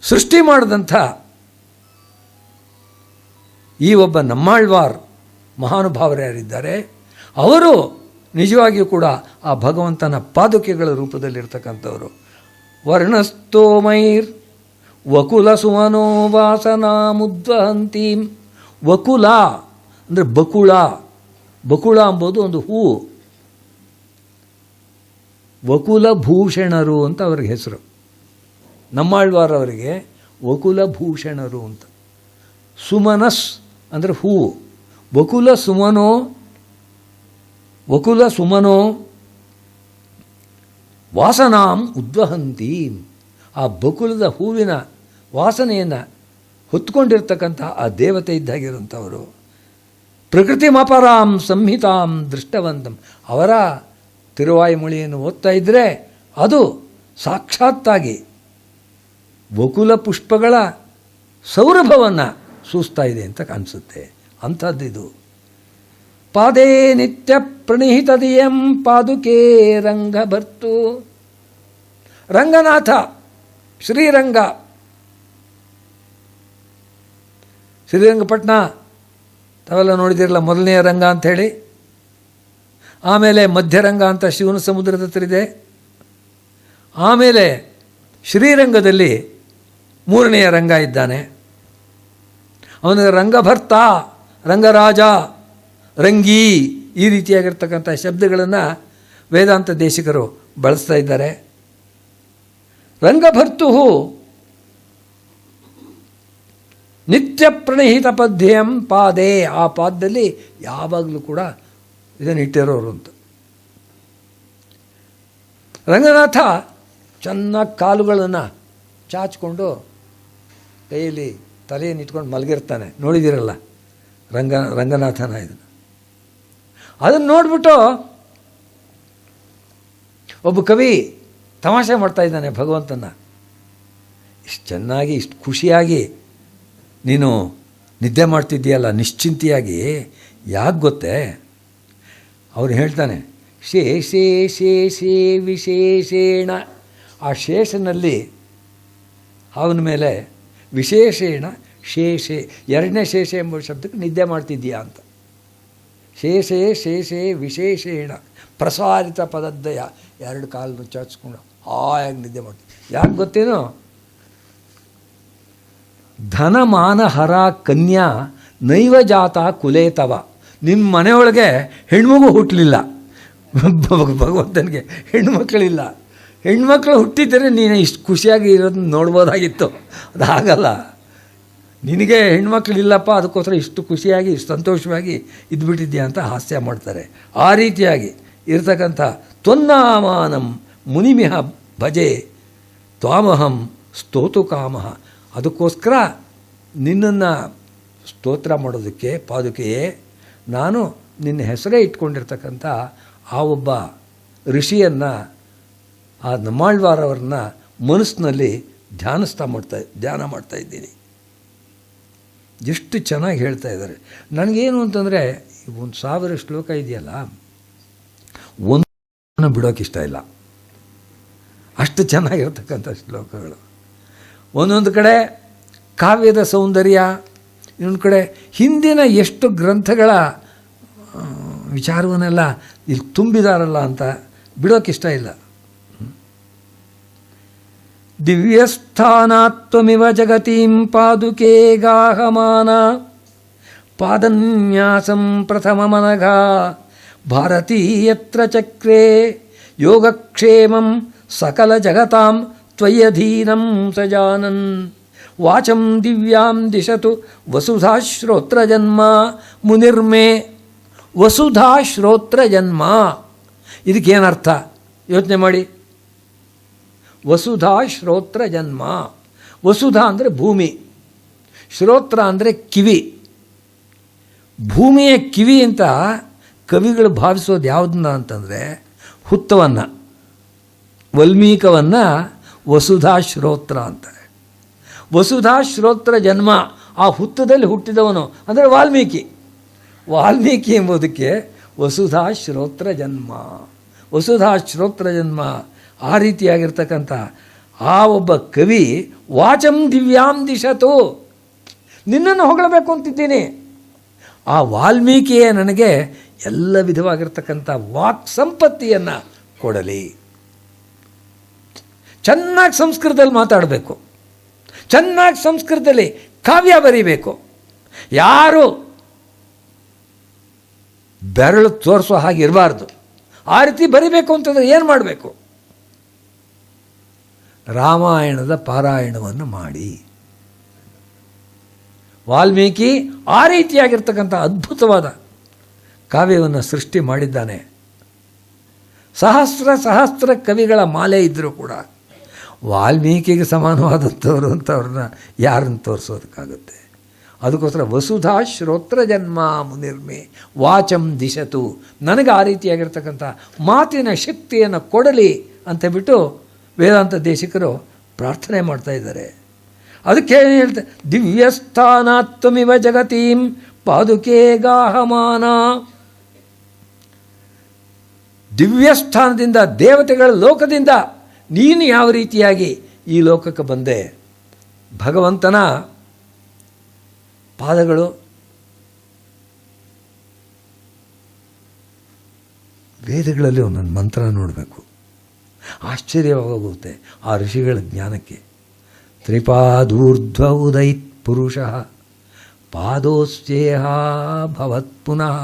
ಸೃಷ್ಟಿ ಮಾಡಿದಂಥ ಈ ಒಬ್ಬ ನಮ್ಮಾಳ್ವಾರ್ ಮಹಾನುಭಾವರು ಯಾರಿದ್ದಾರೆ, ಅವರು ನಿಜವಾಗಿಯೂ ಕೂಡ ಆ ಭಗವಂತನ ಪಾದುಕೆಗಳ ರೂಪದಲ್ಲಿರ್ತಕ್ಕಂಥವರು. ವರ್ಣಸ್ತೋಮೈರ್ ವಕುಲ ಸುಮನೋ ವಾಸನಾಮುದ್ವಹಂತೀಂ. ವಕುಲ ಅಂದರೆ ಬಕುಳ. ಬಕುಳ ಎಂಬುದು ಒಂದು ಹೂವು. ವಕುಲಭೂಷಣರು ಅಂತ ಅವ್ರಿಗೆ ಹೆಸರು. ನಮ್ಮಾಳ್ವಾರವರಿಗೆ ವಕುಲಭೂಷಣರು ಅಂತ. ಸುಮನಸ್ ಅಂದರೆ ಹೂವು. ವಕುಲ ಸುಮನೋ ವಾಸನಾಂ ಉದ್ವಹಂತೀಂ. ಆ ಬಕುಲದ ಹೂವಿನ ವಾಸನೆಯನ್ನು ಹೊತ್ಕೊಂಡಿರ್ತಕ್ಕಂಥ ಆ ದೇವತೆ ಇದ್ದಾಗಿರುವಂಥವರು. ಪ್ರಕೃತಿಮಪರಾಂ ಸಂಹಿತಾಂ ದೃಷ್ಟವಂತಂ. ಅವರ ತಿರುವಾಯ್ಮೊಳಿಯನ್ನು ಓದ್ತಾ ಇದ್ದರೆ ಅದು ಸಾಕ್ಷಾತ್ತಾಗಿ ವಕುಲ ಪುಷ್ಪಗಳ ಸೌರಭವನ್ನು ಸೂಸ್ತಾ ಇದೆ ಅಂತ ಕಾಣಿಸುತ್ತೆ. ಅಂಥದ್ದಿದು. ಪಾದೇ ನಿತ್ಯ ಪ್ರಣೀಹಿತದಿಯಂ ಪಾದುಕೆ ರಂಗಭರ್ತು. ರಂಗನಾಥ, ಶ್ರೀರಂಗ, ಶ್ರೀರಂಗಪಟ್ಟಣ ತಾವೆಲ್ಲ ನೋಡಿದಿರಲ್ಲ, ಮೊದಲನೆಯ ರಂಗ ಅಂಥೇಳಿ. ಆಮೇಲೆ ಮಧ್ಯರಂಗ ಅಂತ ಶಿವನ ಸಮುದ್ರದ ಹತ್ರ ಇದೆ. ಆಮೇಲೆ ಶ್ರೀರಂಗದಲ್ಲಿ 3ನೆಯ ರಂಗ ಇದ್ದಾನೆ. ಅವನಿಗೆ ರಂಗಭರ್ತ, ರಂಗರಾಜ, ರಂಗಿ ಈ ರೀತಿಯಾಗಿರ್ತಕ್ಕಂಥ ಶಬ್ದಗಳನ್ನು ವೇದಾಂತ ದೇಶಿಕರು ಬಳಸ್ತಾ ಇದ್ದಾರೆ. ರಂಗಭರ್ತು ನಿತ್ಯ ಪ್ರಣೀಹಿತ ಪದ್ಯಂ ಪಾದೇ. ಆ ಪಾದದಲ್ಲಿ ಯಾವಾಗಲೂ ಕೂಡ ಇದನ್ನು ಇಟ್ಟಿರೋರು ಅಂತ. ರಂಗನಾಥ ಚೆನ್ನಾಗಿ ಕಾಲುಗಳನ್ನು ಚಾಚಿಕೊಂಡು ಕೈಯಲ್ಲಿ ತಲೆಯನ್ನು ಇಟ್ಕೊಂಡು ಮಲಗಿರ್ತಾನೆ. ನೋಡಿದಿರಲ್ಲ ರಂಗನಾಥನ ಇದನ್ನು. ಅದನ್ನು ನೋಡಿಬಿಟ್ಟು ಒಬ್ಬ ಕವಿ ತಮಾಷೆ ಮಾಡ್ತಾ ಇದ್ದಾನೆ ಭಗವಂತನ. ಇಷ್ಟು ಚೆನ್ನಾಗಿ, ಇಷ್ಟು ಖುಷಿಯಾಗಿ ನೀನು ನಿದ್ದೆ ಮಾಡ್ತಿದ್ದೀಯಲ್ಲ ನಿಶ್ಚಿಂತೆಯಾಗಿ, ಯಾಕೆ ಗೊತ್ತೇ? ಅವ್ರು ಹೇಳ್ತಾನೆ, ಶೇಷೇ ಶೇಷೇ ವಿಶೇಷೇಣ. ಆ ಶೇಷನಲ್ಲಿ ಅವನ ಮೇಲೆ ವಿಶೇಷೇಣ ಶೇಷೆ, 2ನೇ ಶೇಷೆ ಎಂಬ ಶಬ್ದಕ್ಕೆ ನಿದ್ದೆ ಮಾಡ್ತಿದ್ದೀಯಾ ಅಂತ. ಶೇಷೇ ಶೇಷೇ ವಿಶೇಷೇಣ ಪ್ರಸಾರಿತ ಪದದ್ದಯ. 2 ಕಾಲನ್ನು ಚಾಚಿಸ್ಕೊಂಡು ಹಾಯಾಗಿ ನಿದ್ದೆ ಮಾಡ್ತೀವಿ. ಯಾಕೆ ಗೊತ್ತೇನೋ? ಧನಮಾನ ಹರ ಕನ್ಯಾ ನೈವ ಜಾತ ಕುಲೇತವ. ನಿಮ್ಮ ಮನೆಯೊಳಗೆ ಹೆಣ್ಮಗು ಹುಟ್ಟಲಿಲ್ಲ, ಭಗವಂತನಿಗೆ ಹೆಣ್ಮಕ್ಳಿಲ್ಲ. ಹೆಣ್ಮಕ್ಳು ಹುಟ್ಟಿದ್ದರೆ ನೀನು ಇಷ್ಟು ಖುಷಿಯಾಗಿ ಇರೋದನ್ನ ನೋಡ್ಬೋದಾಗಿತ್ತು. ಅದು ಆಗಲ್ಲ. ನಿನಗೆ ಹೆಣ್ಮಕ್ಳಿಲ್ಲಪ್ಪ, ಅದಕ್ಕೋಸ್ಕರ ಇಷ್ಟು ಖುಷಿಯಾಗಿ, ಇಷ್ಟು ಸಂತೋಷವಾಗಿ ಇದ್ಬಿಟ್ಟಿದ್ಯಾ ಅಂತ ಹಾಸ್ಯ ಮಾಡ್ತಾರೆ. ಆ ರೀತಿಯಾಗಿ ಇರತಕ್ಕಂಥ ತ್ವನ್ನಾಮಾನಂ ಮುನಿಮಿಹ ಭಜೆ ತ್ವಾಮಹಂ ಸ್ತೋತು ಕಾಮಃ. ಅದಕ್ಕೋಸ್ಕರ ನಿನ್ನನ್ನು ಸ್ತೋತ್ರ ಮಾಡೋದಕ್ಕೆ ಪಾದುಕೆಯೇ ನಾನು ನಿನ್ನ ಹೆಸರೇ ಇಟ್ಕೊಂಡಿರ್ತಕ್ಕಂಥ ಆ ಒಬ್ಬ ಋಷಿಯನ್ನು, ಆ ನಮ್ಮಾಳ್ವಾರವ್ರನ್ನ ಮನಸ್ಸಿನಲ್ಲಿ ಧ್ಯಾನ ಮಾಡ್ತಾ ಇದ್ದೀನಿ. ಎಷ್ಟು ಚೆನ್ನಾಗಿ ಹೇಳ್ತಾ ಇದ್ದಾರೆ. ನನಗೇನು ಅಂತಂದರೆ 1000 ಶ್ಲೋಕ ಇದೆಯಲ್ಲ, ಒಂದು ಬಿಡೋಕ್ಕಿಷ್ಟ ಇಲ್ಲ, ಅಷ್ಟು ಚೆನ್ನಾಗಿರ್ತಕ್ಕಂಥ ಶ್ಲೋಕಗಳು. ಒಂದೊಂದು ಕಡೆ ಕಾವ್ಯದ ಸೌಂದರ್ಯ, ಇನ್ನೊಂದು ಕಡೆ ಹಿಂದಿನ ಎಷ್ಟು ಗ್ರಂಥಗಳ ವಿಚಾರವನ್ನೆಲ್ಲ ಇಲ್ಲಿ ತುಂಬಿದಾರಲ್ಲ ಅಂತ ಬಿಡೋಕ್ಕಿಷ್ಟ ಇಲ್ಲ. ದಿವ್ಯಸ್ಥಾನಾತ್ವಮಿವ ಜಗತೀಂ ಪಾದುಕೆ ಗಾಹಮಾನ ಪಾದನ್ಯಾಸಂ ಪ್ರಥಮಮನಘ ಭಾರತೀಯತ್ರ ಚಕ್ರೇ ಯೋಗಕ್ಷೇಮಂ ಸಕಲ ಜಗತಾಂ ತ್ವಯಧೀನಂ ಸಜಾನನ್ ವಾಚಂ ದಿವ್ಯಾಂ ದಿಶತು ವಸುಧಾಶ್ರೋತ್ರಜನ್ಮ ಮುನಿರ್ಮೇ. ವಸುಧಾಶ್ರೋತ್ರಜನ್ಮ ಇದಕ್ಕೇನರ್ಥ ಯೋಚನೆ ಮಾಡಿ. ವಸುಧಾಶ್ರೋತ್ರಜನ್ಮ, ವಸುಧಾ ಅಂದರೆ ಭೂಮಿ, ಶ್ರೋತ್ರ ಅಂದರೆ ಕಿವಿ. ಭೂಮಿಯ ಕಿವಿ ಅಂತ ಕವಿಗಳು ಭಾವಿಸೋದು ಯಾವುದನ್ನ ಅಂತಂದರೆ ಹುತ್ತವನ್ನು, ವಲ್ಮೀಕವನ್ನು ವಸುಧಾಶ್ರೋತ್ರ ಅಂತಾರೆ. ವಸುಧಾಶ್ರೋತ್ರ ಜನ್ಮ, ಆ ಹುತ್ತದಲ್ಲಿ ಹುಟ್ಟಿದವನು ಅಂದರೆ ವಾಲ್ಮೀಕಿ ಎಂಬುದಕ್ಕೆ ವಸುಧಾಶ್ರೋತ್ರ ಜನ್ಮ. ವಸುಧಾಶ್ರೋತ್ರ ಜನ್ಮ ಆ ರೀತಿಯಾಗಿರ್ತಕ್ಕಂಥ ಆ ಒಬ್ಬ ಕವಿ ವಾಚಂ ದಿವ್ಯಾಂ ದಿಶತು, ನಿನ್ನನ್ನು ಹೊಗಳಬೇಕು ಅಂತಿದ್ದೀನಿ. ಆ ವಾಲ್ಮೀಕಿಯೇ ನನಗೆ ಎಲ್ಲ ವಿಧವಾಗಿರ್ತಕ್ಕಂಥ ವಾಕ್ ಸಂಪತ್ತಿಯನ್ನು ಕೊಡಲಿ. ಚೆನ್ನಾಗಿ ಸಂಸ್ಕೃತದಲ್ಲಿ ಮಾತಾಡಬೇಕು, ಚೆನ್ನಾಗಿ ಸಂಸ್ಕೃತದಲ್ಲಿ ಕಾವ್ಯ ಬರೀಬೇಕು. ಯಾರು ಬೆರಳು ತೋರಿಸೋ ಹಾಗೆ ಇರಬಾರ್ದು. ಆ ರೀತಿ ಬರಿಬೇಕು ಅಂತಂದರೆ ಏನು ಮಾಡಬೇಕು? ರಾಮಾಯಣದ ಪಾರಾಯಣವನ್ನು ಮಾಡಿ. ವಾಲ್ಮೀಕಿ ಆ ರೀತಿಯಾಗಿರ್ತಕ್ಕಂಥ ಅದ್ಭುತವಾದ ಕಾವ್ಯವನ್ನು ಸೃಷ್ಟಿ ಮಾಡಿದ್ದಾನೆ. ಸಹಸ್ರ ಕವಿಗಳ ಮಾಲೆ ಇದ್ದರೂ ಕೂಡ ವಾಲ್ಮೀಕಿಗೆ ಸಮಾನವಾದಂಥವ್ರು ಅಂತವ್ರನ್ನ ಯಾರನ್ನು ತೋರಿಸೋದಕ್ಕಾಗುತ್ತೆ? ಅದಕ್ಕೋಸ್ಕರ ವಸುಧಾ ಶ್ರೋತ್ರ ಜನ್ಮ ಮುನಿರ್ಮೆ ವಾಚಂ ದಿಶತು, ನನಗೆ ಆ ರೀತಿಯಾಗಿರ್ತಕ್ಕಂಥ ಮಾತಿನ ಶಕ್ತಿಯನ್ನು ಕೊಡಲಿ ಅಂತ ಬಿಟ್ಟು ವೇದಾಂತ ದೇಶಿಕರು ಪ್ರಾರ್ಥನೆ ಮಾಡ್ತಾ ಇದ್ದಾರೆ. ಅದಕ್ಕೆ ಹೇಳ್ತಾರೆ, ದಿವ್ಯಸ್ಥಾನಾತ್ವಮಿವ ಜಗತೀಂ ಪಾದುಕೆ ಗಾಹಮಾನ. ದಿವ್ಯಸ್ಥಾನದಿಂದ, ದೇವತೆಗಳ ಲೋಕದಿಂದ ನೀನು ಯಾವ ರೀತಿಯಾಗಿ ಈ ಲೋಕಕ್ಕೆ ಬಂದೆ? ಭಗವಂತನ ಪಾದಗಳು ವೇದಗಳಲ್ಲಿ ಒಂದೊಂದು ಮಂತ್ರ ನೋಡಬೇಕು, ಆಶ್ಚರ್ಯವಾಗುತ್ತೆ ಆ ಋಷಿಗಳ ಜ್ಞಾನಕ್ಕೆ. ತ್ರಿಪಾದೂರ್ಧ್ವ ಉದಯಿತ್ ಪುರುಷ ಪಾದೋಸ್ಯೇಹ ಭವತ್ ಪುನಃ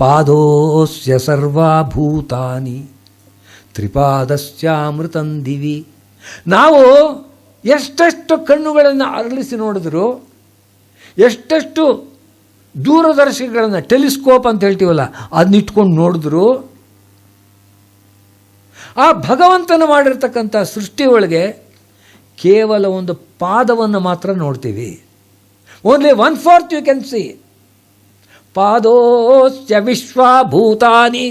ಪಾದೋಸ್ಯ ಸರ್ವಭೂತಾನಿ ತ್ರಿಪಾದಸ್ಯಾಮೃತಂ ದಿವಿ. ನಾವು ಎಷ್ಟೆಷ್ಟು ಕಣ್ಣುಗಳನ್ನು ಅರಳಿಸಿ ನೋಡಿದ್ರು, ಎಷ್ಟೆಷ್ಟು ದೂರದರ್ಶಿಗಳನ್ನು, ಟೆಲಿಸ್ಕೋಪ್ ಅಂತ ಹೇಳ್ತೀವಲ್ಲ, ಅದನ್ನ ಇಟ್ಕೊಂಡು ನೋಡಿದ್ರು, ಆ ಭಗವಂತನ ಮಾಡಿರ್ತಕ್ಕಂಥ ಸೃಷ್ಟಿ ಒಳಗೆ ಕೇವಲ ಒಂದು ಪಾದವನ್ನು ಮಾತ್ರ ನೋಡ್ತೀವಿ. Only 1/4 you can see. ಪಾದೋಸ್ಯ ವಿಶ್ವಭೂತಾನಿ,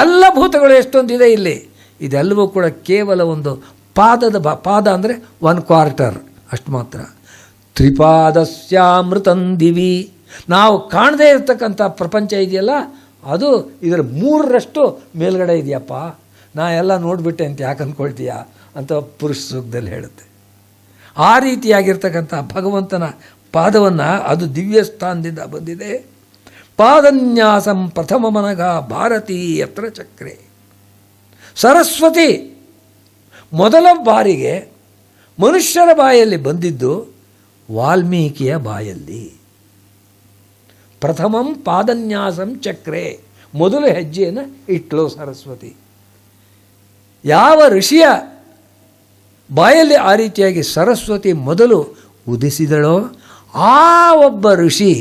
ಎಲ್ಲ ಭೂತಗಳು ಎಷ್ಟೊಂದಿದೆ ಇಲ್ಲಿ, ಇದೆಲ್ಲವೂ ಕೂಡ ಕೇವಲ ಒಂದು ಪಾದ ಅಂದರೆ 1/4 ಅಷ್ಟು ಮಾತ್ರ. ತ್ರಿಪಾದಸ್ಯಾಮೃತಂ ದಿವಿ, ನಾವು ಕಾಣದೇ ಇರತಕ್ಕಂಥ ಪ್ರಪಂಚ ಇದೆಯಲ್ಲ, ಅದು ಇದರ 3ರಷ್ಟು ಮೇಲ್ಗಡೆ ಇದೆಯಪ್ಪ. ನಾ ಎಲ್ಲ ನೋಡಿಬಿಟ್ಟೆ ಅಂತ ಯಾಕೆ ಅಂದ್ಕೊಳ್ತೀಯ ಅಂತ ಪುರುಷ ಸೂಕ್ತದಲ್ಲಿ ಹೇಳುತ್ತೆ. ಆ ರೀತಿಯಾಗಿರ್ತಕ್ಕಂಥ ಭಗವಂತನ ಪಾದವನ್ನು, ಅದು ದಿವ್ಯ ಸ್ಥಾನದಿಂದ ಬಂದಿದೆ. ಪಾದನ್ಯಾಸಂ ಪ್ರಥಮ ಮನಗ ಭಾರತೀ ಯತ್ರ ಚಕ್ರೆ. ಸರಸ್ವತಿ ಮೊದಲ ಬಾರಿಗೆ ಮನುಷ್ಯರ ಬಾಯಲ್ಲಿ ಬಂದಿದ್ದು ವಾಲ್ಮೀಕಿಯ ಬಾಯಲ್ಲಿ. ಪ್ರಥಮಂ ಪಾದನ್ಯಾಸಂ ಚಕ್ರೆ, ಮೊದಲು ಹೆಜ್ಜೆಯನ್ನು ಇಟ್ಲು ಸರಸ್ವತಿ. ಯಾವ ಋಷಿಯ ಬಾಯಲ್ಲಿ ಆ ರೀತಿಯಾಗಿ ಸರಸ್ವತಿ ಮೊದಲು ಉದಿಸಿದಳೋ ಆ ಒಬ್ಬ ಋಷಿ,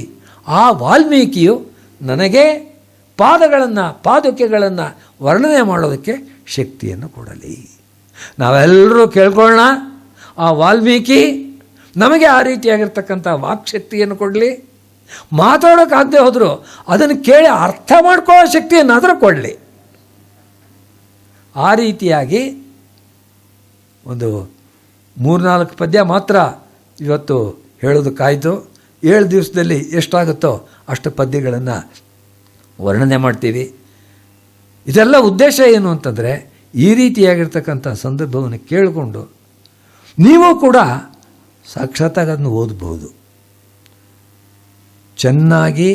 ಆ ವಾಲ್ಮೀಕಿಯು ನನಗೆ ಪಾದುಕೆಗಳನ್ನು ವರ್ಣನೆ ಮಾಡೋದಕ್ಕೆ ಶಕ್ತಿಯನ್ನು ಕೊಡಲಿ. ನಾವೆಲ್ಲರೂ ಕೇಳ್ಕೊಳ್ಳೋಣ, ಆ ವಾಲ್ಮೀಕಿ ನಮಗೆ ಆ ರೀತಿಯಾಗಿರ್ತಕ್ಕಂಥ ವಾಕ್ಶಕ್ತಿಯನ್ನು ಕೊಡಲಿ, ಮಾತಾಡೋಕ್ಕಾಗದೆ ಹೋದರೂ ಅದನ್ನು ಕೇಳಿ ಅರ್ಥ ಮಾಡ್ಕೊಳ್ಳೋ ಶಕ್ತಿಯನ್ನಾದರೂ ಕೊಡಲಿ. ಆ ರೀತಿಯಾಗಿ ಒಂದು 3-4 ಪದ್ಯ ಮಾತ್ರ ಇವತ್ತು ಹೇಳೋದಕ್ಕಾಯಿತು. 7 ದಿವಸದಲ್ಲಿ ಎಷ್ಟಾಗುತ್ತೋ ಅಷ್ಟು ಪದ್ಯಗಳನ್ನು ವರ್ಣನೆ ಮಾಡ್ತೀವಿ. ಇದೆಲ್ಲ ಉದ್ದೇಶ ಏನು ಅಂತಂದರೆ, ಈ ರೀತಿಯಾಗಿರ್ತಕ್ಕಂಥ ಸಂದರ್ಭವನ್ನು ಕೇಳಿಕೊಂಡು ನೀವು ಕೂಡ ಸಾಕ್ಷಾತ್ತಾಗಿ ಅದನ್ನು ಓದಬಹುದು. ಚೆನ್ನಾಗಿ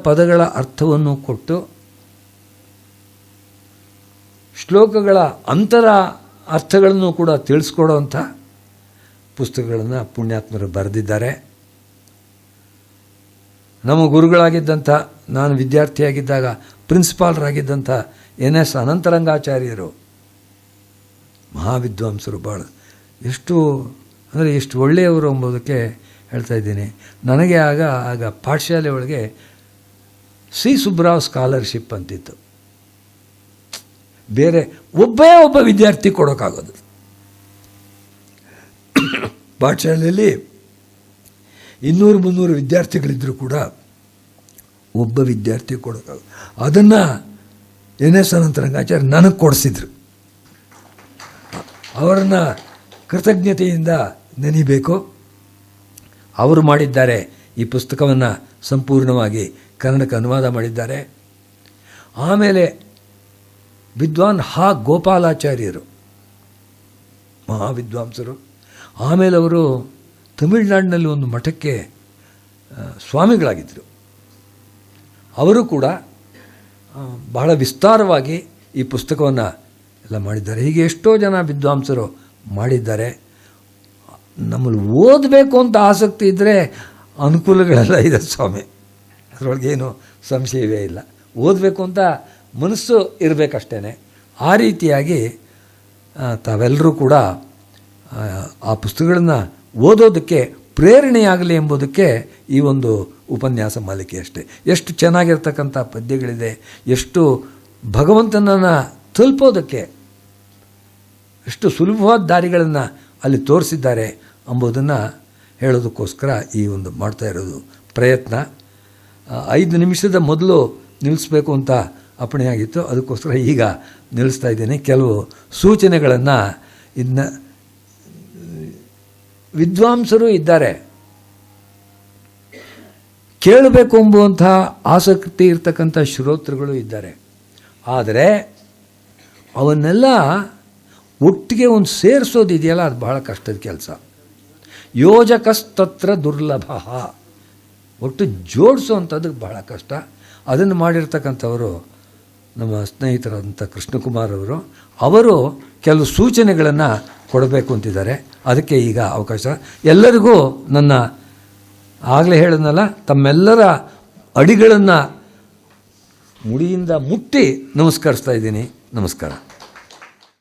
ಪದಗಳ ಅರ್ಥವನ್ನು ಕೊಟ್ಟು ಶ್ಲೋಕಗಳ ಅಂತರ ಅರ್ಥಗಳನ್ನು ಕೂಡ ತಿಳಿಸ್ಕೊಡೋವಂಥ ಪುಸ್ತಕಗಳನ್ನು ಪುಣ್ಯಾತ್ಮರು ಬರೆದಿದ್ದಾರೆ. ನಮ್ಮ ಗುರುಗಳಾಗಿದ್ದಂಥ, ನಾನು ವಿದ್ಯಾರ್ಥಿಯಾಗಿದ್ದಾಗ ಪ್ರಿನ್ಸಿಪಾಲ್ರಾಗಿದ್ದಂಥ NS ಅನಂತರಂಗಾಚಾರ್ಯರು ಮಹಾವಿದ್ವಾಂಸರು, ಭಾಳ ಎಷ್ಟು ಒಳ್ಳೆಯವರು ಎಂಬುದಕ್ಕೆ ಹೇಳ್ತಾ ಇದ್ದೀನಿ. ನನಗೆ ಆಗ ಪಾಠಶಾಲೆ ಒಳಗೆ ಸಿ ಸುಬ್ರಾವ್ ಸ್ಕಾಲರ್ಶಿಪ್ ಅಂತಿತ್ತು. ಬೇರೆ ಒಬ್ಬ ವಿದ್ಯಾರ್ಥಿ ಕೊಡೋಕ್ಕಾಗೋದು. ಪಾಠಶಾಲೆಯಲ್ಲಿ 200-300 ವಿದ್ಯಾರ್ಥಿಗಳಿದ್ದರೂ ಕೂಡ ಒಬ್ಬ ವಿದ್ಯಾರ್ಥಿ ಕೊಡೋಕ್ಕಾಗೋದು. ಅದನ್ನು NS ಅನಂತರಂಗಾಚಾರ್ಯ ನನಗೆ ಕೊಡಿಸಿದ್ರು. ಅವರನ್ನು ಕೃತಜ್ಞತೆಯಿಂದ ನೆನೀಬೇಕು. ಅವರು ಮಾಡಿದ್ದಾರೆ. ಈ ಪುಸ್ತಕವನ್ನು ಸಂಪೂರ್ಣವಾಗಿ ಕನ್ನಡಕ್ಕೆ ಅನುವಾದ ಮಾಡಿದ್ದಾರೆ. ಆಮೇಲೆ ವಿದ್ವಾನ್ ಗೋಪಾಲಾಚಾರ್ಯರು ಮಹಾವಿದ್ವಾಂಸರು. ಆಮೇಲೆ ಅವರು ತಮಿಳುನಾಡಿನಲ್ಲಿ ಒಂದು ಮಠಕ್ಕೆ ಸ್ವಾಮಿಗಳಾಗಿದ್ದರು. ಅವರು ಕೂಡ ಬಹಳ ವಿಸ್ತಾರವಾಗಿ ಈ ಪುಸ್ತಕವನ್ನು ಎಲ್ಲ ಮಾಡಿದ್ದಾರೆ. ಹೀಗೆ ಎಷ್ಟೋ ಜನ ವಿದ್ವಾಂಸರು ಮಾಡಿದ್ದಾರೆ. ನಮ್ಮಲ್ಲಿ ಓದಬೇಕು ಅಂತ ಆಸಕ್ತಿ ಇದ್ದರೆ ಅನುಕೂಲಗಳೆಲ್ಲ ಇದೆ ಸ್ವಾಮಿ, ಅದರೊಳಗೇನು ಸಂಶಯವೇ ಇಲ್ಲ. ಓದಬೇಕು ಅಂತ ಮನಸ್ಸು ಇರಬೇಕಷ್ಟೇ. ಆ ರೀತಿಯಾಗಿ ತಾವೆಲ್ಲರೂ ಕೂಡ ಆ ಪುಸ್ತಕಗಳನ್ನು ಓದೋದಕ್ಕೆ ಪ್ರೇರಣೆಯಾಗಲಿ ಎಂಬುದಕ್ಕೆ ಈ ಒಂದು ಉಪನ್ಯಾಸ ಮಾಲಿಕೆ ಅಷ್ಟೇ. ಎಷ್ಟು ಚೆನ್ನಾಗಿರ್ತಕ್ಕಂಥ ಪದ್ಯಗಳಿದೆ, ಎಷ್ಟು ಭಗವಂತನನ್ನು ತಲುಪೋದಕ್ಕೆ ಎಷ್ಟು ಸುಲಭವಾದ ದಾರಿಗಳನ್ನು ಅಲ್ಲಿ ತೋರಿಸಿದ್ದಾರೆ ಎಂಬುದನ್ನು ಹೇಳೋದಕ್ಕೋಸ್ಕರ ಈ ಒಂದು ಮಾಡ್ತಾ ಇರೋದು ಪ್ರಯತ್ನ. 5 ನಿಮಿಷದ ಮೊದಲು ನಿಲ್ಲಿಸಬೇಕು ಅಂತ ಅಪ್ಪಣೆಯಾಗಿತ್ತು, ಅದಕ್ಕೋಸ್ಕರ ಈಗ ನಿಲ್ಲಿಸ್ತಾ ಇದ್ದೀನಿ. ಕೆಲವು ಸೂಚನೆಗಳನ್ನು ಇನ್ನು ವಿದ್ವಾಂಸರು ಇದ್ದಾರೆ, ಕೇಳಬೇಕು ಎಂಬುವಂಥ ಆಸಕ್ತಿ ಇರ್ತಕ್ಕಂಥ ಶ್ರೋತೃಗಳು ಇದ್ದಾರೆ. ಆದರೆ ಅವನ್ನೆಲ್ಲ ಒಟ್ಟಿಗೆ ಒಂದು ಸೇರಿಸೋದಿದೆಯಲ್ಲ, ಅದು ಬಹಳ ಕಷ್ಟದ ಕೆಲಸ. ಯೋಜಕಸ್ತತ್ರ ದುರ್ಲಭ, ಒಟ್ಟು ಜೋಡಿಸೋವಂಥದ್ದಕ್ಕೆ ಬಹಳ ಕಷ್ಟ. ಅದನ್ನು ಮಾಡಿರ್ತಕ್ಕಂಥವರು ನಮ್ಮ ಸ್ನೇಹಿತರಾದಂಥ ಕೃಷ್ಣಕುಮಾರ್ ಅವರು ಕೆಲವು ಸೂಚನೆಗಳನ್ನು ಕೊಡಬೇಕು ಅಂತಿದ್ದಾರೆ. ಅದಕ್ಕೆ ಈಗ ಅವಕಾಶ. ಎಲ್ಲರಿಗೂ ನನ್ನ ಆಗಲೇ ಹೇಳಿದ್ನಲ್ಲ, ತಮ್ಮೆಲ್ಲರ ಅಡಿಗಳನ್ನು ಮುಡಿಯಿಂದ ಮುಟ್ಟಿ ನಮಸ್ಕರಿಸ್ತಾ ಇದ್ದೀನಿ. ನಮಸ್ಕಾರ.